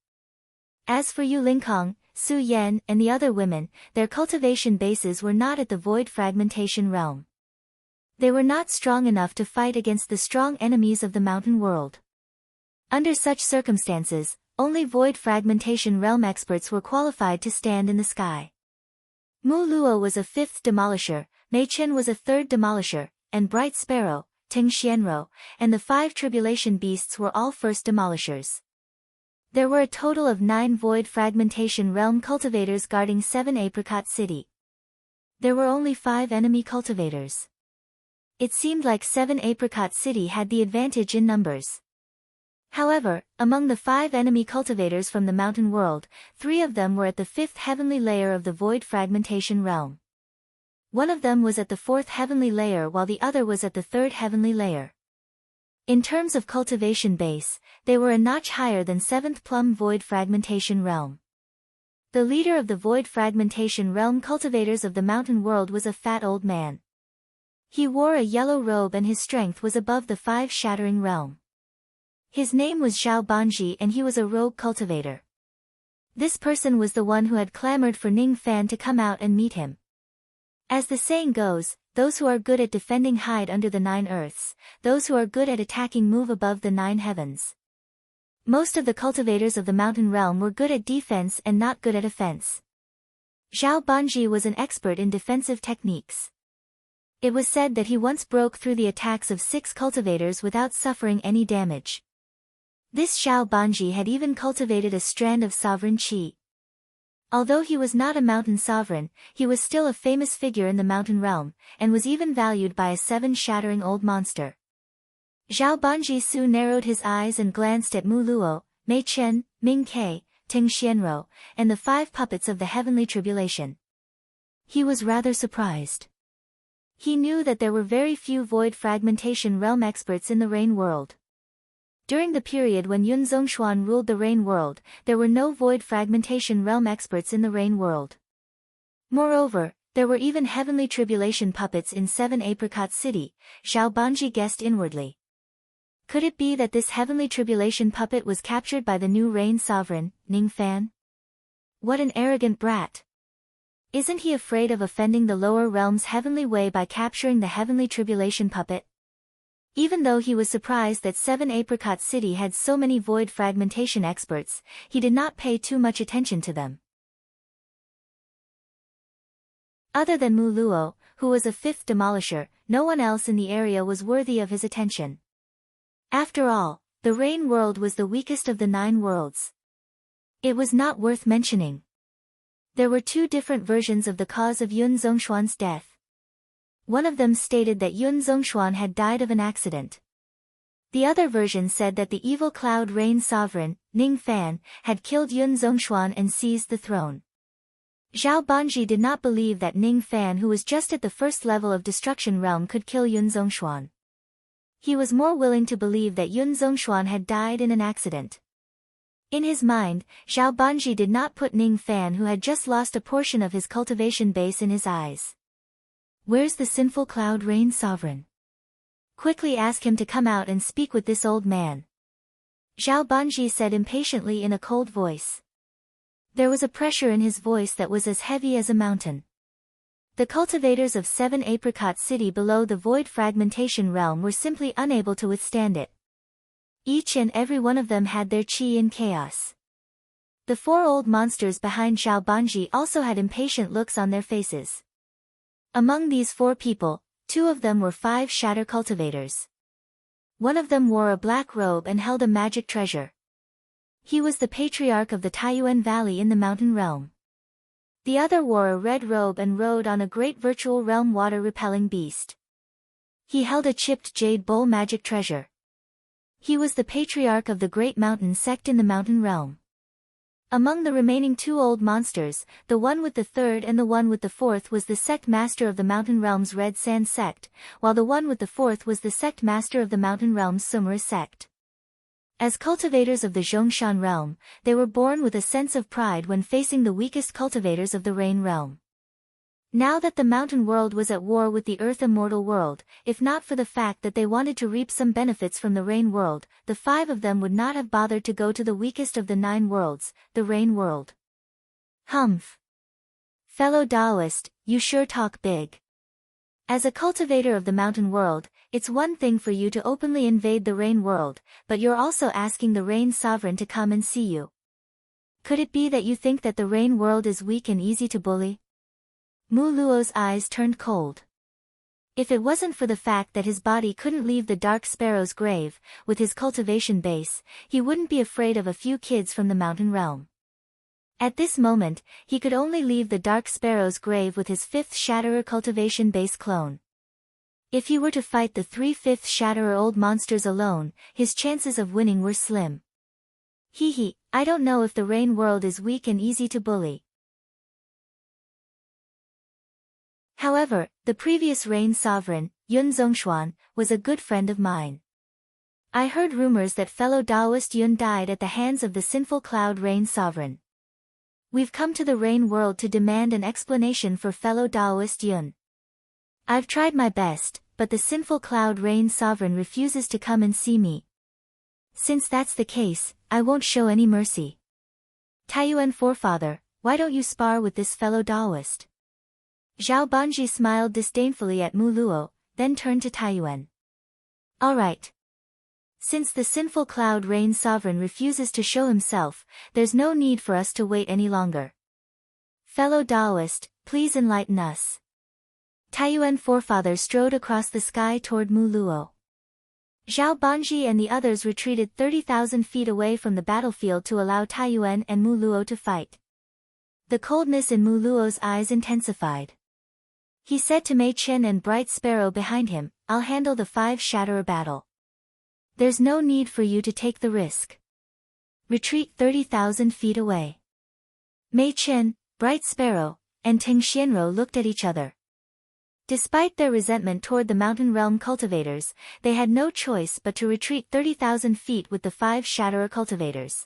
As for Yu Lingkong, Su Yan, and the other women, their cultivation bases were not at the Void Fragmentation Realm. They were not strong enough to fight against the strong enemies of the Mountain World. Under such circumstances, only Void Fragmentation Realm experts were qualified to stand in the sky. Mu Luo was a 5th demolisher, Mei Chen was a 3rd demolisher, and Bright Sparrow, Ting Xianro, and the 5 Tribulation Beasts were all 1st demolishers. There were a total of 9 Void Fragmentation Realm cultivators guarding 7 Apricot City. There were only 5 enemy cultivators. It seemed like 7 Apricot City had the advantage in numbers. However, among the 5 enemy cultivators from the Mountain World, 3 of them were at the 5th heavenly layer of the Void Fragmentation Realm. One of them was at the 4th heavenly layer while the other was at the 3rd heavenly layer. In terms of cultivation base, they were a notch higher than 7th Plum Void Fragmentation Realm. The leader of the Void Fragmentation Realm cultivators of the Mountain World was a fat old man. He wore a yellow robe and his strength was above the 5 Shattering Realm. His name was Zhao Banji and he was a rogue cultivator. This person was the one who had clamored for Ning Fan to come out and meet him. As the saying goes, those who are good at defending hide under the 9 earths, those who are good at attacking move above the 9 heavens. Most of the cultivators of the Mountain Realm were good at defense and not good at offense. Zhao Banji was an expert in defensive techniques. It was said that he once broke through the attacks of 6 cultivators without suffering any damage. This Zhao Banji had even cultivated a strand of sovereign qi. Although he was not a mountain sovereign, he was still a famous figure in the Mountain Realm, and was even valued by a 7 Shattering old monster. Zhao Banji Su narrowed his eyes and glanced at Mu Luo, Mei Chen, Ming Ke, Ting Xianro, and the 5 puppets of the Heavenly Tribulation. He was rather surprised. He knew that there were very few Void Fragmentation Realm experts in the Rain World. During the period when Yun Zhongshuan ruled the Rain World, there were no Void Fragmentation Realm experts in the Rain World. Moreover, there were even Heavenly Tribulation puppets in 7 Apricot City, Zhao Banji guessed inwardly. Could it be that this Heavenly Tribulation puppet was captured by the new Rain Sovereign, Ning Fan? What an arrogant brat! Isn't he afraid of offending the lower realm's heavenly way by capturing the Heavenly Tribulation puppet? Even though he was surprised that 7 Apricot City had so many Void Fragmentation experts, he did not pay too much attention to them. Other than Mu Luo, who was a 5th demolisher, no one else in the area was worthy of his attention. After all, the Rain World was the weakest of the 9 worlds. It was not worth mentioning. There were 2 different versions of the cause of Yun Zhongshuan's death. One of them stated that Yun Zhongshuan had died of an accident. The other version said that the evil Cloud Rain Sovereign, Ning Fan, had killed Yun Zhongshuan and seized the throne. Zhao Banji did not believe that Ning Fan, who was just at the 1st level of Destruction Realm, could kill Yun Zhongshuan. He was more willing to believe that Yun Zhongshuan had died in an accident. In his mind, Zhao Banji did not put Ning Fan, who had just lost a portion of his cultivation base, in his eyes. Where's the sinful Cloud Rain Sovereign? Quickly ask him to come out and speak with this old man. Zhao Banji said impatiently in a cold voice. There was a pressure in his voice that was as heavy as a mountain. The cultivators of 7 Apricot City below the Void Fragmentation Realm were simply unable to withstand it. Each and every one of them had their qi in chaos. The 4 old monsters behind Zhao Banji also had impatient looks on their faces. Among these 4 people, 2 of them were 5 Shatter cultivators. One of them wore a black robe and held a magic treasure. He was the patriarch of the Taiyuan Valley in the mountain realm. The other wore a red robe and rode on a great virtual realm water-repelling beast. He held a chipped jade bowl magic treasure. He was the patriarch of the great mountain sect in the mountain realm. Among the remaining two old monsters, the one with the third and the one with the fourth was the sect master of the mountain realm's Red Sand sect, while the one with the fourth was the sect master of the mountain realm's Sumera sect. As cultivators of the Zhongshan realm, they were born with a sense of pride when facing the weakest cultivators of the Rain realm. Now that the mountain world was at war with the earth immortal world, if not for the fact that they wanted to reap some benefits from the Rain world, the five of them would not have bothered to go to the weakest of the 9 worlds, the Rain world. Humph. Fellow Taoist, you sure talk big. As a cultivator of the mountain world, it's one thing for you to openly invade the Rain world, but you're also asking the Rain sovereign to come and see you. Could it be that you think that the Rain world is weak and easy to bully? Mu Luo's eyes turned cold. If it wasn't for the fact that his body couldn't leave the Dark Sparrow's grave, with his cultivation base, he wouldn't be afraid of a few kids from the mountain realm. At this moment, he could only leave the Dark Sparrow's grave with his 5th Shatterer cultivation base clone. If he were to fight the 3 5th Shatterer old monsters alone, his chances of winning were slim. Hee, I don't know if the Rain world is weak and easy to bully. However, the previous Rain sovereign, Yun Zhongshuan, was a good friend of mine. I heard rumors that fellow Taoist Yun died at the hands of the sinful Cloud Rain sovereign. We've come to the Rain world to demand an explanation for fellow Taoist Yun. I've tried my best, but the sinful Cloud Rain sovereign refuses to come and see me. Since that's the case, I won't show any mercy. Taiyuan forefather, why don't you spar with this fellow Taoist? Zhao Banji smiled disdainfully at Mu Luo, then turned to Taiyuan. All right. Since the sinful Cloud Rain sovereign refuses to show himself, there's no need for us to wait any longer. Fellow Taoist, please enlighten us. Taiyuan forefather strode across the sky toward Mu Luo. Zhao Banji and the others retreated 30,000 feet away from the battlefield to allow Taiyuan and Mu Luo to fight. The coldness in Mu Luo's eyes intensified. He said to Mei Chen and Bright Sparrow behind him, I'll handle the 5 Shatterer battle. There's no need for you to take the risk. Retreat 30,000 feet away. Mei Chen, Bright Sparrow, and Ting Xianrou looked at each other. Despite their resentment toward the mountain realm cultivators, they had no choice but to retreat 30,000 feet with the 5 Shatterer cultivators.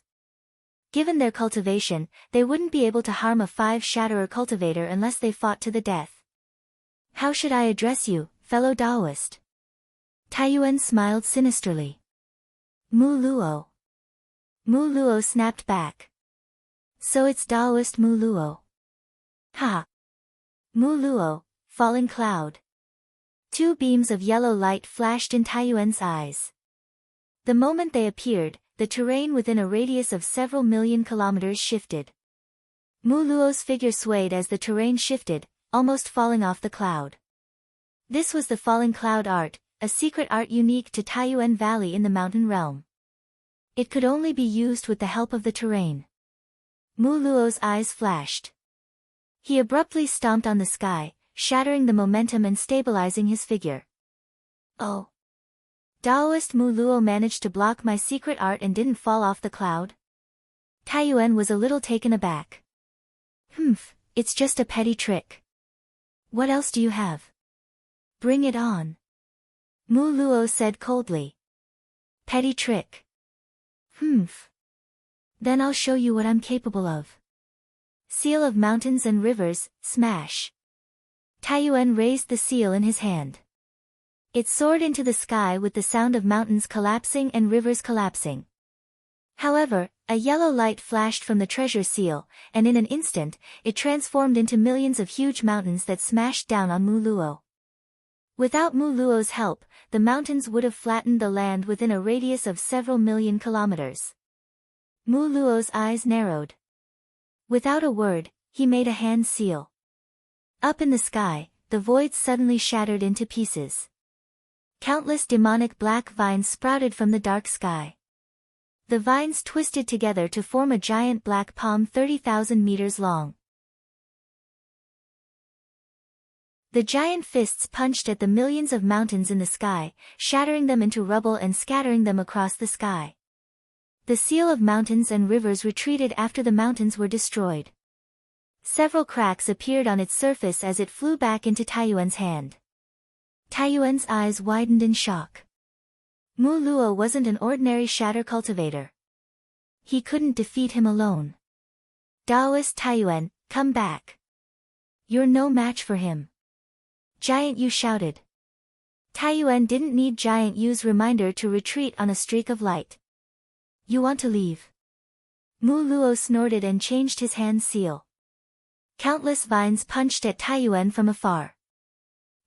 Given their cultivation, they wouldn't be able to harm a 5 Shatterer cultivator unless they fought to the death. How should I address you, fellow Taoist? Taiyuan smiled sinisterly. Mu Luo. Mu Luo snapped back. So it's Taoist Mu Luo. Ha! Mu Luo, falling cloud. 2 beams of yellow light flashed in Taiyuan's eyes. The moment they appeared, the terrain within a radius of several million kilometers shifted. Mu Luo's figure swayed as the terrain shifted, almost falling off the cloud. This was the falling cloud art, a secret art unique to Taiyuan Valley in the mountain realm. It could only be used with the help of the terrain. Mu Luo's eyes flashed. He abruptly stomped on the sky, shattering the momentum and stabilizing his figure. Oh! Taoist Mu Luo managed to block my secret art and didn't fall off the cloud? Taiyuan was a little taken aback. It's just a petty trick. What else do you have? Bring it on. Mu Luo said coldly. Petty trick. Then I'll show you what I'm capable of. Seal of mountains and rivers, smash. Taiyuan raised the seal in his hand. It soared into the sky with the sound of mountains collapsing and rivers collapsing. However, a yellow light flashed from the treasure seal, and in an instant, it transformed into millions of huge mountains that smashed down on Mu Luo. Without Mu Luo's help, the mountains would have flattened the land within a radius of several million kilometers. Mu Luo's eyes narrowed. Without a word, he made a hand seal. Up in the sky, the void suddenly shattered into pieces. Countless demonic black vines sprouted from the dark sky. The vines twisted together to form a giant black palm 30,000 meters long. The giant fists punched at the millions of mountains in the sky, shattering them into rubble and scattering them across the sky. The seal of mountains and rivers retreated after the mountains were destroyed. Several cracks appeared on its surface as it flew back into Taiyuan's hand. Taiyuan's eyes widened in shock. Mu Luo wasn't an ordinary shatter cultivator. He couldn't defeat him alone. Daoist Taiyuan, come back. You're no match for him. Giant Yu shouted. Taiyuan didn't need Giant Yu's reminder to retreat on a streak of light. You want to leave? Mu Luo snorted and changed his hand seal. Countless vines punched at Taiyuan from afar.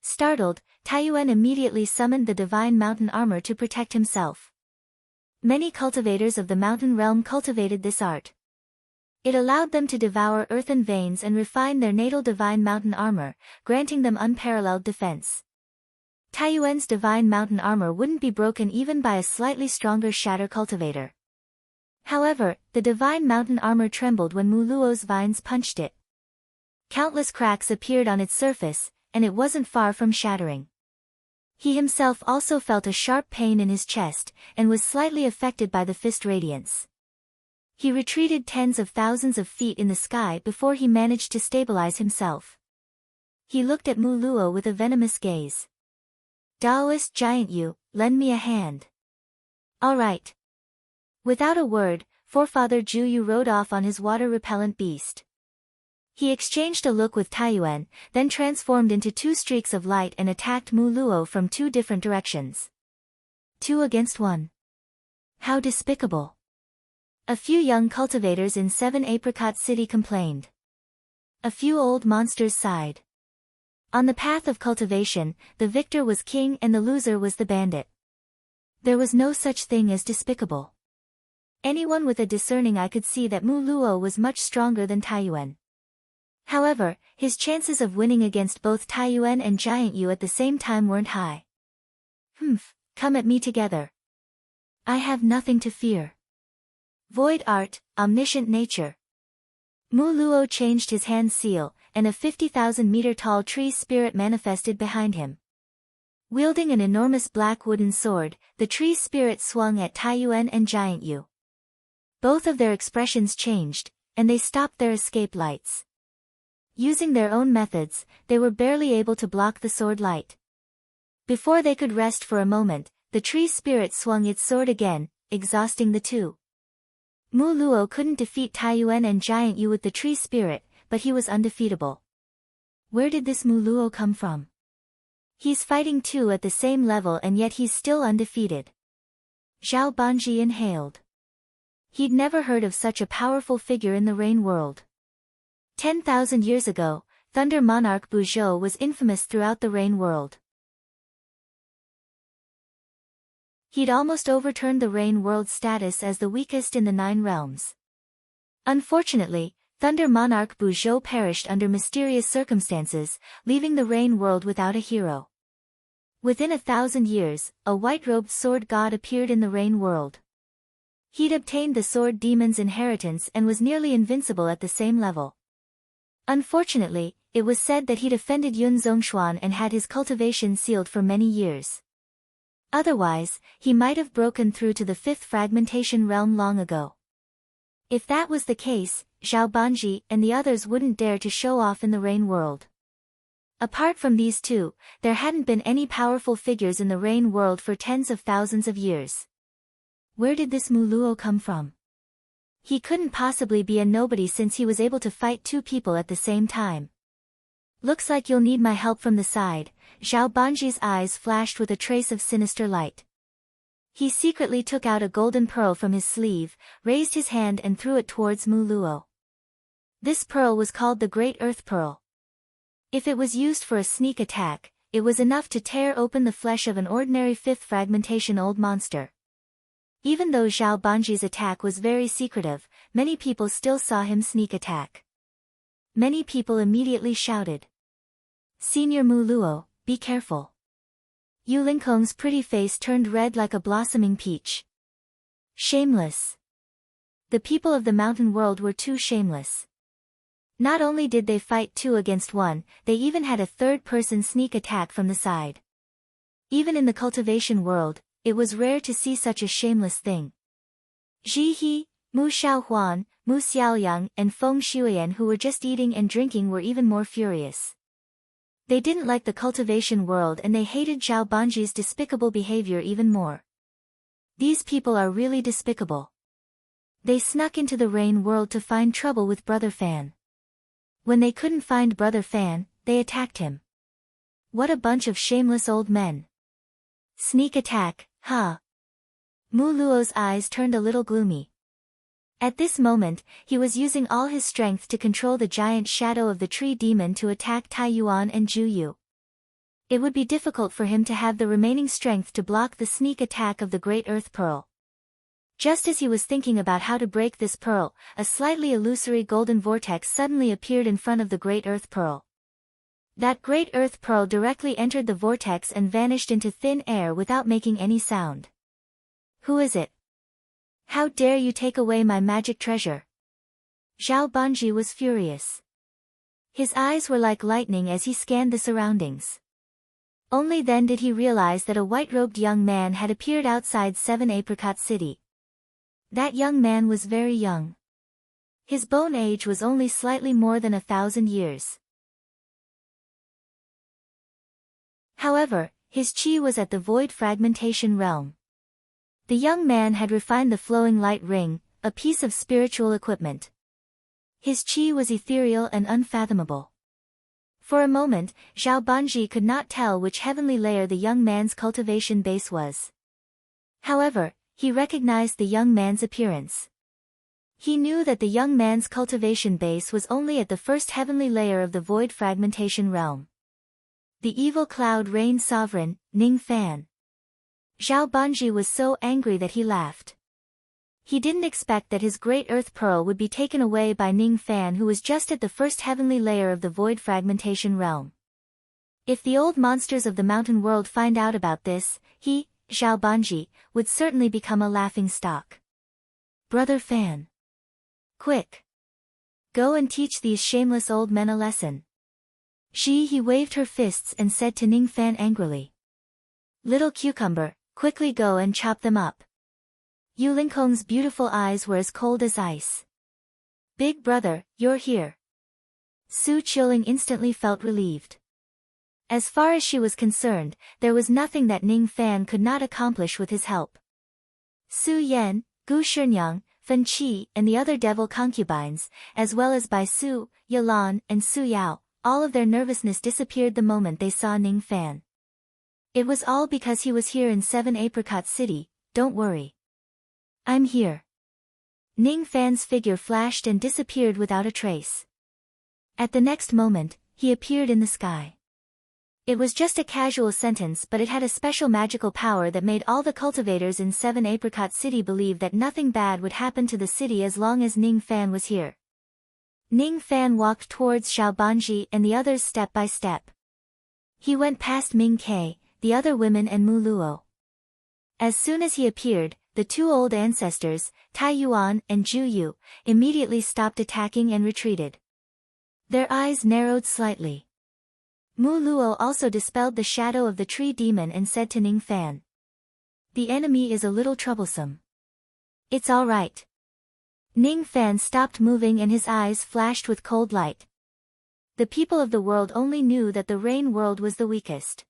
Startled, Taiyuan immediately summoned the divine mountain armor to protect himself. Many cultivators of the mountain realm cultivated this art. It allowed them to devour earthen veins and refine their natal divine mountain armor, granting them unparalleled defense. Taiyuan's divine mountain armor wouldn't be broken even by a slightly stronger shatter cultivator. However, the divine mountain armor trembled when Mu Luo's vines punched it. Countless cracks appeared on its surface, and it wasn't far from shattering. He himself also felt a sharp pain in his chest, and was slightly affected by the fist radiance. He retreated tens of thousands of feet in the sky before he managed to stabilize himself. He looked at Mu Luo with a venomous gaze. Daoist Giant Yu, lend me a hand. All right. Without a word, Forefather Ju Yu rode off on his water-repellent beast. He exchanged a look with Taiyuan, then transformed into two streaks of light and attacked Mu Luo from two different directions. 2 against 1. How despicable. A few young cultivators in 7 Apricot City complained. A few old monsters sighed. On the path of cultivation, the victor was king and the loser was the bandit. There was no such thing as despicable. Anyone with a discerning eye could see that Mu Luo was much stronger than Taiyuan. However, his chances of winning against both Taiyuan and Giant Yu at the same time weren't high. Come at me together. I have nothing to fear. Void art, omniscient nature. Mu Luo changed his hand seal, and a 50,000-meter-tall tree spirit manifested behind him. Wielding an enormous black wooden sword, the tree spirit swung at Taiyuan and Giant Yu. Both of their expressions changed, and they stopped their escape lights. Using their own methods, they were barely able to block the sword light. Before they could rest for a moment, the tree spirit swung its sword again, exhausting the two. Mu Luo couldn't defeat Taiyuan and Giant Yu with the tree spirit, but he was undefeatable. Where did this Mu Luo come from? He's fighting two at the same level and yet he's still undefeated. Zhao Banji inhaled. He'd never heard of such a powerful figure in the rain world. 10,000 years ago, Thunder Monarch Buzhou was infamous throughout the rain world. He'd almost overturned the rain world's status as the weakest in the 9 realms. Unfortunately, Thunder Monarch Buzhou perished under mysterious circumstances, leaving the rain world without a hero. Within 1,000 years, a white-robed sword god appeared in the rain world. He'd obtained the sword demon's inheritance and was nearly invincible at the same level. Unfortunately, it was said that he'd offended Yun Zhongshuan and had his cultivation sealed for many years. Otherwise, he might have broken through to the 5th fragmentation realm long ago. If that was the case, Zhao Banji and the others wouldn't dare to show off in the rain world. Apart from these two, there hadn't been any powerful figures in the rain world for tens of thousands of years. Where did this Mu Luo come from? He couldn't possibly be a nobody since he was able to fight two people at the same time. Looks like you'll need my help from the side. Zhao Banji's eyes flashed with a trace of sinister light. He secretly took out a golden pearl from his sleeve, raised his hand and threw it towards Mu Luo. This pearl was called the Great Earth Pearl. If it was used for a sneak attack, it was enough to tear open the flesh of an ordinary 5th fragmentation old monster. Even though Zhao Banji's attack was very secretive, many people still saw him sneak attack. Many people immediately shouted. Senior Mu Luo, be careful. Yu Lingkong's pretty face turned red like a blossoming peach. Shameless. The people of the mountain world were too shameless. Not only did they fight 2 against 1, they even had a third-person sneak attack from the side. Even in the cultivation world, it was rare to see such a shameless thing. Ji He, Mu Xiaohuan, Mu Xiaoyang, and Feng Shuiyan, who were just eating and drinking, were even more furious. They didn't like the cultivation world and they hated Zhao Banji's despicable behavior even more. These people are really despicable. They snuck into the rain world to find trouble with Brother Fan. When they couldn't find Brother Fan, they attacked him. What a bunch of shameless old men. Sneak attack, huh? Mu Luo's eyes turned a little gloomy. At this moment, he was using all his strength to control the giant shadow of the tree demon to attack Tai Yuan and Zhu Yu. It would be difficult for him to have the remaining strength to block the sneak attack of the Great Earth Pearl. Just as he was thinking about how to break this pearl, a slightly illusory golden vortex suddenly appeared in front of the Great Earth Pearl. That Great Earth Pearl directly entered the vortex and vanished into thin air without making any sound. Who is it? How dare you take away my magic treasure? Zhao Banji was furious. His eyes were like lightning as he scanned the surroundings. Only then did he realize that a white-robed young man had appeared outside 7 Apricot City. That young man was very young. His bone age was only slightly more than 1,000 years. However, his chi was at the void fragmentation realm. The young man had refined the flowing light ring, a piece of spiritual equipment. His chi was ethereal and unfathomable. For a moment, Zhao Banji could not tell which heavenly layer the young man's cultivation base was. However, he recognized the young man's appearance. He knew that the young man's cultivation base was only at the first heavenly layer of the void fragmentation realm. The evil cloud rain sovereign, Ning Fan. Zhao Banji was so angry that he laughed. He didn't expect that his Great Earth Pearl would be taken away by Ning Fan, who was just at the first heavenly layer of the void fragmentation realm. If the old monsters of the mountain world find out about this, he, Zhao Banji, would certainly become a laughing stock. Brother Fan. Quick! Go and teach these shameless old men a lesson. He waved her fists and said to Ning Fan angrily. Little cucumber, quickly go and chop them up. Yu Lingkong's beautiful eyes were as cold as ice. Big brother, you're here. Su Qiuling instantly felt relieved. As far as she was concerned, there was nothing that Ning Fan could not accomplish with his help. Su Yan, Gu Shinyang, Fen Qi, and the other devil concubines, as well as Bai Su, Yalan, and Su Yao, all of their nervousness disappeared the moment they saw Ning Fan. It was all because he was here in 7 Apricot City. Don't worry. I'm here. Ning Fan's figure flashed and disappeared without a trace. At the next moment, he appeared in the sky. It was just a casual sentence, but it had a special magical power that made all the cultivators in 7 Apricot City believe that nothing bad would happen to the city as long as Ning Fan was here. Ning Fan walked towards Zhao Banji and the others step by step. He went past Ming Kei, the other women, and Mu Luo. As soon as he appeared, the 2 old ancestors, Tai Yuan and Zhu Yu, immediately stopped attacking and retreated. Their eyes narrowed slightly. Mu Luo also dispelled the shadow of the tree demon and said to Ning Fan. The enemy is a little troublesome. It's all right. Ning Fan stopped moving and his eyes flashed with cold light. The people of the world only knew that the rain world was the weakest.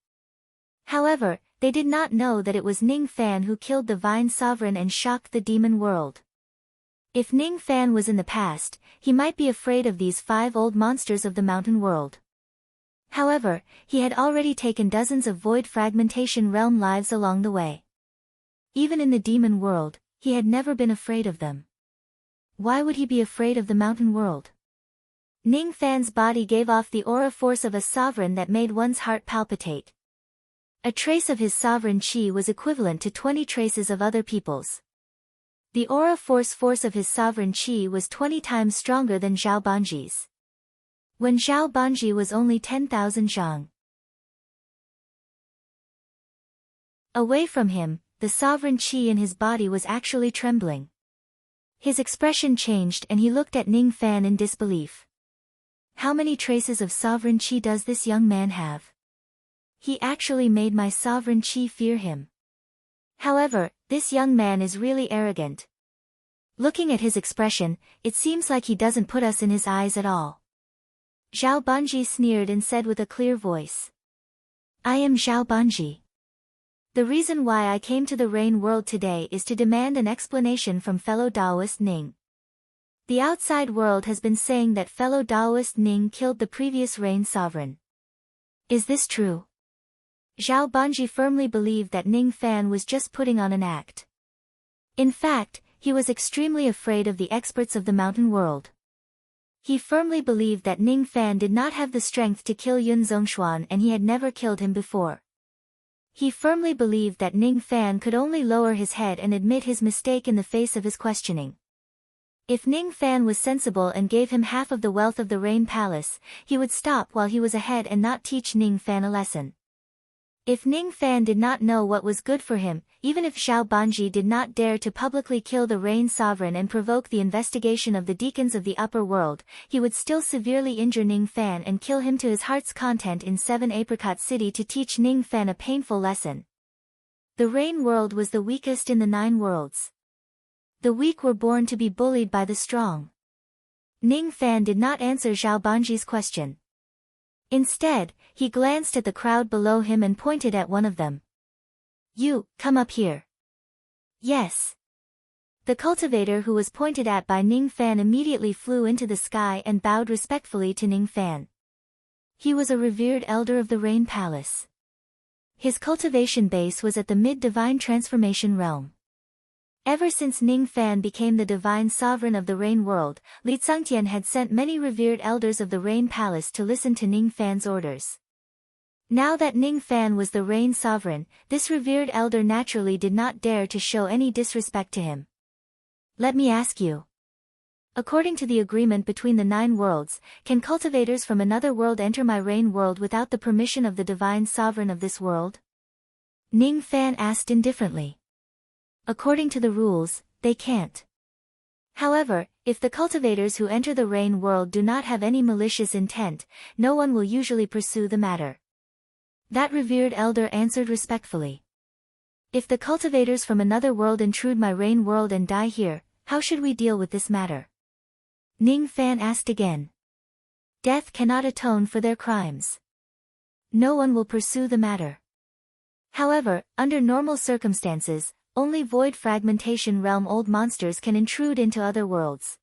However, they did not know that it was Ning Fan who killed the Vine Sovereign and shocked the demon world. If Ning Fan was in the past, he might be afraid of these 5 old monsters of the mountain world. However, he had already taken dozens of void fragmentation realm lives along the way. Even in the demon world, he had never been afraid of them. Why would he be afraid of the mountain world? Ning Fan's body gave off the aura force of a sovereign that made one's heart palpitate. A trace of his sovereign chi was equivalent to 20 traces of other people's. The aura force of his sovereign chi was 20 times stronger than Zhao Banji's. When Zhao Banji was only 10,000 zhang. Away from him, the sovereign qi in his body was actually trembling. His expression changed and he looked at Ning Fan in disbelief. How many traces of sovereign qi does this young man have? He actually made my sovereign qi fear him. However, this young man is really arrogant. Looking at his expression, it seems like he doesn't put us in his eyes at all. Zhao Banji sneered and said with a clear voice. I am Zhao Banji. The reason why I came to the Rain World today is to demand an explanation from fellow Taoist Ning. The outside world has been saying that fellow Taoist Ning killed the previous Rain Sovereign. Is this true? Zhao Banji firmly believed that Ning Fan was just putting on an act. In fact, he was extremely afraid of the experts of the mountain world. He firmly believed that Ning Fan did not have the strength to kill Yun Zhongshuan and he had never killed him before. He firmly believed that Ning Fan could only lower his head and admit his mistake in the face of his questioning. If Ning Fan was sensible and gave him half of the wealth of the Rain Palace, he would stop while he was ahead and not teach Ning Fan a lesson. If Ning Fan did not know what was good for him, even if Zhao Banji did not dare to publicly kill the Rain Sovereign and provoke the investigation of the deacons of the upper world, he would still severely injure Ning Fan and kill him to his heart's content in 7 Apricot City to teach Ning Fan a painful lesson. The Rain World was the weakest in the 9 worlds. The weak were born to be bullied by the strong. Ning Fan did not answer Zhao Banji's question. Instead, he glanced at the crowd below him and pointed at one of them. You, come up here. Yes. The cultivator who was pointed at by Ning Fan immediately flew into the sky and bowed respectfully to Ning Fan. He was a revered elder of the Rain Palace. His cultivation base was at the mid-divine transformation realm. Ever since Ning Fan became the divine sovereign of the Rain World, Li Tsangtian had sent many revered elders of the Rain Palace to listen to Ning Fan's orders. Now that Ning Fan was the Rain Sovereign, this revered elder naturally did not dare to show any disrespect to him. Let me ask you. According to the agreement between the 9 worlds, can cultivators from another world enter my Rain World without the permission of the divine sovereign of this world? Ning Fan asked indifferently. According to the rules, they can't. However, if the cultivators who enter the Rain World do not have any malicious intent, no one will usually pursue the matter. That revered elder answered respectfully. If the cultivators from another world intrude my Rain World and die here, how should we deal with this matter? Ning Fan asked again. Death cannot atone for their crimes. No one will pursue the matter. However, under normal circumstances, only void fragmentation realm old monsters can intrude into other worlds.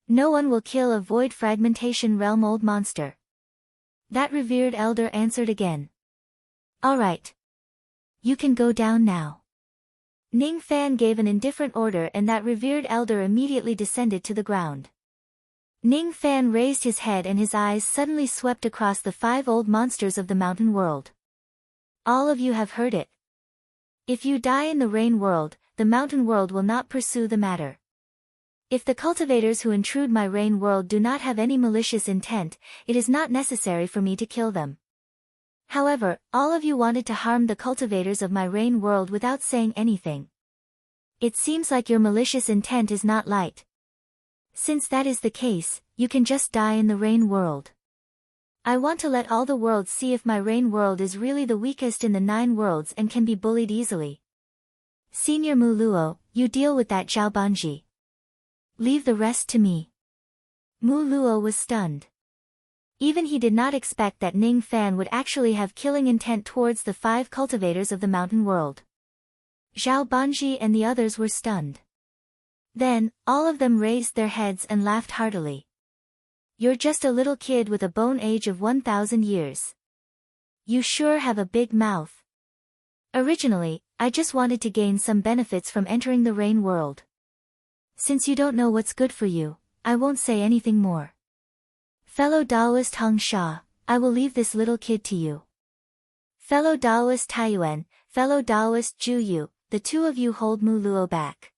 No one will kill a void fragmentation realm old monster. That revered elder answered again. Alright. You can go down now. Ning Fan gave an indifferent order and that revered elder immediately descended to the ground. Ning Fan raised his head and his eyes suddenly swept across the 5 old monsters of the mountain world. All of you have heard it. If you die in the Rain World, the mountain world will not pursue the matter. If the cultivators who intrude my Rain World do not have any malicious intent, it is not necessary for me to kill them. However, all of you wanted to harm the cultivators of my Rain World without saying anything. It seems like your malicious intent is not light. Since that is the case, you can just die in the Rain World. I want to let all the worlds see if my Rain World is really the weakest in the 9 worlds and can be bullied easily. Senior Mu Luo, you deal with that Zhao Banji. Leave the rest to me. Mu Luo was stunned. Even he did not expect that Ning Fan would actually have killing intent towards the 5 cultivators of the mountain world. Zhao Banji and the others were stunned. Then, all of them raised their heads and laughed heartily. You're just a little kid with a bone age of 1,000 years. You sure have a big mouth. Originally, I just wanted to gain some benefits from entering the Rain World. Since you don't know what's good for you, I won't say anything more. Fellow Taoist Hong Sha, I will leave this little kid to you. Fellow Taoist Taiyuan, fellow Taoist Ju Yu, the 2 of you hold Mu Luo back.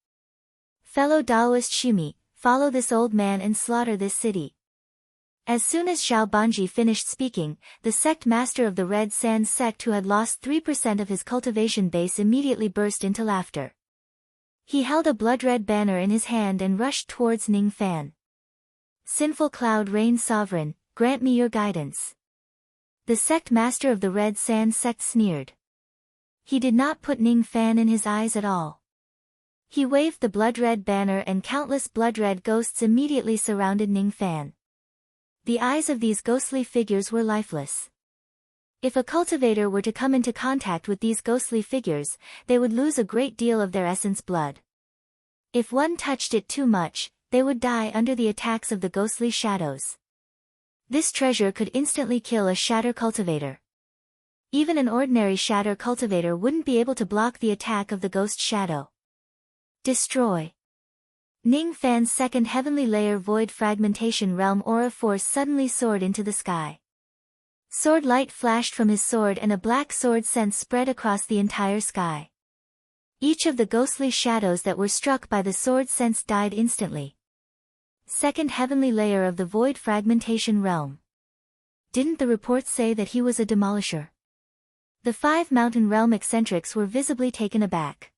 Fellow Taoist Shumi, follow this old man and slaughter this city. As soon as Xiao Banji finished speaking, the sect master of the Red Sand sect, who had lost 3% of his cultivation base, immediately burst into laughter. He held a blood-red banner in his hand and rushed towards Ning Fan. "Sinful Cloud Rain Sovereign, grant me your guidance." The sect master of the Red Sand sect sneered. He did not put Ning Fan in his eyes at all. He waved the blood-red banner and countless blood-red ghosts immediately surrounded Ning Fan. The eyes of these ghostly figures were lifeless. If a cultivator were to come into contact with these ghostly figures, they would lose a great deal of their essence blood. If one touched it too much, they would die under the attacks of the ghostly shadows. This treasure could instantly kill a shatter cultivator. Even an ordinary shatter cultivator wouldn't be able to block the attack of the ghost shadow. Destroy. Ning Fan's second heavenly layer void fragmentation realm aura force suddenly soared into the sky. Sword light flashed from his sword and a black sword sense spread across the entire sky. Each of the ghostly shadows that were struck by the sword sense died instantly. Second heavenly layer of the void fragmentation realm. Didn't the reports say that he was a demolisher? The 5 mountain realm eccentrics were visibly taken aback.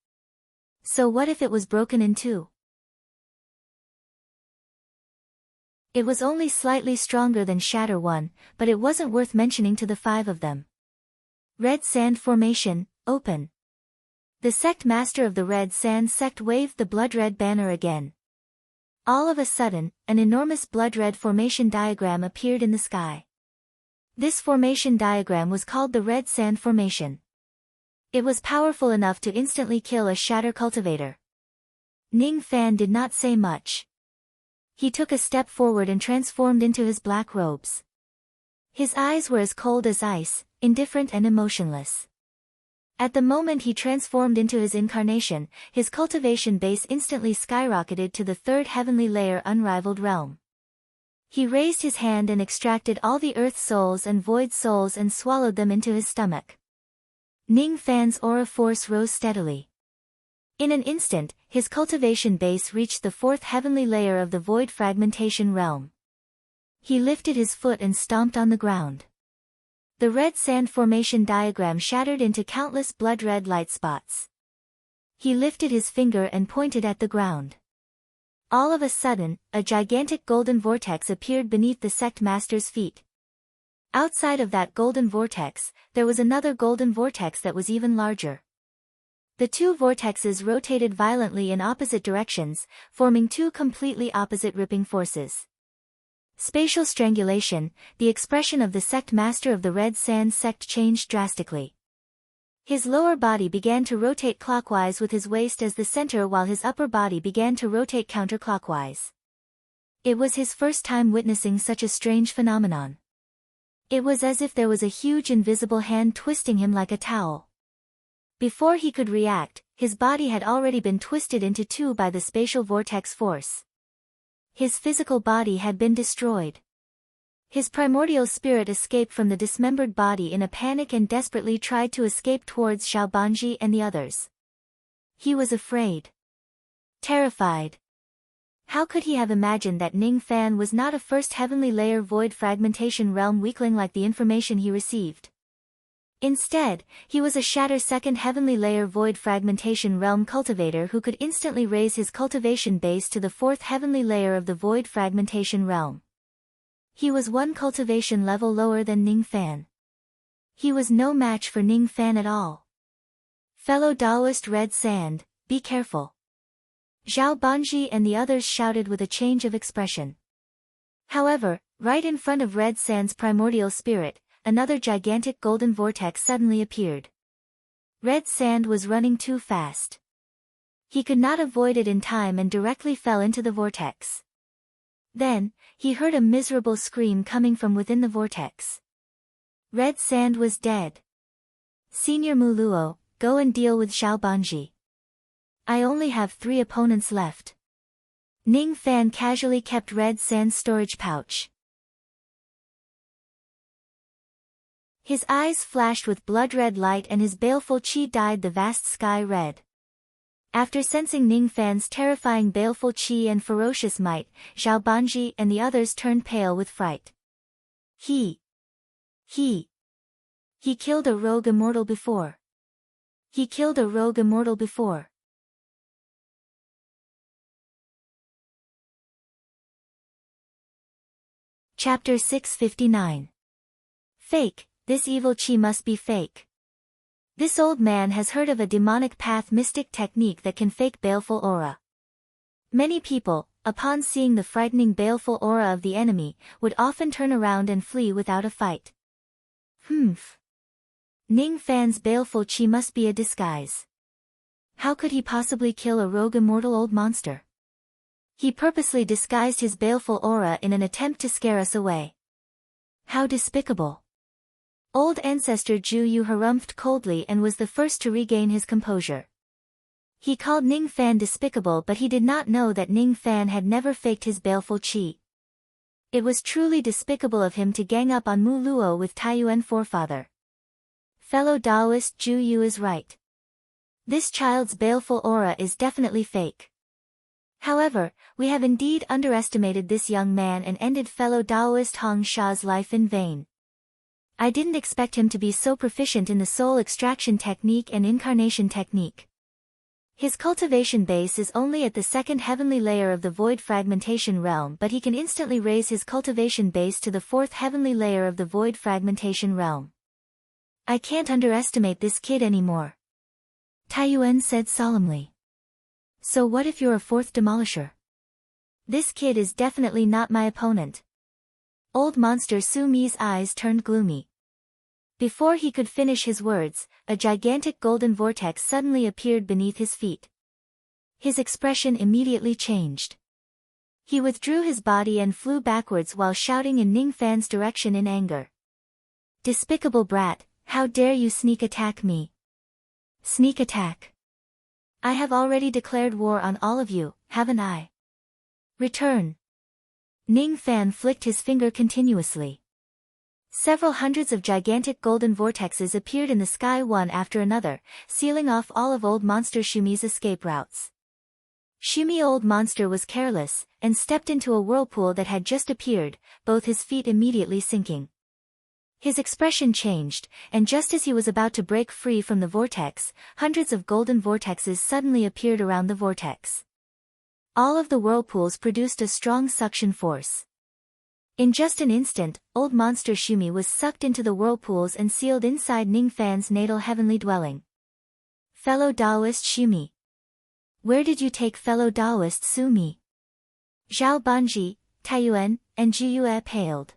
So what if it was broken in two? It was only slightly stronger than Shatter 1, but it wasn't worth mentioning to the 5 of them. Red Sand Formation, open. The sect master of the Red Sand sect waved the blood-red banner again. All of a sudden, an enormous blood-red formation diagram appeared in the sky. This formation diagram was called the Red Sand Formation. It was powerful enough to instantly kill a shatter cultivator. Ning Fan did not say much. He took a step forward and transformed into his black robes. His eyes were as cold as ice, indifferent and emotionless. At the moment he transformed into his incarnation, his cultivation base instantly skyrocketed to the 3rd heavenly layer unrivaled realm. He raised his hand and extracted all the earth souls and void souls and swallowed them into his stomach. Ning Fan's aura force rose steadily. In an instant, his cultivation base reached the 4th heavenly layer of the void fragmentation realm. He lifted his foot and stomped on the ground. The red sand formation diagram shattered into countless blood-red light spots. He lifted his finger and pointed at the ground. All of a sudden, a gigantic golden vortex appeared beneath the sect master's feet. Outside of that golden vortex, there was another golden vortex that was even larger. The two vortexes rotated violently in opposite directions, forming two completely opposite ripping forces. Spatial strangulation, the expression of the sect master of the Red Sand sect changed drastically. His lower body began to rotate clockwise with his waist as the center while his upper body began to rotate counterclockwise. It was his first time witnessing such a strange phenomenon. It was as if there was a huge invisible hand twisting him like a towel. Before he could react, his body had already been twisted into two by the spatial vortex force. His physical body had been destroyed. His primordial spirit escaped from the dismembered body in a panic and desperately tried to escape towards Xiaobanji and the others. He was afraid. Terrified. How could he have imagined that Ning Fan was not a first heavenly layer void fragmentation realm weakling like the information he received? Instead, he was a shatter second heavenly layer void fragmentation realm cultivator who could instantly raise his cultivation base to the fourth heavenly layer of the void fragmentation realm. He was one cultivation level lower than Ning Fan. He was no match for Ning Fan at all. Fellow Taoist Red Sand, be careful. Zhao Banji and the others shouted with a change of expression. However, right in front of Red Sand's primordial spirit, another gigantic golden vortex suddenly appeared. Red Sand was running too fast. He could not avoid it in time and directly fell into the vortex. Then, he heard a miserable scream coming from within the vortex. Red Sand was dead. Senior Muluo, go and deal with Xiaobanji. I only have 3 opponents left. Ning Fan casually kept Red Sand's storage pouch. His eyes flashed with blood-red light and his baleful chi dyed the vast sky red. After sensing Ning Fan's terrifying baleful chi and ferocious might, Xiaobanji and the others turned pale with fright. He killed a rogue immortal before. He killed a rogue immortal before. Chapter 659. Fake, this evil chi must be fake. This old man has heard of a demonic path mystic technique that can fake baleful aura. Many people, upon seeing the frightening baleful aura of the enemy, would often turn around and flee without a fight. Ning Fan's baleful chi must be a disguise. How could he possibly kill a rogue immortal old monster? He purposely disguised his baleful aura in an attempt to scare us away. How despicable! Old ancestor Zhu Yu harumphed coldly and was the first to regain his composure. He called Ning Fan despicable, but he did not know that Ning Fan had never faked his baleful chi. It was truly despicable of him to gang up on Mu Luo with Taiyuan forefather. Fellow Taoist Zhu Yu is right. This child's baleful aura is definitely fake. However, we have indeed underestimated this young man and ended fellow Taoist Hong Sha's life in vain. I didn't expect him to be so proficient in the soul extraction technique and incarnation technique. His cultivation base is only at the second heavenly layer of the void fragmentation realm, but he can instantly raise his cultivation base to the fourth heavenly layer of the void fragmentation realm. I can't underestimate this kid anymore. Taiyuan said solemnly. So what if you're a fourth demolisher? This kid is definitely not my opponent. Old monster Su Mi's eyes turned gloomy. Before he could finish his words, a gigantic golden vortex suddenly appeared beneath his feet. His expression immediately changed. He withdrew his body and flew backwards while shouting in Ning Fan's direction in anger. Despicable brat, how dare you sneak attack me? Sneak attack. I have already declared war on all of you, haven't I? Return. Ning Fan flicked his finger continuously. Several hundreds of gigantic golden vortexes appeared in the sky one after another, sealing off all of old monster Shumi's escape routes. Shumi old monster was careless, and stepped into a whirlpool that had just appeared, both his feet immediately sinking. His expression changed, and just as he was about to break free from the vortex, hundreds of golden vortexes suddenly appeared around the vortex. All of the whirlpools produced a strong suction force. In just an instant, old monster Shumi was sucked into the whirlpools and sealed inside Ning Fan's natal heavenly dwelling. Fellow Taoist Shumi. Where did you take fellow Taoist Su Mi? Zhao Banji, Taiyuan, and Ji Yue paled.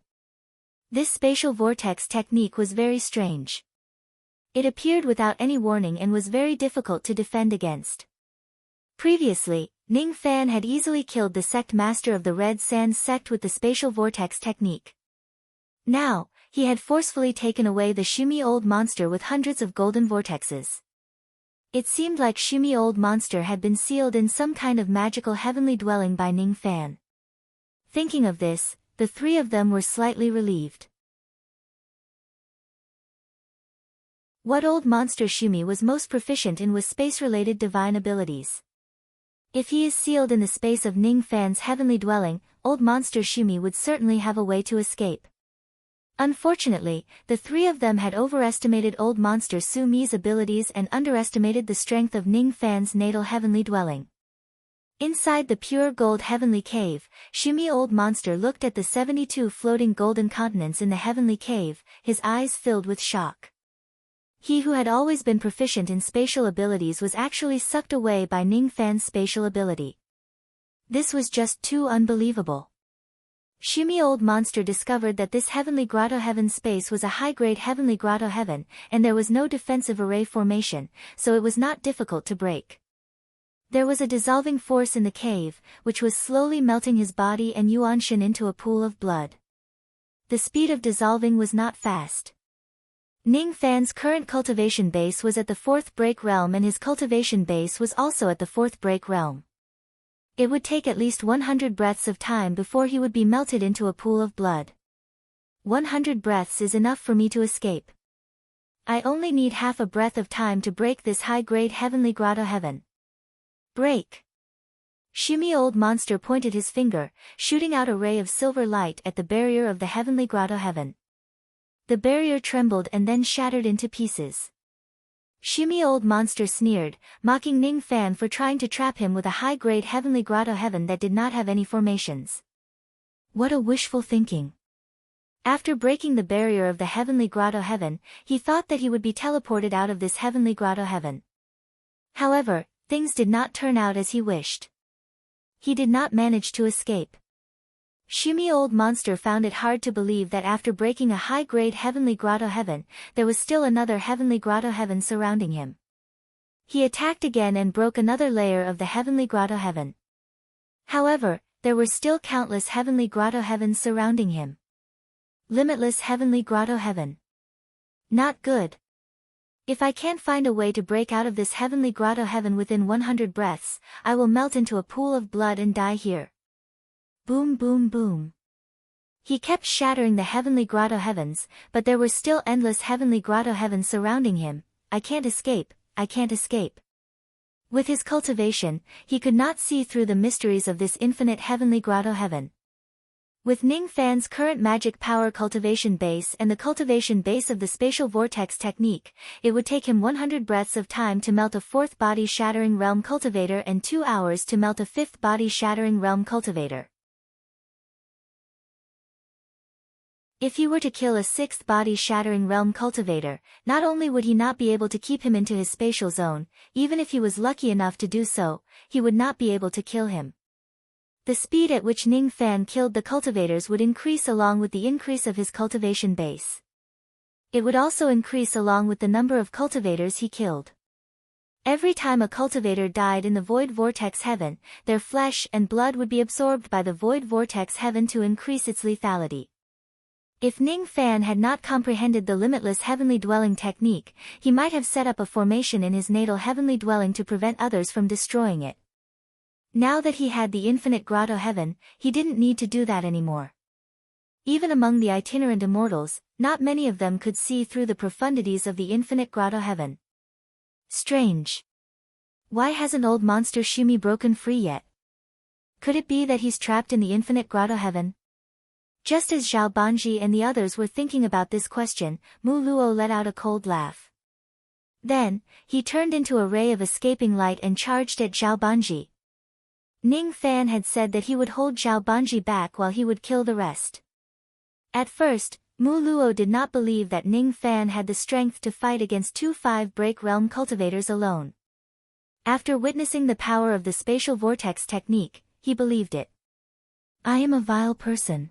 This spatial vortex technique was very strange. It appeared without any warning and was very difficult to defend against. Previously, Ning Fan had easily killed the sect master of the Red Sands sect with the spatial vortex technique. Now, he had forcefully taken away the Shumi old monster with hundreds of golden vortexes. It seemed like Shumi old monster had been sealed in some kind of magical heavenly dwelling by Ning Fan. Thinking of this, the three of them were slightly relieved. What old monster Shumi was most proficient in was space-related divine abilities. If he is sealed in the space of Ning Fan's heavenly dwelling, old monster Shumi would certainly have a way to escape. Unfortunately, the three of them had overestimated old monster Su Mi's abilities and underestimated the strength of Ning Fan's natal heavenly dwelling. Inside the pure gold heavenly cave, Shumi old monster looked at the 72 floating golden continents in the heavenly cave, his eyes filled with shock. He who had always been proficient in spatial abilities was actually sucked away by Ning Fan's spatial ability. This was just too unbelievable. Shumi old monster discovered that this heavenly grotto heaven space was a high-grade heavenly grotto heaven, and there was no defensive array formation, so it was not difficult to break. There was a dissolving force in the cave, which was slowly melting his body and Yuanshan into a pool of blood. The speed of dissolving was not fast. Ning Fan's current cultivation base was at the fourth break realm and his cultivation base was also at the fourth break realm. It would take at least 100 breaths of time before he would be melted into a pool of blood. 100 breaths is enough for me to escape. I only need half a breath of time to break this high-grade heavenly grotto heaven. Break. Shimmy old monster pointed his finger, shooting out a ray of silver light at the barrier of the heavenly grotto heaven. The barrier trembled and then shattered into pieces. Shimmy old monster sneered, mocking Ning Fan for trying to trap him with a high-grade heavenly grotto heaven that did not have any formations. What a wishful thinking. After breaking the barrier of the heavenly grotto heaven, he thought that he would be teleported out of this heavenly grotto heaven. However, things did not turn out as he wished. He did not manage to escape. Shimmy old monster found it hard to believe that after breaking a high-grade heavenly grotto heaven, there was still another heavenly grotto heaven surrounding him. He attacked again and broke another layer of the heavenly grotto heaven. However, there were still countless heavenly grotto heavens surrounding him. Limitless heavenly grotto heaven. Not good. If I can't find a way to break out of this heavenly grotto heaven within 100 breaths, I will melt into a pool of blood and die here. Boom boom boom. He kept shattering the heavenly grotto heavens, but there were still endless heavenly grotto heavens surrounding him. I can't escape, I can't escape. With his cultivation, he could not see through the mysteries of this infinite heavenly grotto heaven. With Ning Fan's current magic power cultivation base and the cultivation base of the spatial vortex technique, it would take him 100 breaths of time to melt a 4th body-shattering realm cultivator and 2 hours to melt a 5th body-shattering realm cultivator. If he were to kill a 6th body-shattering realm cultivator, not only would he not be able to keep him into his spatial zone, even if he was lucky enough to do so, he would not be able to kill him. The speed at which Ning Fan killed the cultivators would increase along with the increase of his cultivation base. It would also increase along with the number of cultivators he killed. Every time a cultivator died in the void vortex heaven, their flesh and blood would be absorbed by the void vortex heaven to increase its lethality. If Ning Fan had not comprehended the limitless heavenly dwelling technique, he might have set up a formation in his natal heavenly dwelling to prevent others from destroying it. Now that he had the infinite grotto heaven, he didn't need to do that anymore. Even among the itinerant immortals, not many of them could see through the profundities of the infinite grotto heaven. Strange. Why hasn't old monster Shimmy broken free yet? Could it be that he's trapped in the infinite grotto heaven? Just as Zhao Banji and the others were thinking about this question, Mu Luo let out a cold laugh. Then, he turned into a ray of escaping light and charged at Zhao Banji. Ning Fan had said that he would hold Zhao Banji back while he would kill the rest. At first, Mu Luo did not believe that Ning Fan had the strength to fight against 2 5-break realm cultivators alone. After witnessing the power of the spatial vortex technique, he believed it. I am a vile person.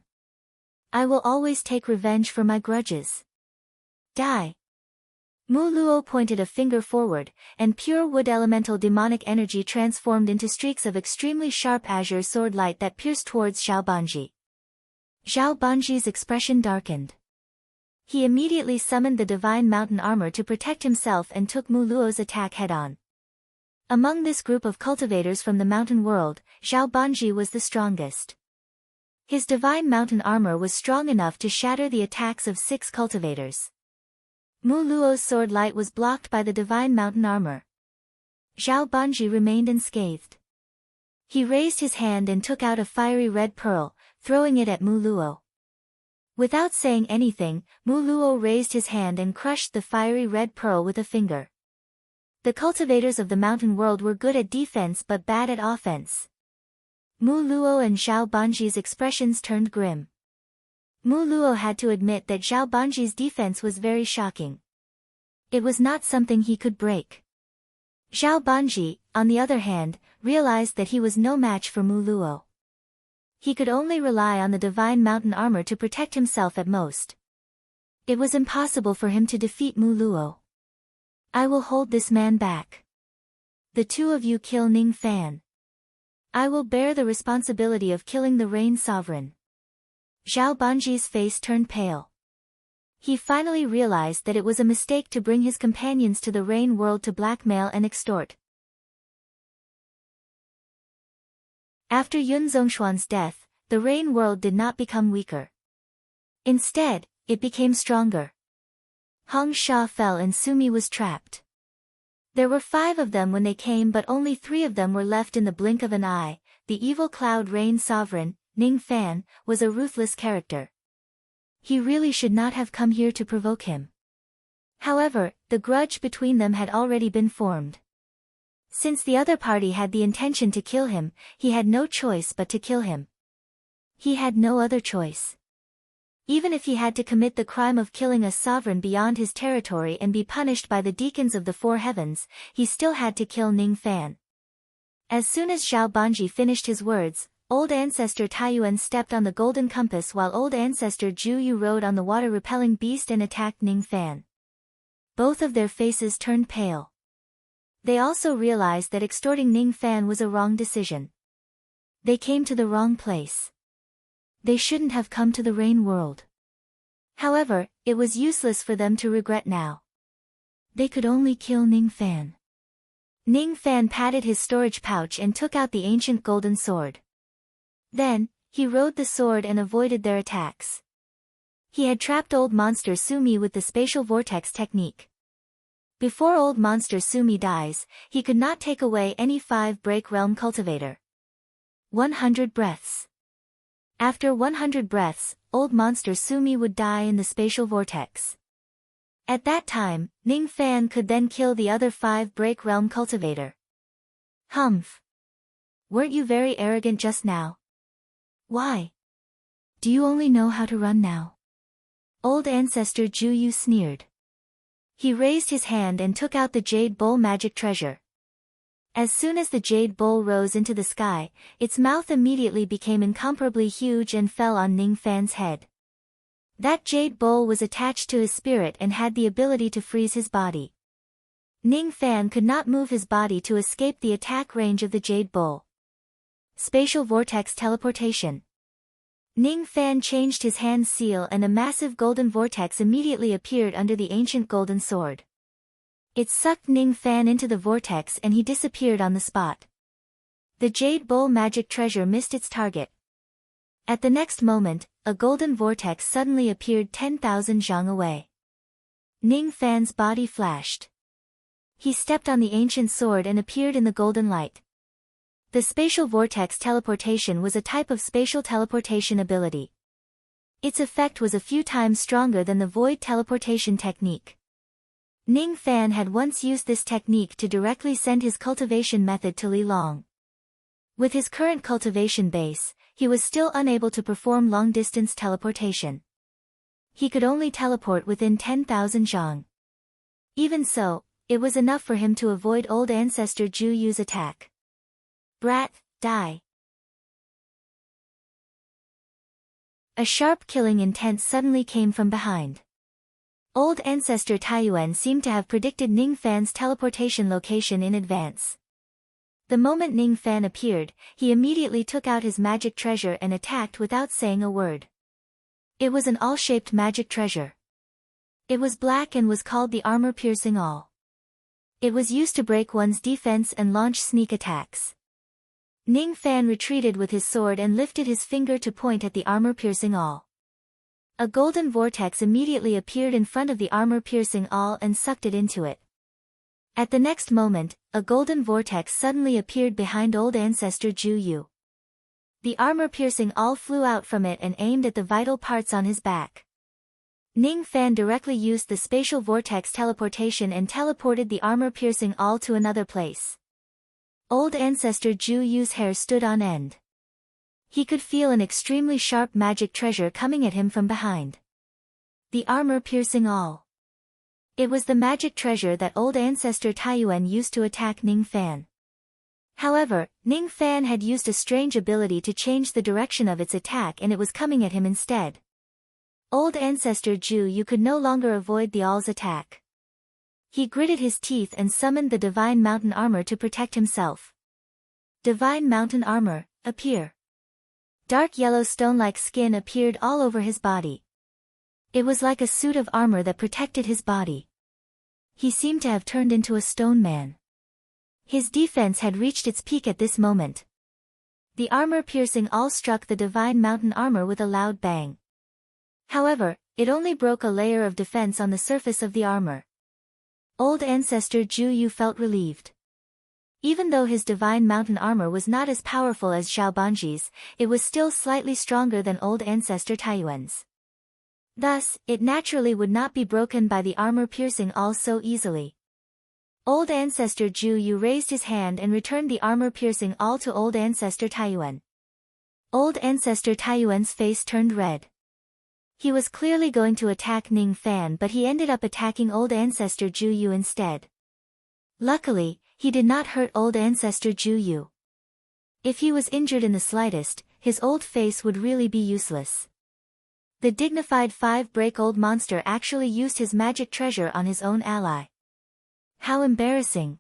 I will always take revenge for my grudges. Die. Mu Luo pointed a finger forward, and pure wood elemental demonic energy transformed into streaks of extremely sharp azure sword light that pierced towards Zhao Banji. Zhao Banji's expression darkened. He immediately summoned the divine mountain armor to protect himself and took Mu Luo's attack head-on. Among this group of cultivators from the mountain world, Zhao Banji was the strongest. His divine mountain armor was strong enough to shatter the attacks of 6 cultivators. Mu Luo's sword light was blocked by the divine mountain armor. Zhao Banji remained unscathed. He raised his hand and took out a fiery red pearl, throwing it at Mu Luo. Without saying anything, Mu Luo raised his hand and crushed the fiery red pearl with a finger. The cultivators of the mountain world were good at defense but bad at offense. Mu Luo and Zhao Banji's expressions turned grim. Mu Luo had to admit that Zhao Banji's defense was very shocking. It was not something he could break. Zhao Banji, on the other hand, realized that he was no match for Mu Luo. He could only rely on the divine mountain armor to protect himself at most. It was impossible for him to defeat Mu Luo. I will hold this man back. The 2 of you kill Ning Fan. I will bear the responsibility of killing the Rain Sovereign. Zhao Banji's face turned pale. He finally realized that it was a mistake to bring his companions to the Rain world to blackmail and extort. After Yun Zongshuan's death, the Rain world did not become weaker. Instead, it became stronger. Hong Sha fell and Sumi was trapped. There were 5 of them when they came but only 3 of them were left in the blink of an eye. the evil cloud rain sovereign, Ning Fan, was a ruthless character. He really should not have come here to provoke him. However, the grudge between them had already been formed. Since the other party had the intention to kill him, he had no choice but to kill him. He had no other choice. Even if he had to commit the crime of killing a sovereign beyond his territory and be punished by the deacons of the four heavens, he still had to kill Ning Fan. As soon as Zhao Banji finished his words, old ancestor Taiyuan stepped on the golden compass while old ancestor Zhu Yu rode on the water-repelling beast and attacked Ning Fan. Both of their faces turned pale. They also realized that extorting Ning Fan was a wrong decision. They came to the wrong place. They shouldn't have come to the rain world. However, it was useless for them to regret now. They could only kill Ning Fan. Ning Fan patted his storage pouch and took out the ancient golden sword. Then, he rode the sword and avoided their attacks. He had trapped old monster Sumi with the spatial vortex technique. Before old monster Sumi dies, he could not take away any 5-break realm cultivator. 100 breaths. After 100 breaths, old monster Sumi would die in the spatial vortex. At that time, Ning Fan could then kill the other 5-break realm cultivator. Humph. Weren't you very arrogant just now? Why? Do you only know how to run now? Old ancestor Zhu Yu sneered. He raised his hand and took out the jade bowl magic treasure. As soon as the jade bowl rose into the sky, its mouth immediately became incomparably huge and fell on Ning Fan's head. That jade bowl was attached to his spirit and had the ability to freeze his body. Ning Fan could not move his body to escape the attack range of the jade bowl. Spatial vortex teleportation. Ning Fan changed his hand seal and a massive golden vortex immediately appeared under the ancient golden sword. It sucked Ning Fan into the vortex and he disappeared on the spot. The jade bowl magic treasure missed its target. At the next moment, a golden vortex suddenly appeared 10,000 zhang away. Ning Fan's body flashed. He stepped on the ancient sword and appeared in the golden light. The spatial vortex teleportation was a type of spatial teleportation ability. Its effect was a few times stronger than the void teleportation technique. Ning Fan had once used this technique to directly send his cultivation method to Li Long. With his current cultivation base, he was still unable to perform long-distance teleportation. He could only teleport within 10,000 zhang. Even so, it was enough for him to avoid old ancestor Zhu Yu's attack. Brat, die. A sharp killing intent suddenly came from behind. Old ancestor Taiyuan seemed to have predicted Ning Fan's teleportation location in advance. The moment Ning Fan appeared, he immediately took out his magic treasure and attacked without saying a word. It was an awl-shaped magic treasure. It was black and was called the armor-piercing awl. It was used to break one's defense and launch sneak attacks. Ning Fan retreated with his sword and lifted his finger to point at the armor-piercing awl. A golden vortex immediately appeared in front of the armor-piercing awl and sucked it into it. At the next moment, a golden vortex suddenly appeared behind old ancestor Zhu Yu. The armor-piercing awl flew out from it and aimed at the vital parts on his back. Ning Fan directly used the spatial vortex teleportation and teleported the armor-piercing awl to another place. Old ancestor Zhu Yu's hair stood on end. He could feel an extremely sharp magic treasure coming at him from behind. The armor-piercing awl. It was the magic treasure that old ancestor Taiyuan used to attack Ning Fan. However, Ning Fan had used a strange ability to change the direction of its attack and it was coming at him instead. Old ancestor Zhu Yu could no longer avoid the owl's attack. He gritted his teeth and summoned the divine mountain armor to protect himself. Divine mountain armor, appear. Dark yellow stone-like skin appeared all over his body. It was like a suit of armor that protected his body. He seemed to have turned into a stone man. His defense had reached its peak at this moment. The armor-piercing awl struck the divine mountain armor with a loud bang. However, it only broke a layer of defense on the surface of the armor. Old ancestor Zhu Yu felt relieved. Even though his divine mountain armor was not as powerful as Zhao Banji's, it was still slightly stronger than old ancestor Taiyuan's. Thus, it naturally would not be broken by the armor-piercing all so easily. Old ancestor Zhu Yu raised his hand and returned the armor-piercing all to old ancestor Taiyuan. Old ancestor Taiyuan's face turned red. He was clearly going to attack Ning Fan, but he ended up attacking old ancestor Zhu Yu instead. Luckily, he did not hurt old ancestor Zhu Yu. If he was injured in the slightest, his old face would really be useless. The dignified 5-break-old monster actually used his magic treasure on his own ally. How embarrassing.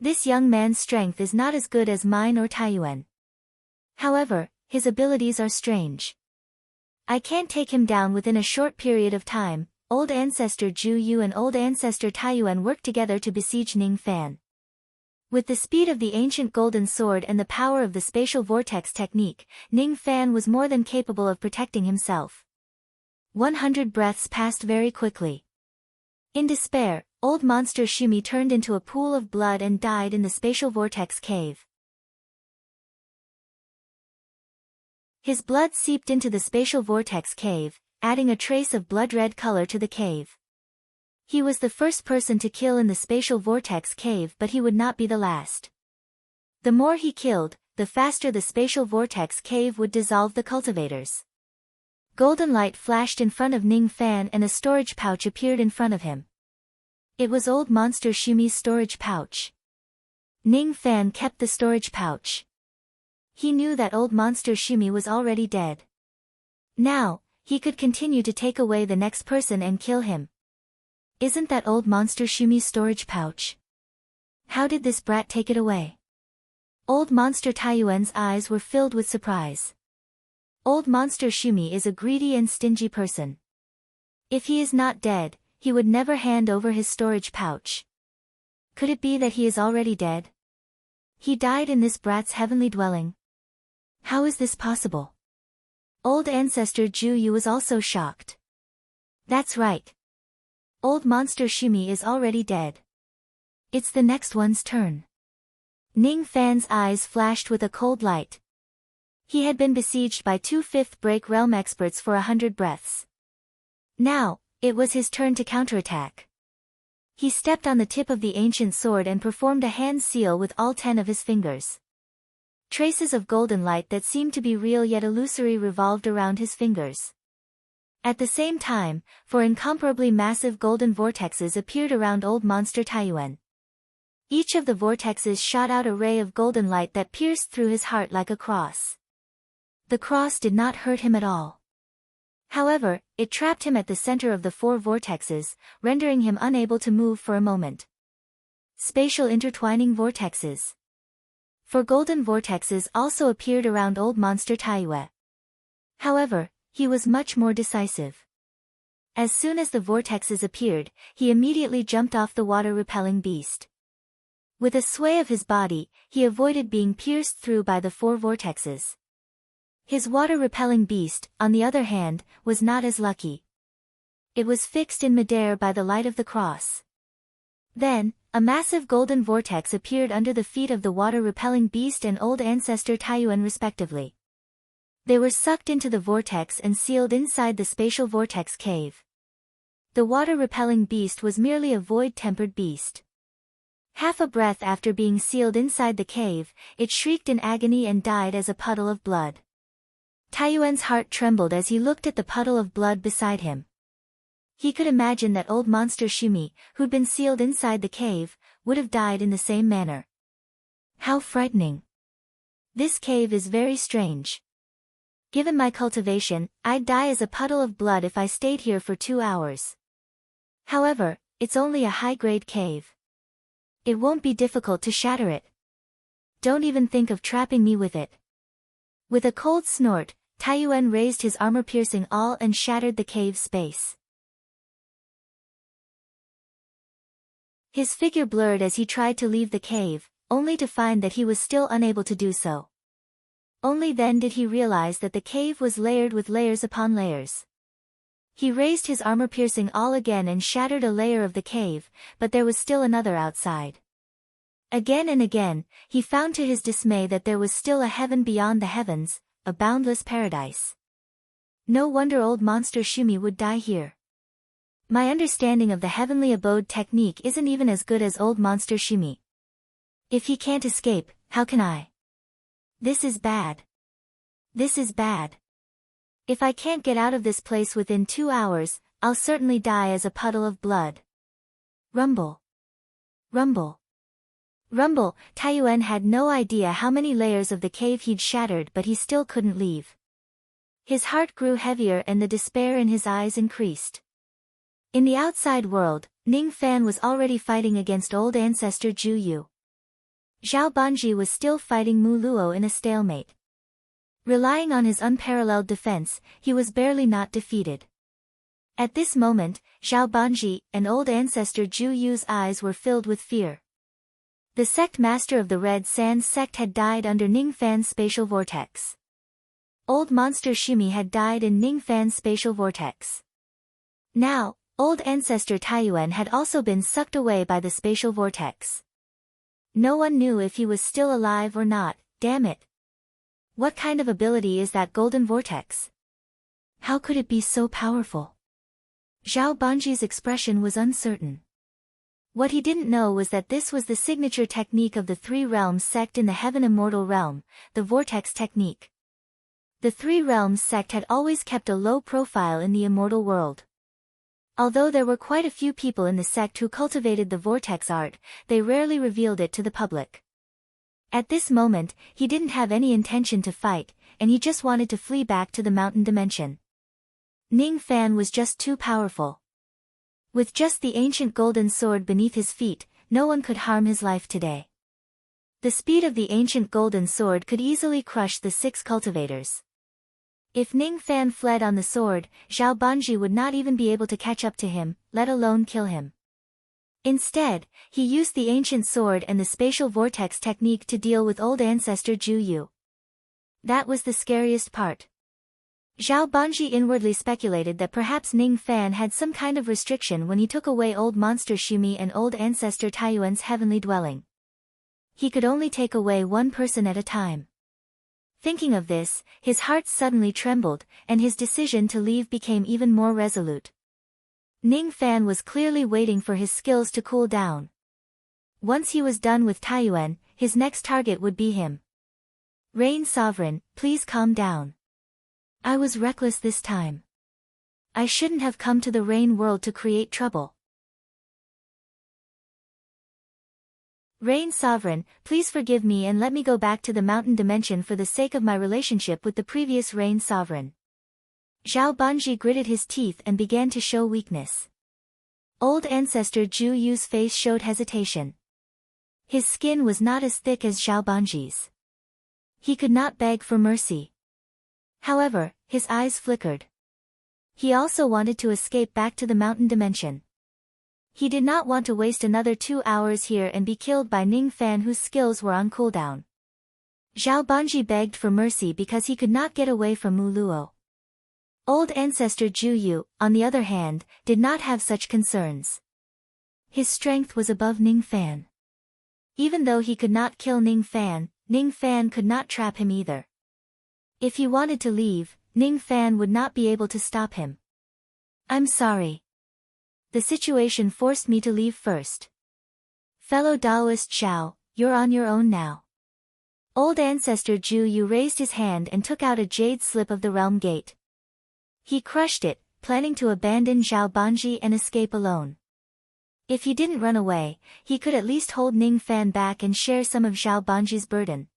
This young man's strength is not as good as mine or Taiyuan. However, his abilities are strange. I can't take him down within a short period of time. Old ancestor Zhu Yu and old ancestor Taiyuan worked together to besiege Ning Fan. With the speed of the ancient golden sword and the power of the spatial vortex technique, Ning Fan was more than capable of protecting himself. 100 breaths passed very quickly. In despair, old monster Shumi turned into a pool of blood and died in the spatial vortex cave. His blood seeped into the spatial vortex cave, adding a trace of blood-red color to the cave. He was the first person to kill in the spatial vortex cave, but he would not be the last. The more he killed, the faster the spatial vortex cave would dissolve the cultivators. Golden light flashed in front of Ning Fan and a storage pouch appeared in front of him. It was old monster Shumi's storage pouch. Ning Fan kept the storage pouch. He knew that old monster Shumi was already dead. Now, he could continue to take away the next person and kill him. Isn't that old monster Shumi's storage pouch? How did this brat take it away? Old monster Taiyuan's eyes were filled with surprise. Old monster Shumi is a greedy and stingy person. If he is not dead, he would never hand over his storage pouch. Could it be that he is already dead? He died in this brat's heavenly dwelling. How is this possible? Old ancestor Zhu Yu was also shocked. That's right. Old monster Shumi is already dead. It's the next one's turn. Ning Fan's eyes flashed with a cold light. He had been besieged by 2 5th-break realm experts for 100 breaths. Now, it was his turn to counterattack. He stepped on the tip of the ancient sword and performed a hand seal with all 10 of his fingers. Traces of golden light that seemed to be real yet illusory revolved around his fingers. At the same time, 4 incomparably massive golden vortexes appeared around old monster Taiyuan. Each of the vortexes shot out a ray of golden light that pierced through his heart like a cross. The cross did not hurt him at all. However, it trapped him at the center of the 4 vortexes, rendering him unable to move for a moment. Spatial intertwining vortexes. 4 golden vortexes also appeared around old monster Taiyue. However, he was much more decisive. As soon as the vortexes appeared, he immediately jumped off the water-repelling beast. With a sway of his body, he avoided being pierced through by the 4 vortexes. His water-repelling beast, on the other hand, was not as lucky. It was fixed in midair by the light of the cross. Then, a massive golden vortex appeared under the feet of the water-repelling beast and old ancestor Taiyuan respectively. They were sucked into the vortex and sealed inside the spatial vortex cave. The water-repelling beast was merely a void-tempered beast. Half a breath after being sealed inside the cave, it shrieked in agony and died as a puddle of blood. Taiyuan's heart trembled as he looked at the puddle of blood beside him. He could imagine that old monster Shumi, who'd been sealed inside the cave, would have died in the same manner. How frightening. This cave is very strange. Given my cultivation, I'd die as a puddle of blood if I stayed here for 2 hours. However, it's only a high-grade cave. It won't be difficult to shatter it. Don't even think of trapping me with it. With a cold snort, Taiyuan raised his armor-piercing awl and shattered the cave's space. His figure blurred as he tried to leave the cave, only to find that he was still unable to do so. Only then did he realize that the cave was layered with layers upon layers. He raised his armor-piercing awl again and shattered a layer of the cave, but there was still another outside. Again and again, he found to his dismay that there was still a heaven beyond the heavens, a boundless paradise. No wonder old monster Shumi would die here. My understanding of the heavenly abode technique isn't even as good as old monster Shumi. If he can't escape, how can I? This is bad. This is bad. If I can't get out of this place within 2 hours, I'll certainly die as a puddle of blood. Rumble. Rumble. Rumble. Taiyuan had no idea how many layers of the cave he'd shattered, but he still couldn't leave. His heart grew heavier and the despair in his eyes increased. In the outside world, Ning Fan was already fighting against old ancestor Ju Yu. Zhao Banji was still fighting Mu Luo in a stalemate. Relying on his unparalleled defense, he was barely not defeated. At this moment, Zhao Banji and old ancestor Ju Yu's eyes were filled with fear. The sect master of the Red Sands sect had died under Ning Fan's spatial vortex. Old monster Shumi had died in Ning Fan's spatial vortex. Now, old ancestor Taiyuan had also been sucked away by the spatial vortex. No one knew if he was still alive or not, damn it. What kind of ability is that golden vortex? How could it be so powerful? Zhao Banji's expression was uncertain. What he didn't know was that this was the signature technique of the Three Realms sect in the Heaven Immortal Realm, the Vortex Technique. The Three Realms sect had always kept a low profile in the immortal world. Although there were quite a few people in the sect who cultivated the vortex art, they rarely revealed it to the public. At this moment, he didn't have any intention to fight, and he just wanted to flee back to the mountain dimension. Ning Fan was just too powerful. With just the ancient golden sword beneath his feet, no one could harm his life today. The speed of the ancient golden sword could easily crush the 6 cultivators. If Ning Fan fled on the sword, Zhao Banji would not even be able to catch up to him, let alone kill him. Instead, he used the ancient sword and the spatial vortex technique to deal with old ancestor Ju Yu. That was the scariest part. Zhao Banji inwardly speculated that perhaps Ning Fan had some kind of restriction when he took away old monster Shumi and old ancestor Taiyuan's heavenly dwelling. He could only take away one person at a time. Thinking of this, his heart suddenly trembled, and his decision to leave became even more resolute. Ning Fan was clearly waiting for his skills to cool down. Once he was done with Taiyuan, his next target would be him. Rain Sovereign, please calm down. I was reckless this time. I shouldn't have come to the Rain world to create trouble. Rain Sovereign, please forgive me and let me go back to the mountain dimension for the sake of my relationship with the previous Rain Sovereign. Zhao Banji gritted his teeth and began to show weakness. Old ancestor Ju Yu's face showed hesitation. His skin was not as thick as Zhao Banji's. He could not beg for mercy. However, his eyes flickered. He also wanted to escape back to the mountain dimension. He did not want to waste another 2 hours here and be killed by Ning Fan whose skills were on cooldown. Zhao Banji begged for mercy because he could not get away from Mu Luo. Old ancestor Ju Yu, on the other hand, did not have such concerns. His strength was above Ning Fan. Even though he could not kill Ning Fan could not trap him either. If he wanted to leave, Ning Fan would not be able to stop him. I'm sorry. The situation forced me to leave first. Fellow Daoist Zhao, you're on your own now. Old ancestor Ju Yu raised his hand and took out a jade slip of the realm gate. He crushed it, planning to abandon Zhao Banji and escape alone. If he didn't run away, he could at least hold Ning Fan back and share some of Zhao Banji's burden.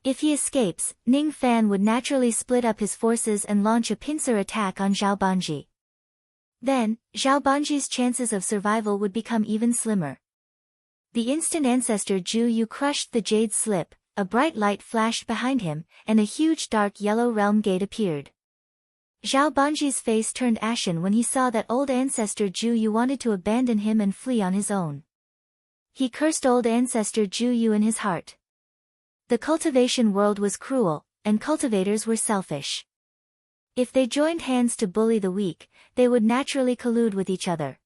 If he escapes, Ning Fan would naturally split up his forces and launch a pincer attack on Zhao Banji. Then, Zhao Banji's chances of survival would become even slimmer. The instant ancestor Ju Yu crushed the jade slip, a bright light flashed behind him, and a huge dark yellow realm gate appeared. Zhao Banji's face turned ashen when he saw that old ancestor Ju Yu wanted to abandon him and flee on his own. He cursed old ancestor Ju Yu in his heart. The cultivation world was cruel, and cultivators were selfish. If they joined hands to bully the weak, they would naturally collude with each other.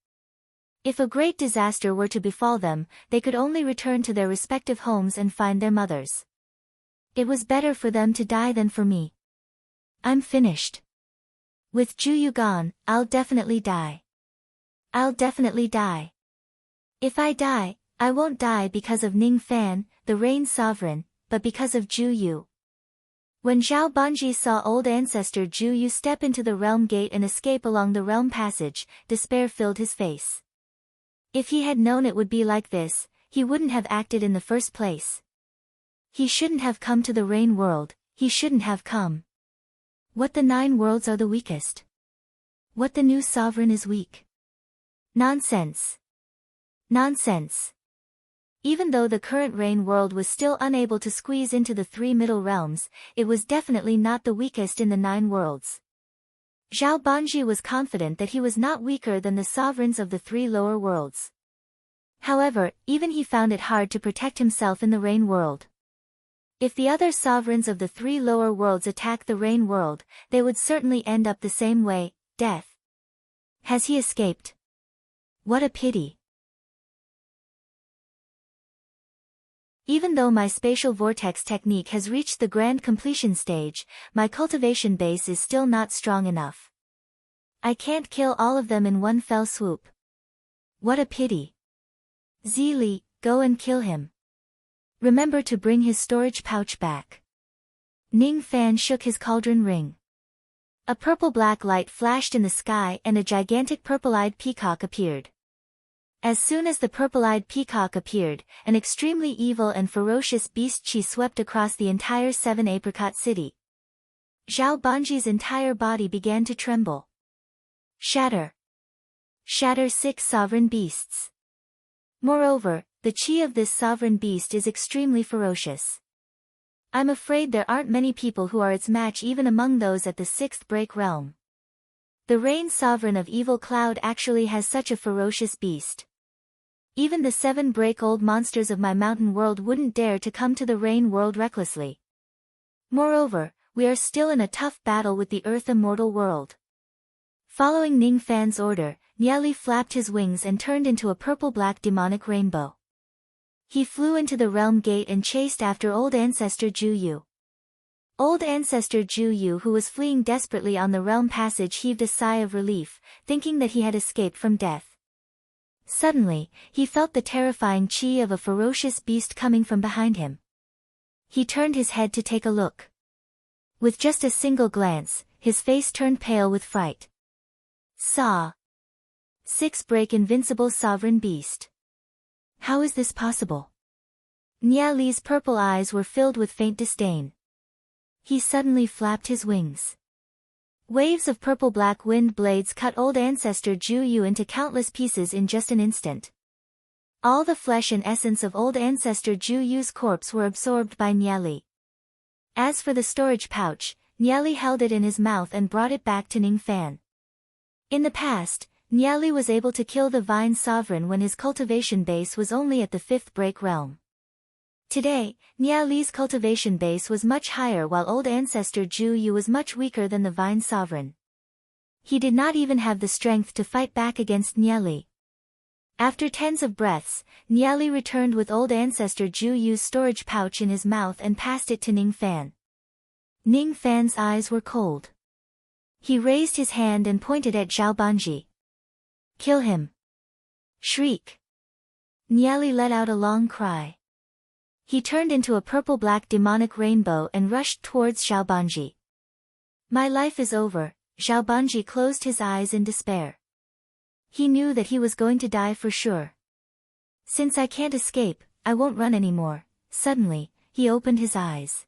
If a great disaster were to befall them, they could only return to their respective homes and find their mothers. It was better for them to die than for me. I'm finished. With Juyu gone, I'll definitely die. I'll definitely die. If I die, I won't die because of Ning Fan, the Rain Sovereign, but because of Juyu. When Zhao Banji saw old ancestor Juyu step into the realm gate and escape along the realm passage, despair filled his face. If he had known it would be like this, he wouldn't have acted in the first place. He shouldn't have come to the rain world, he shouldn't have come. What the 9 worlds are the weakest? What the new sovereign is weak? Nonsense. Nonsense. Even though the current rain world was still unable to squeeze into the 3 middle realms, it was definitely not the weakest in the 9 worlds. Zhao Banji was confident that he was not weaker than the sovereigns of the 3 lower worlds. However, even he found it hard to protect himself in the rain world. If the other sovereigns of the 3 lower worlds attack the rain world, they would certainly end up the same way, death. Has he escaped? What a pity. Even though my spatial vortex technique has reached the grand completion stage, my cultivation base is still not strong enough. I can't kill all of them in one fell swoop. What a pity. Zili, go and kill him. Remember to bring his storage pouch back. Ning Fan shook his cauldron ring. A purple-black light flashed in the sky and a gigantic purple-eyed peacock appeared. As soon as the purple-eyed peacock appeared, an extremely evil and ferocious beast chi swept across the entire 7-apricot city. Zhao Banji's entire body began to tremble. Shatter. Shatter 6 sovereign beasts. Moreover, the chi of this sovereign beast is extremely ferocious. I'm afraid there aren't many people who are its match even among those at the 6th break realm. The rain sovereign of Evil Cloud actually has such a ferocious beast. Even the 7 break old monsters of my mountain world wouldn't dare to come to the rain world recklessly. Moreover, we are still in a tough battle with the earth immortal world. Following Ning Fan's order, Niali flapped his wings and turned into a purple-black demonic rainbow. He flew into the realm gate and chased after old ancestor Juyu. Old ancestor Juyu, who was fleeing desperately on the realm passage, heaved a sigh of relief, thinking that he had escaped from death. Suddenly, he felt the terrifying chi of a ferocious beast coming from behind him. He turned his head to take a look. With just a single glance, his face turned pale with fright. Saw. 6 break invincible sovereign beast. How is this possible? Nia Li's purple eyes were filled with faint disdain. He suddenly flapped his wings. Waves of purple-black wind blades cut old ancestor Juyu into countless pieces in just an instant. All the flesh and essence of old ancestor Juyu's corpse were absorbed by Niali. As for the storage pouch, Niali held it in his mouth and brought it back to Ning Fan. In the past, Niali was able to kill the Vine Sovereign when his cultivation base was only at the 5th break realm. Today, Niali's cultivation base was much higher while old ancestor Juyu was much weaker than the Vine Sovereign. He did not even have the strength to fight back against Niali. After tens of breaths, Niali returned with old ancestor Juyu's storage pouch in his mouth and passed it to Ning Fan. Ning Fan's eyes were cold. He raised his hand and pointed at Zhao Banji. Kill him. Shriek. Niali let out a long cry. He turned into a purple-black demonic rainbow and rushed towards Zhao Banji. My life is over, Zhao Banji closed his eyes in despair. He knew that he was going to die for sure. Since I can't escape, I won't run anymore. Suddenly, he opened his eyes.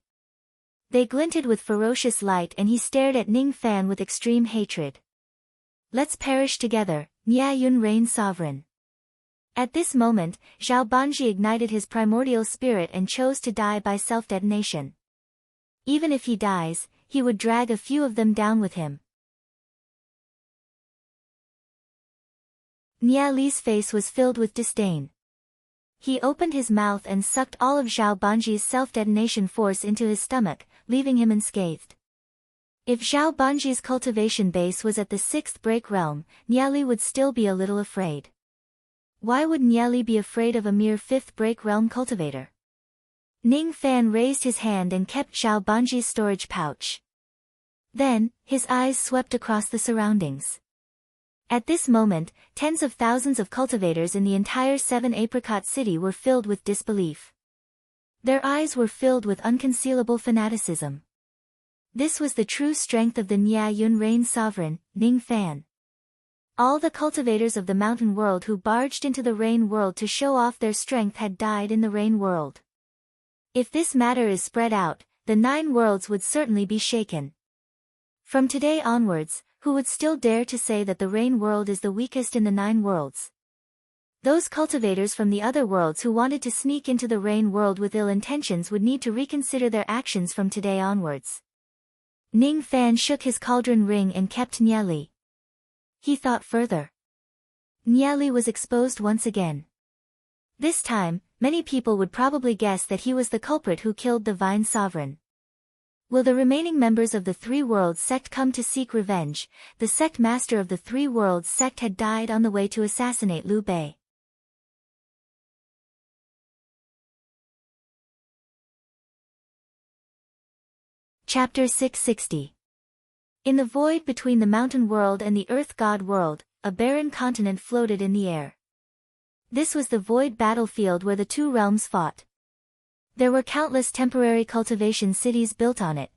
They glinted with ferocious light and he stared at Ning Fan with extreme hatred. Let's perish together, Nia Yun Rain Sovereign. At this moment, Zhao Banji ignited his primordial spirit and chose to die by self-detonation. Even if he dies, he would drag a few of them down with him. Nia Li's face was filled with disdain. He opened his mouth and sucked all of Zhao Banji's self-detonation force into his stomach, leaving him unscathed. If Zhao Banji's cultivation base was at the 6th break realm, Nia Li would still be a little afraid. Why would Nieli be afraid of a mere fifth break realm cultivator? Ning Fan raised his hand and kept Zhao Banji's storage pouch. Then, his eyes swept across the surroundings. At this moment, tens of thousands of cultivators in the entire Seven Apricot City were filled with disbelief. Their eyes were filled with unconcealable fanaticism. This was the true strength of the Nya Yun Rain sovereign, Ning Fan. All the cultivators of the mountain world who barged into the rain world to show off their strength had died in the rain world. If this matter is spread out, the 9 worlds would certainly be shaken. From today onwards, who would still dare to say that the rain world is the weakest in the 9 worlds? Those cultivators from the other worlds who wanted to sneak into the rain world with ill intentions would need to reconsider their actions from today onwards. Ning Fan shook his cauldron ring and kept Nieli. He thought further. Nieli was exposed once again. This time, many people would probably guess that he was the culprit who killed the Vine Sovereign. Will the remaining members of the 3 Worlds sect come to seek revenge? The sect master of the 3 Worlds sect had died on the way to assassinate Liu Bei. Chapter 660. In the void between the mountain world and the earth god world, a barren continent floated in the air. This was the void battlefield where the 2 realms fought. There were countless temporary cultivation cities built on it.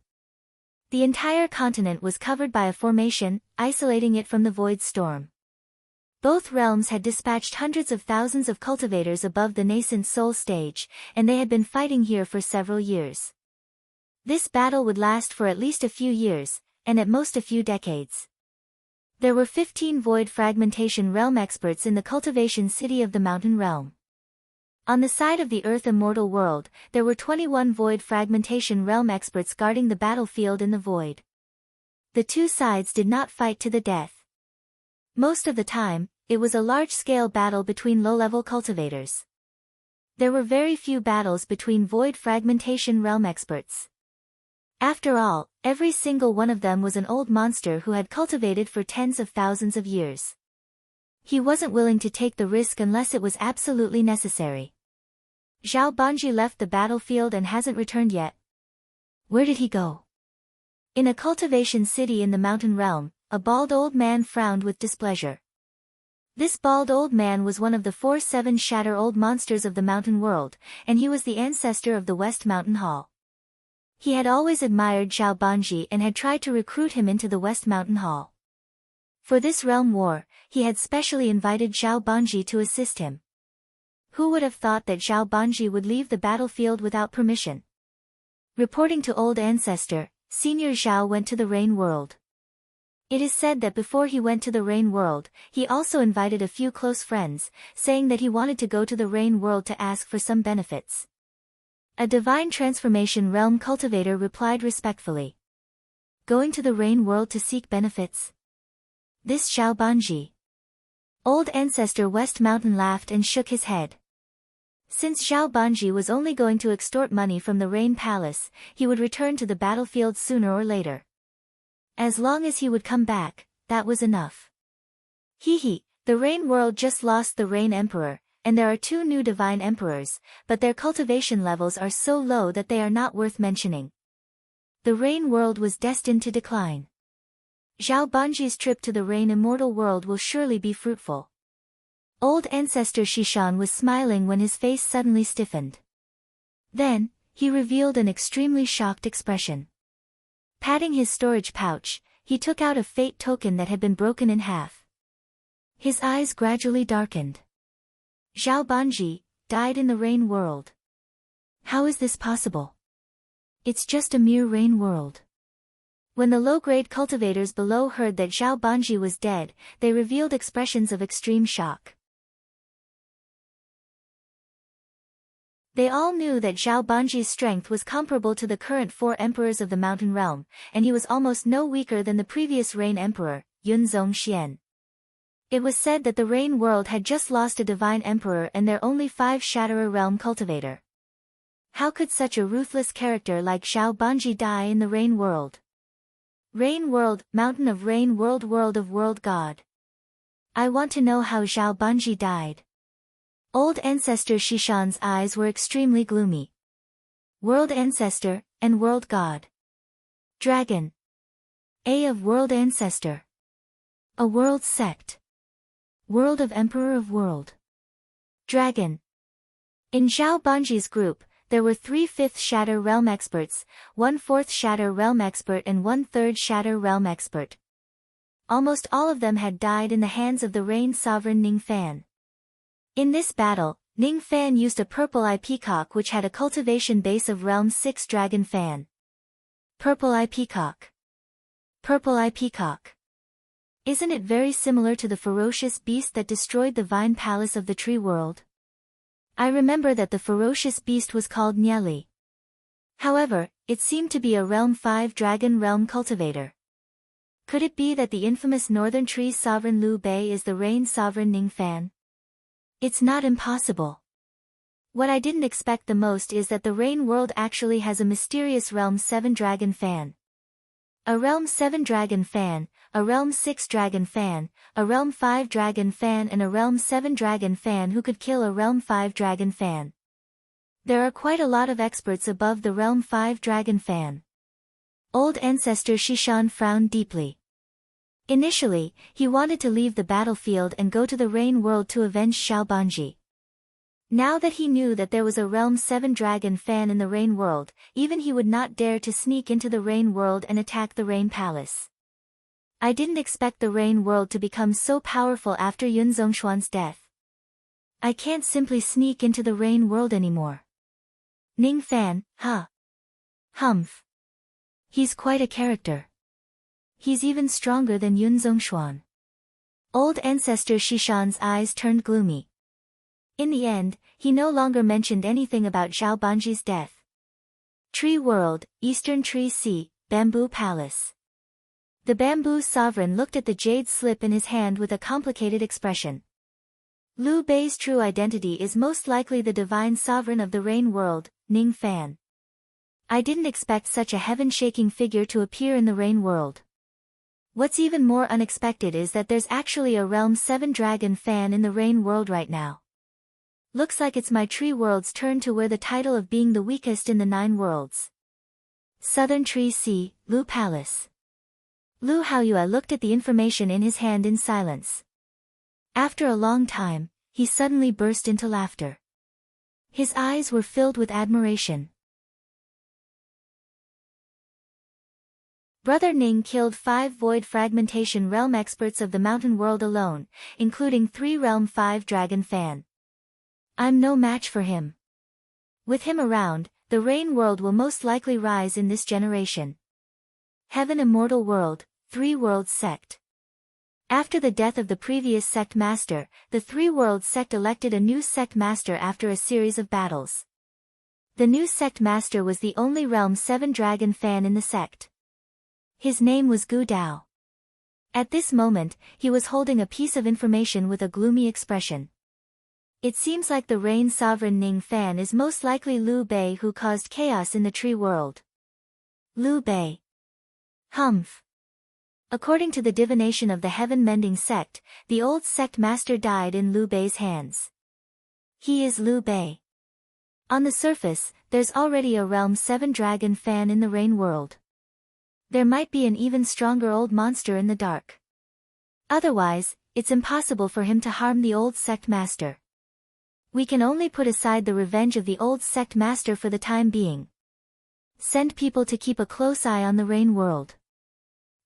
The entire continent was covered by a formation, isolating it from the void storm. Both realms had dispatched hundreds of thousands of cultivators above the nascent soul stage, and they had been fighting here for several years. This battle would last for at least a few years, and at most a few decades. There were 15 void fragmentation realm experts in the cultivation city of the mountain realm. On the side of the Earth Immortal world, there were 21 void fragmentation realm experts guarding the battlefield in the void. The 2 sides did not fight to the death. Most of the time, it was a large-scale battle between low-level cultivators. There were very few battles between void fragmentation realm experts. After all, every single one of them was an old monster who had cultivated for tens of thousands of years. He wasn't willing to take the risk unless it was absolutely necessary. Zhao Banji left the battlefield and hasn't returned yet. Where did he go? In a cultivation city in the mountain realm, a bald old man frowned with displeasure. This bald old man was one of the 4-7 shatter old monsters of the mountain world, and he was the ancestor of the West Mountain Hall. He had always admired Zhao Banji and had tried to recruit him into the West Mountain Hall. For this realm war, he had specially invited Zhao Banji to assist him. Who would have thought that Zhao Banji would leave the battlefield without permission? Reporting to Old Ancestor, Senior Zhao went to the Rain World. It is said that before he went to the Rain World, he also invited a few close friends, saying that he wanted to go to the Rain World to ask for some benefits. A Divine Transformation Realm cultivator replied respectfully. Going to the Rain World to seek benefits? This Zhao Banji. Old Ancestor West Mountain laughed and shook his head. Since Zhao Banji was only going to extort money from the Rain Palace, he would return to the battlefield sooner or later. As long as he would come back, that was enough. Hee, the Rain World just lost the Rain Emperor, and there are 2 new Divine Emperors, but their cultivation levels are so low that they are not worth mentioning. The Rain World was destined to decline. Zhao Banji's trip to the Rain Immortal world will surely be fruitful. Old Ancestor Shishan was smiling when his face suddenly stiffened. Then, he revealed an extremely shocked expression. Patting his storage pouch, he took out a fate token that had been broken in half. His eyes gradually darkened. Zhao Banji died in the Rain World. How is this possible? It's just a mere Rain World. When the low-grade cultivators below heard that Zhao Banji was dead, they revealed expressions of extreme shock. They all knew that Zhao Banji's strength was comparable to the current 4 emperors of the mountain realm, and he was almost no weaker than the previous Rain Emperor, Yun Zongxian. It was said that the Rain World had just lost a Divine Emperor and their only 5 Shatterer Realm cultivator. How could such a ruthless character like Zhao Banji die in the Rain World? Rain World, Mountain of Rain World, World of World God. I want to know how Zhao Banji died. Old Ancestor Shishan's eyes were extremely gloomy. World Ancestor, and World God. Dragon. A of World Ancestor. A World Sect. World of Emperor of World. Dragon. In Zhao Banji's group, there were 3 5th Shatter Realm experts, 1 4th Shatter Realm expert and 1 3rd Shatter Realm expert. Almost all of them had died in the hands of the Rain Sovereign Ning Fan. In this battle, Ning Fan used a Purple Eye Peacock which had a cultivation base of Realm 6 Dragon Fan. Purple Eye Peacock. Purple Eye Peacock. Isn't it very similar to the ferocious beast that destroyed the Vine Palace of the Tree World? I remember that the ferocious beast was called Nyeli. However, it seemed to be a Realm 5 Dragon Realm cultivator. Could it be that the infamous Northern Tree Sovereign Liu Bei is the Rain Sovereign Ning Fan? It's not impossible. What I didn't expect the most is that the Rain World actually has a mysterious Realm 7 Dragon Fan. A Realm 7 Dragon Fan, a Realm 6 Dragon Fan, a Realm 5 Dragon Fan and a Realm 7 Dragon Fan who could kill a Realm 5 Dragon Fan. There are quite a lot of experts above the Realm 5 Dragon Fan. Old Ancestor Shishan frowned deeply. Initially, he wanted to leave the battlefield and go to the Rain World to avenge Zhao Banji. Now that he knew that there was a Realm 7 Dragon Fan in the Rain World, even he would not dare to sneak into the Rain World and attack the Rain Palace. I didn't expect the Rain World to become so powerful after Yun Zhongshuan's death. I can't simply sneak into the Rain World anymore. Ning Fan, huh? Humph. He's quite a character. He's even stronger than Yun Zhongshuan. Old Ancestor Shishan's eyes turned gloomy. In the end, he no longer mentioned anything about Zhao Banji's death. Tree World, Eastern Tree Sea, Bamboo Palace. The Bamboo Sovereign looked at the jade slip in his hand with a complicated expression. Liu Bei's true identity is most likely the Divine Sovereign of the Rain World, Ning Fan. I didn't expect such a heaven-shaking figure to appear in the Rain World. What's even more unexpected is that there's actually a Realm 7 Dragon Fan in the Rain World right now. Looks like it's my Tree World's turn to wear the title of being the weakest in the 9 worlds. Southern Tree Sea, Lu Palace. Lu Haoyue looked at the information in his hand in silence. After a long time, he suddenly burst into laughter. His eyes were filled with admiration. Brother Ning killed 5 Void Fragmentation Realm experts of the Mountain World alone, including 3 Realm 5 Dragon Fan. I'm no match for him. With him around, the Rain World will most likely rise in this generation. Heaven Immortal World, 3 Worlds Sect. After the death of the previous sect master, the 3 Worlds Sect elected a new sect master after a series of battles. The new sect master was the only Realm 7 Dragon Fan in the sect. His name was Gu Dao. At this moment, he was holding a piece of information with a gloomy expression. It seems like the Rain Sovereign Ning Fan is most likely Liu Bei who caused chaos in the Tree World. Liu Bei. Humph. According to the divination of the Heaven Mending Sect, the old sect master died in Liu Bei's hands. He is Liu Bei. On the surface, there's already a Realm 7 Dragon Fan in the Rain World. There might be an even stronger old monster in the dark. Otherwise, it's impossible for him to harm the old sect master. We can only put aside the revenge of the old sect master for the time being. Send people to keep a close eye on the Rain World.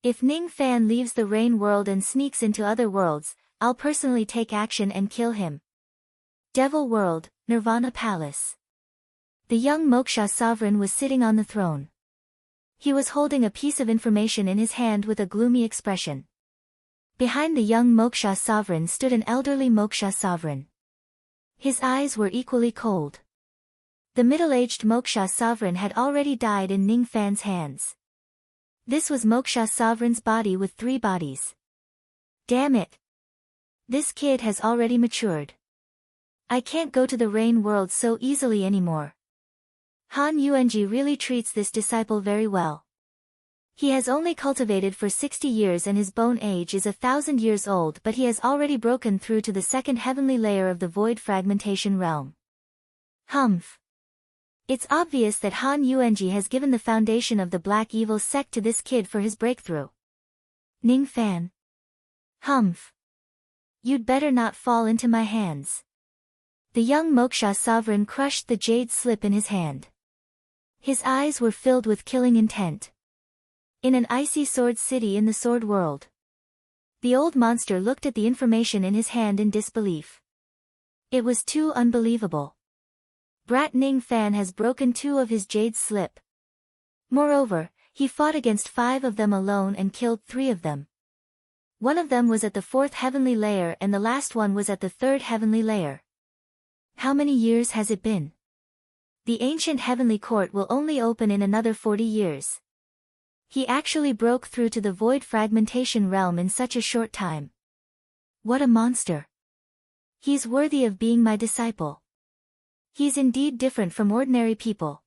If Ning Fan leaves the Rain World and sneaks into other worlds, I'll personally take action and kill him. Devil World, Nirvana Palace. The young Moksha Sovereign was sitting on the throne. He was holding a piece of information in his hand with a gloomy expression. Behind the young Moksha Sovereign stood an elderly Moksha Sovereign. His eyes were equally cold. The middle-aged Moksha Sovereign had already died in Ning Fan's hands. This was Moksha Sovereign's body with 3 bodies. Damn it! This kid has already matured. I can't go to the Rain World so easily anymore. Han Yuanji really treats this disciple very well. He has only cultivated for 60 years and his bone age is 1,000 years old, but he has already broken through to the second heavenly layer of the void fragmentation realm. Humph. It's obvious that Han Yuanji has given the foundation of the Black Evil sect to this kid for his breakthrough. Ning Fan. Humph. You'd better not fall into my hands. The young Moksha sovereign crushed the jade slip in his hand. His eyes were filled with killing intent. In an icy sword city in the sword world. The old monster looked at the information in his hand in disbelief. It was too unbelievable. Brat Ning Fan has broken 2 of his jade slip. Moreover, he fought against 5 of them alone and killed 3 of them. One of them was at the 4th heavenly layer and the last one was at the 3rd heavenly layer. How many years has it been? The ancient heavenly court will only open in another 40 years. He actually broke through to the void fragmentation realm in such a short time. What a monster. He's worthy of being my disciple. He's indeed different from ordinary people.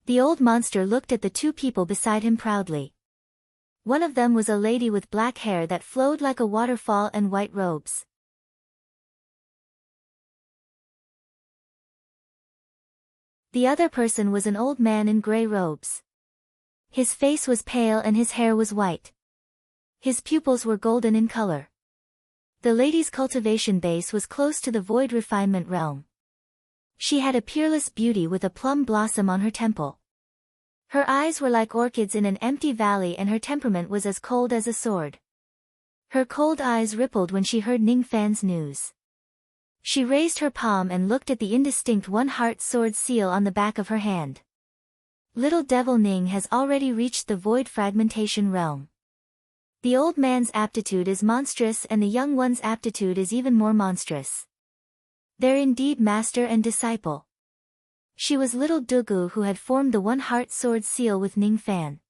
The old monster looked at the 2 people beside him proudly. One of them was a lady with black hair that flowed like a waterfall and white robes. The other person was an old man in gray robes. His face was pale and his hair was white. His pupils were golden in color. The lady's cultivation base was close to the void refinement realm. She had a peerless beauty with a plum blossom on her temple. Her eyes were like orchids in an empty valley and her temperament was as cold as a sword. Her cold eyes rippled when she heard Ning Fan's news. She raised her palm and looked at the indistinct one-heart sword seal on the back of her hand. Little Devil Ning has already reached the void fragmentation realm. The old man's aptitude is monstrous and the young one's aptitude is even more monstrous. They're indeed master and disciple. She was little Dugu who had formed the one-heart sword seal with Ning Fan.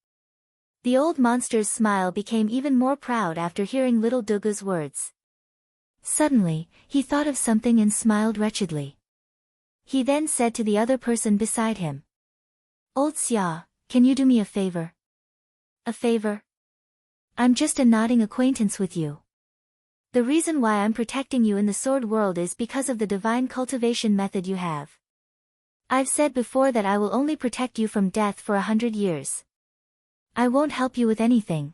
The old monster's smile became even more proud after hearing little Dugu's words. Suddenly, he thought of something and smiled wretchedly. He then said to the other person beside him. Old Xia, can you do me a favor? A favor? I'm just a nodding acquaintance with you. The reason why I'm protecting you in the sword world is because of the divine cultivation method you have. I've said before that I will only protect you from death for 100 years. I won't help you with anything.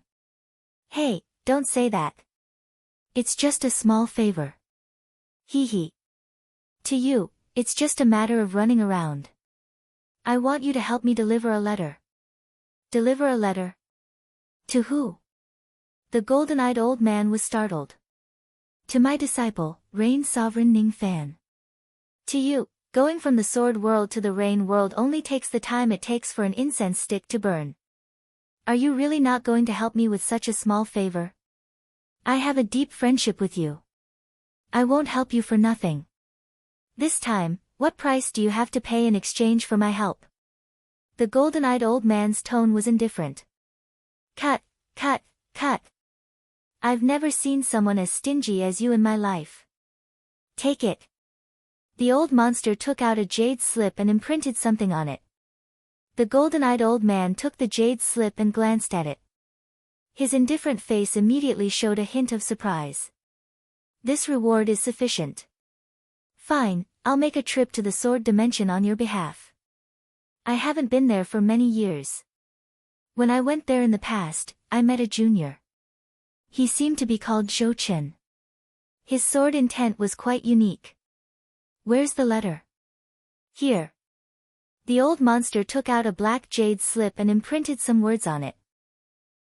Hey, don't say that. It's just a small favor. Hee hee. To you, it's just a matter of running around. I want you to help me deliver a letter. Deliver a letter? To who? The golden-eyed old man was startled. To my disciple, Rain Sovereign Ning Fan. To you, going from the sword world to the rain world only takes the time it takes for an incense stick to burn. Are you really not going to help me with such a small favor? I have a deep friendship with you. I won't help you for nothing. This time, what price do you have to pay in exchange for my help? The golden-eyed old man's tone was indifferent. Cut, cut, cut. I've never seen someone as stingy as you in my life. Take it. The old monster took out a jade slip and imprinted something on it. The golden-eyed old man took the jade slip and glanced at it. His indifferent face immediately showed a hint of surprise. This reward is sufficient. Fine, I'll make a trip to the sword dimension on your behalf. I haven't been there for many years. When I went there in the past, I met a junior. He seemed to be called Zhou Chen. His sword intent was quite unique. Where's the letter? Here. The old monster took out a black jade slip and imprinted some words on it.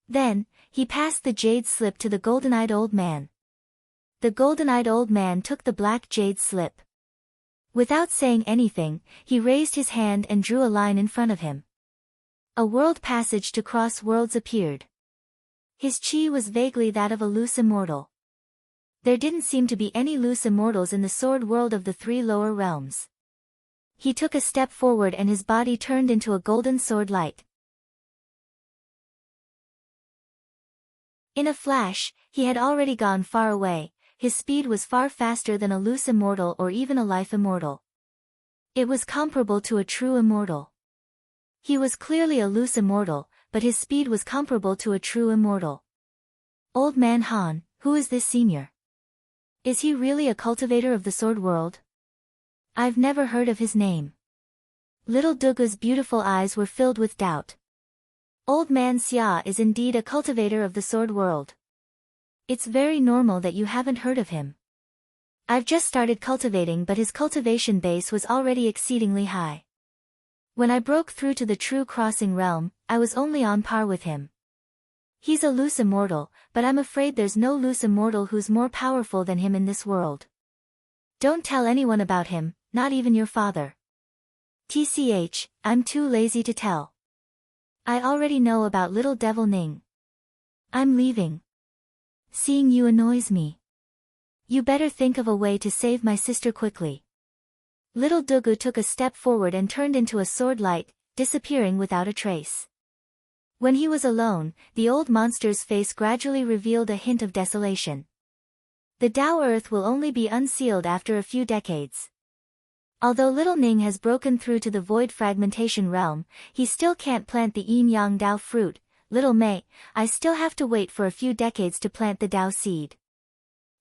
Then, he passed the jade slip to the golden-eyed old man. The golden-eyed old man took the black jade slip. Without saying anything, he raised his hand and drew a line in front of him. A world passage to cross worlds appeared. His chi was vaguely that of a loose immortal. There didn't seem to be any loose immortals in the sword world of the 3 lower realms. He took a step forward and his body turned into a golden sword light. In a flash, he had already gone far away. His speed was far faster than a loose immortal or even a life immortal. It was comparable to a true immortal. He was clearly a loose immortal, but his speed was comparable to a true immortal. Old man Han, who is this senior? Is he really a cultivator of the sword world? I've never heard of his name. Little Dugu's beautiful eyes were filled with doubt. Old man Xia is indeed a cultivator of the sword world. It's very normal that you haven't heard of him. I've just started cultivating, but his cultivation base was already exceedingly high. When I broke through to the true crossing realm, I was only on par with him. He's a loose immortal, but I'm afraid there's no loose immortal who's more powerful than him in this world. Don't tell anyone about him, not even your father. TCH, I'm too lazy to tell. I already know about little devil Ning. I'm leaving. Seeing you annoys me. You better think of a way to save my sister quickly. Little Dugu took a step forward and turned into a sword light, disappearing without a trace. When he was alone, the old monster's face gradually revealed a hint of desolation. The Dao Earth will only be unsealed after a few decades. Although little Ning has broken through to the void fragmentation realm, he still can't plant the yin-yang Dao fruit. Little Mei, I still have to wait for a few decades to plant the Dao seed.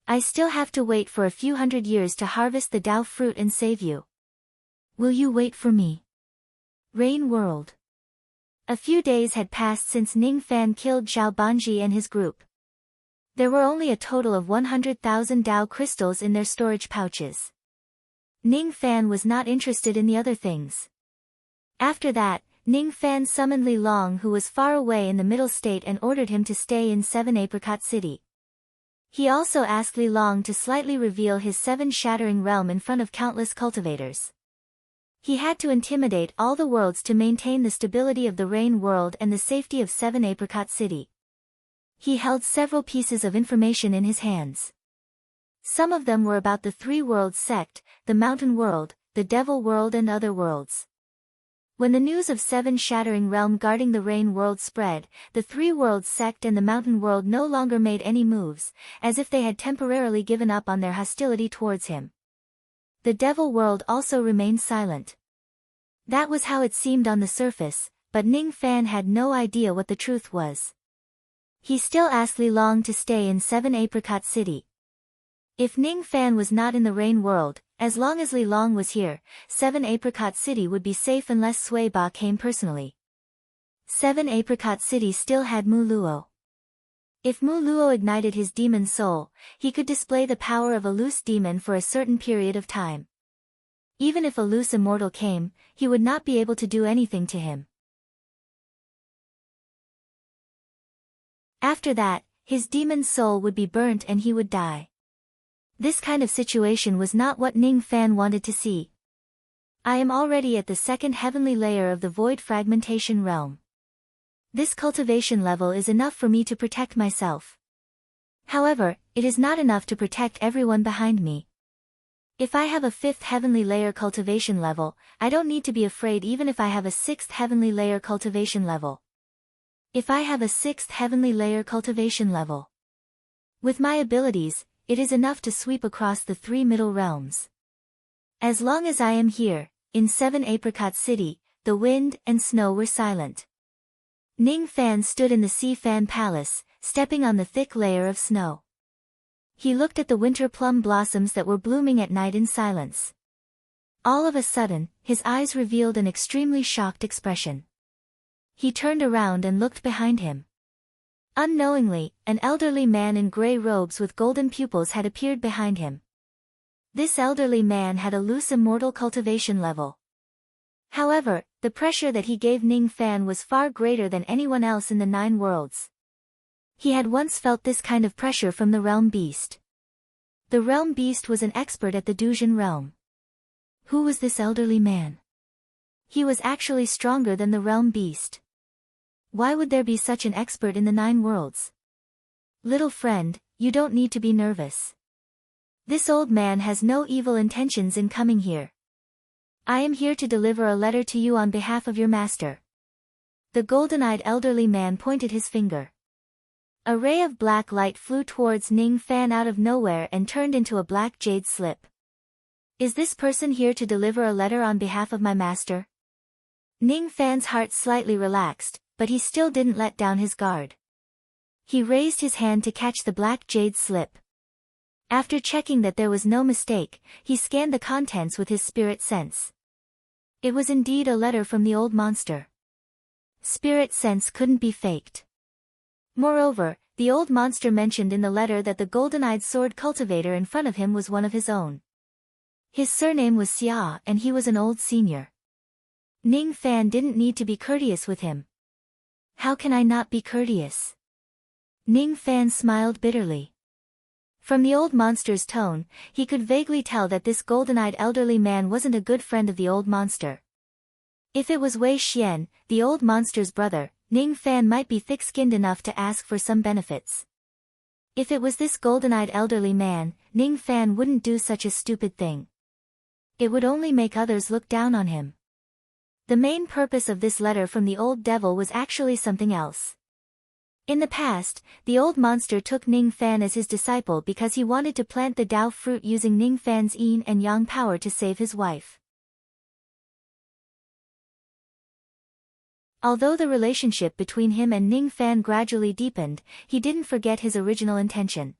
I still have to wait for a few hundred years to harvest the Dao fruit and save you. Will you wait for me? Rain World. A few days had passed since Ning Fan killed Zhao Banji and his group. There were only a total of 100,000 Dao crystals in their storage pouches. Ning Fan was not interested in the other things. After that, Ning Fan summoned Li Long, who was far away in the middle state, and ordered him to stay in 7 Apricot City. He also asked Li Long to slightly reveal his 7 shattering realm in front of countless cultivators. He had to intimidate all the worlds to maintain the stability of the Rain World and the safety of 7 Apricot City. He held several pieces of information in his hands. Some of them were about the 3 worlds sect, the Mountain World, the Devil World and other worlds. When the news of 7 shattering realm guarding the Rain World spread, the 3 worlds sect and the Mountain World no longer made any moves, as if they had temporarily given up on their hostility towards him. The Devil World also remained silent. That was how it seemed on the surface, but Ning Fan had no idea what the truth was. He still asked Li Long to stay in 7 Apricot City. If Ning Fan was not in the Rain World, as long as Li Long was here, 7 Apricot City would be safe unless Sui Ba came personally. 7 Apricot City still had Mu Luo. If Mu Luo ignited his demon soul, he could display the power of a loose demon for a certain period of time. Even if a loose immortal came, he would not be able to do anything to him. After that, his demon soul would be burnt and he would die. This kind of situation was not what Ning Fan wanted to see. I am already at the 2nd heavenly layer of the void fragmentation realm. This cultivation level is enough for me to protect myself. However, it is not enough to protect everyone behind me. If I have a 5th heavenly layer cultivation level, I don't need to be afraid even if I have a 6th heavenly layer cultivation level. If I have a 6th heavenly layer cultivation level, with my abilities, it is enough to sweep across the 3 middle realms. As long as I am here, in 7 Apricot City, the wind and snow were silent. Ning Fan stood in the Sea Fan Palace, stepping on the thick layer of snow. He looked at the winter plum blossoms that were blooming at night in silence. All of a sudden, his eyes revealed an extremely shocked expression. He turned around and looked behind him. Unknowingly, an elderly man in grey robes with golden pupils had appeared behind him. This elderly man had a loose immortal cultivation level. However, the pressure that he gave Ning Fan was far greater than anyone else in the 9 worlds. He had once felt this kind of pressure from the Realm Beast. The Realm Beast was an expert at the Dujin realm. Who was this elderly man? He was actually stronger than the Realm Beast. Why would there be such an expert in the 9 worlds? Little friend, you don't need to be nervous. This old man has no evil intentions in coming here. I am here to deliver a letter to you on behalf of your master. The golden-eyed elderly man pointed his finger. A ray of black light flew towards Ning Fan out of nowhere and turned into a black jade slip. Is this person here to deliver a letter on behalf of my master? Ning Fan's heart slightly relaxed, but he still didn't let down his guard. He raised his hand to catch the black jade slip. After checking that there was no mistake, he scanned the contents with his spirit sense. It was indeed a letter from the old monster. Spirit sense couldn't be faked. Moreover, the old monster mentioned in the letter that the golden-eyed sword cultivator in front of him was one of his own. His surname was Xia and he was an old senior. Ning Fan didn't need to be courteous with him. How can I not be courteous? Ning Fan smiled bitterly. From the old monster's tone, he could vaguely tell that this golden-eyed elderly man wasn't a good friend of the old monster. If it was Wei Xian, the old monster's brother, Ning Fan might be thick-skinned enough to ask for some benefits. If it was this golden-eyed elderly man, Ning Fan wouldn't do such a stupid thing. It would only make others look down on him. The main purpose of this letter from the old devil was actually something else. In the past, the old monster took Ning Fan as his disciple because he wanted to plant the Dao fruit using Ning Fan's yin and yang power to save his wife. Although the relationship between him and Ning Fan gradually deepened, he didn't forget his original intention.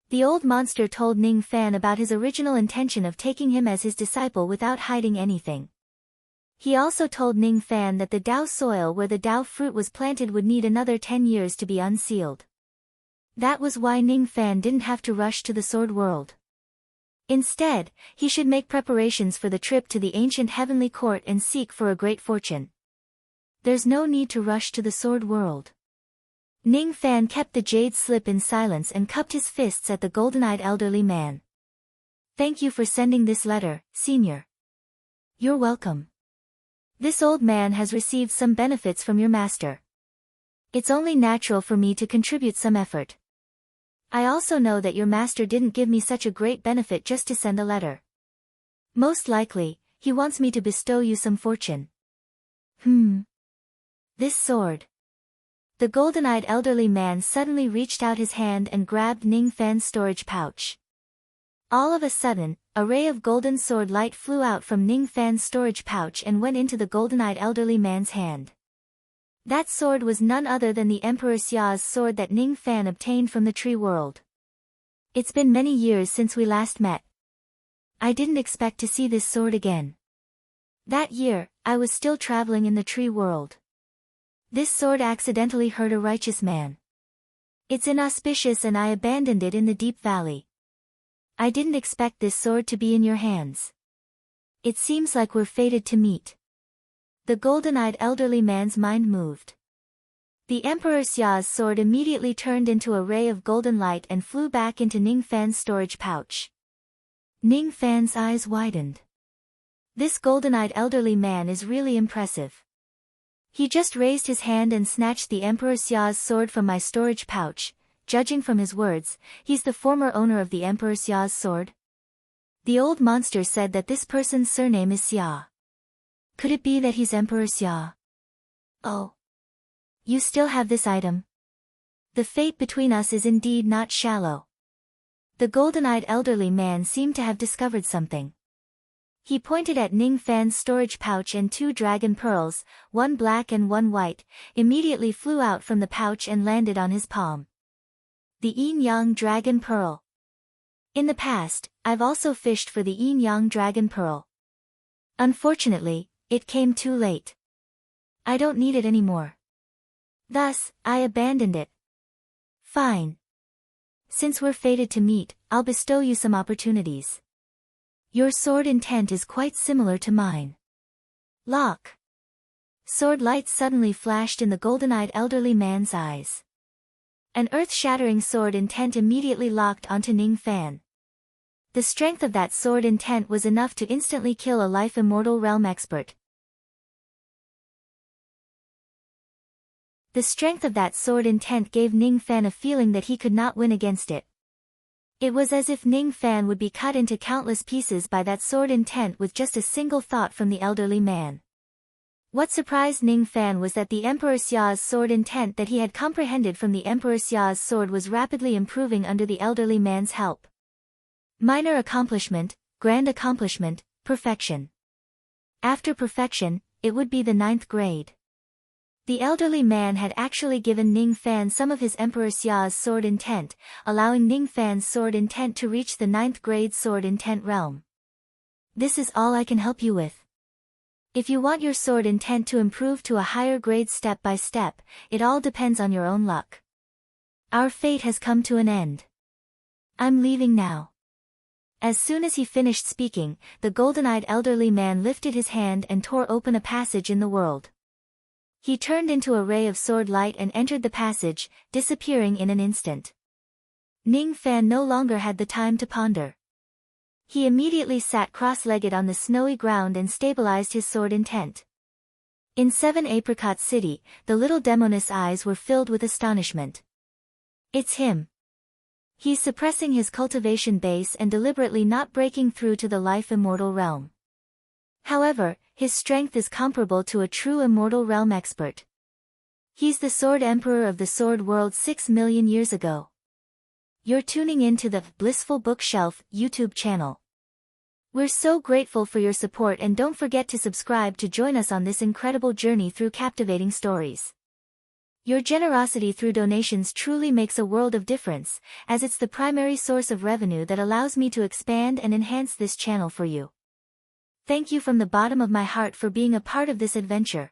The old monster told Ning Fan about his original intention of taking him as his disciple without hiding anything. He also told Ning Fan that the Dao soil where the Dao fruit was planted would need another 10 years to be unsealed. That was why Ning Fan didn't have to rush to the Sword World. Instead, he should make preparations for the trip to the ancient heavenly court and seek for a great fortune. There's no need to rush to the Sword World. Ning Fan kept the jade slip in silence and cupped his fists at the golden-eyed elderly man. Thank you for sending this letter, Senior. You're welcome. This old man has received some benefits from your master. It's only natural for me to contribute some effort. I also know that your master didn't give me such a great benefit just to send a letter. Most likely, he wants me to bestow you some fortune. This sword. The golden-eyed elderly man suddenly reached out his hand and grabbed Ning Fan's storage pouch. All of a sudden, a ray of golden sword light flew out from Ning Fan's storage pouch and went into the golden-eyed elderly man's hand. That sword was none other than the Emperor Xia's sword that Ning Fan obtained from the tree world. It's been many years since we last met. I didn't expect to see this sword again. That year, I was still traveling in the tree world. This sword accidentally hurt a righteous man. It's inauspicious and I abandoned it in the deep valley. I didn't expect this sword to be in your hands. It seems like we're fated to meet. The golden-eyed elderly man's mind moved. The Emperor Xia's sword immediately turned into a ray of golden light and flew back into Ning Fan's storage pouch. Ning Fan's eyes widened. This golden-eyed elderly man is really impressive. He just raised his hand and snatched the Emperor Xia's sword from my storage pouch. Judging from his words, he's the former owner of the Emperor Xia's sword. The old monster said that this person's surname is Xia. Could it be that he's Emperor Xia? Oh. You still have this item? The fate between us is indeed not shallow. The golden-eyed elderly man seemed to have discovered something. He pointed at Ning Fan's storage pouch and 2 dragon pearls, one black and one white, immediately flew out from the pouch and landed on his palm. The yin-yang dragon pearl. In the past, I've also fished for the yin-yang dragon pearl. Unfortunately, it came too late. I don't need it anymore. Thus, I abandoned it. Fine. Since we're fated to meet, I'll bestow you some opportunities. Your sword intent is quite similar to mine. Lock. Sword light suddenly flashed in the golden-eyed elderly man's eyes. An earth-shattering sword intent immediately locked onto Ning Fan. The strength of that sword intent was enough to instantly kill a life immortal realm expert. The strength of that sword intent gave Ning Fan a feeling that he could not win against it. It was as if Ning Fan would be cut into countless pieces by that sword intent with just a single thought from the elderly man. What surprised Ning Fan was that the Emperor Xia's sword intent that he had comprehended from the Emperor Xia's sword was rapidly improving under the elderly man's help. Minor accomplishment, grand accomplishment, perfection. After perfection, it would be the 9th grade. The elderly man had actually given Ning Fan some of his Emperor Xia's sword intent, allowing Ning Fan's sword intent to reach the 9th grade sword intent realm. This is all I can help you with. If you want your sword intent to improve to a higher grade step by step, it all depends on your own luck. Our fate has come to an end. I'm leaving now. As soon as he finished speaking, the golden-eyed elderly man lifted his hand and tore open a passage in the world. He turned into a ray of sword light and entered the passage, disappearing in an instant. Ning Fan no longer had the time to ponder. He immediately sat cross-legged on the snowy ground and stabilized his sword intent. In 7 Apricot City, the little demoness eyes were filled with astonishment. It's him. He's suppressing his cultivation base and deliberately not breaking through to the life immortal realm. However, his strength is comparable to a true immortal realm expert. He's the Sword Emperor of the Sword World 6 million years ago. You're tuning in to the Blissful Bookshelf YouTube channel. We're so grateful for your support, and don't forget to subscribe to join us on this incredible journey through captivating stories. Your generosity through donations truly makes a world of difference, as it's the primary source of revenue that allows me to expand and enhance this channel for you. Thank you from the bottom of my heart for being a part of this adventure.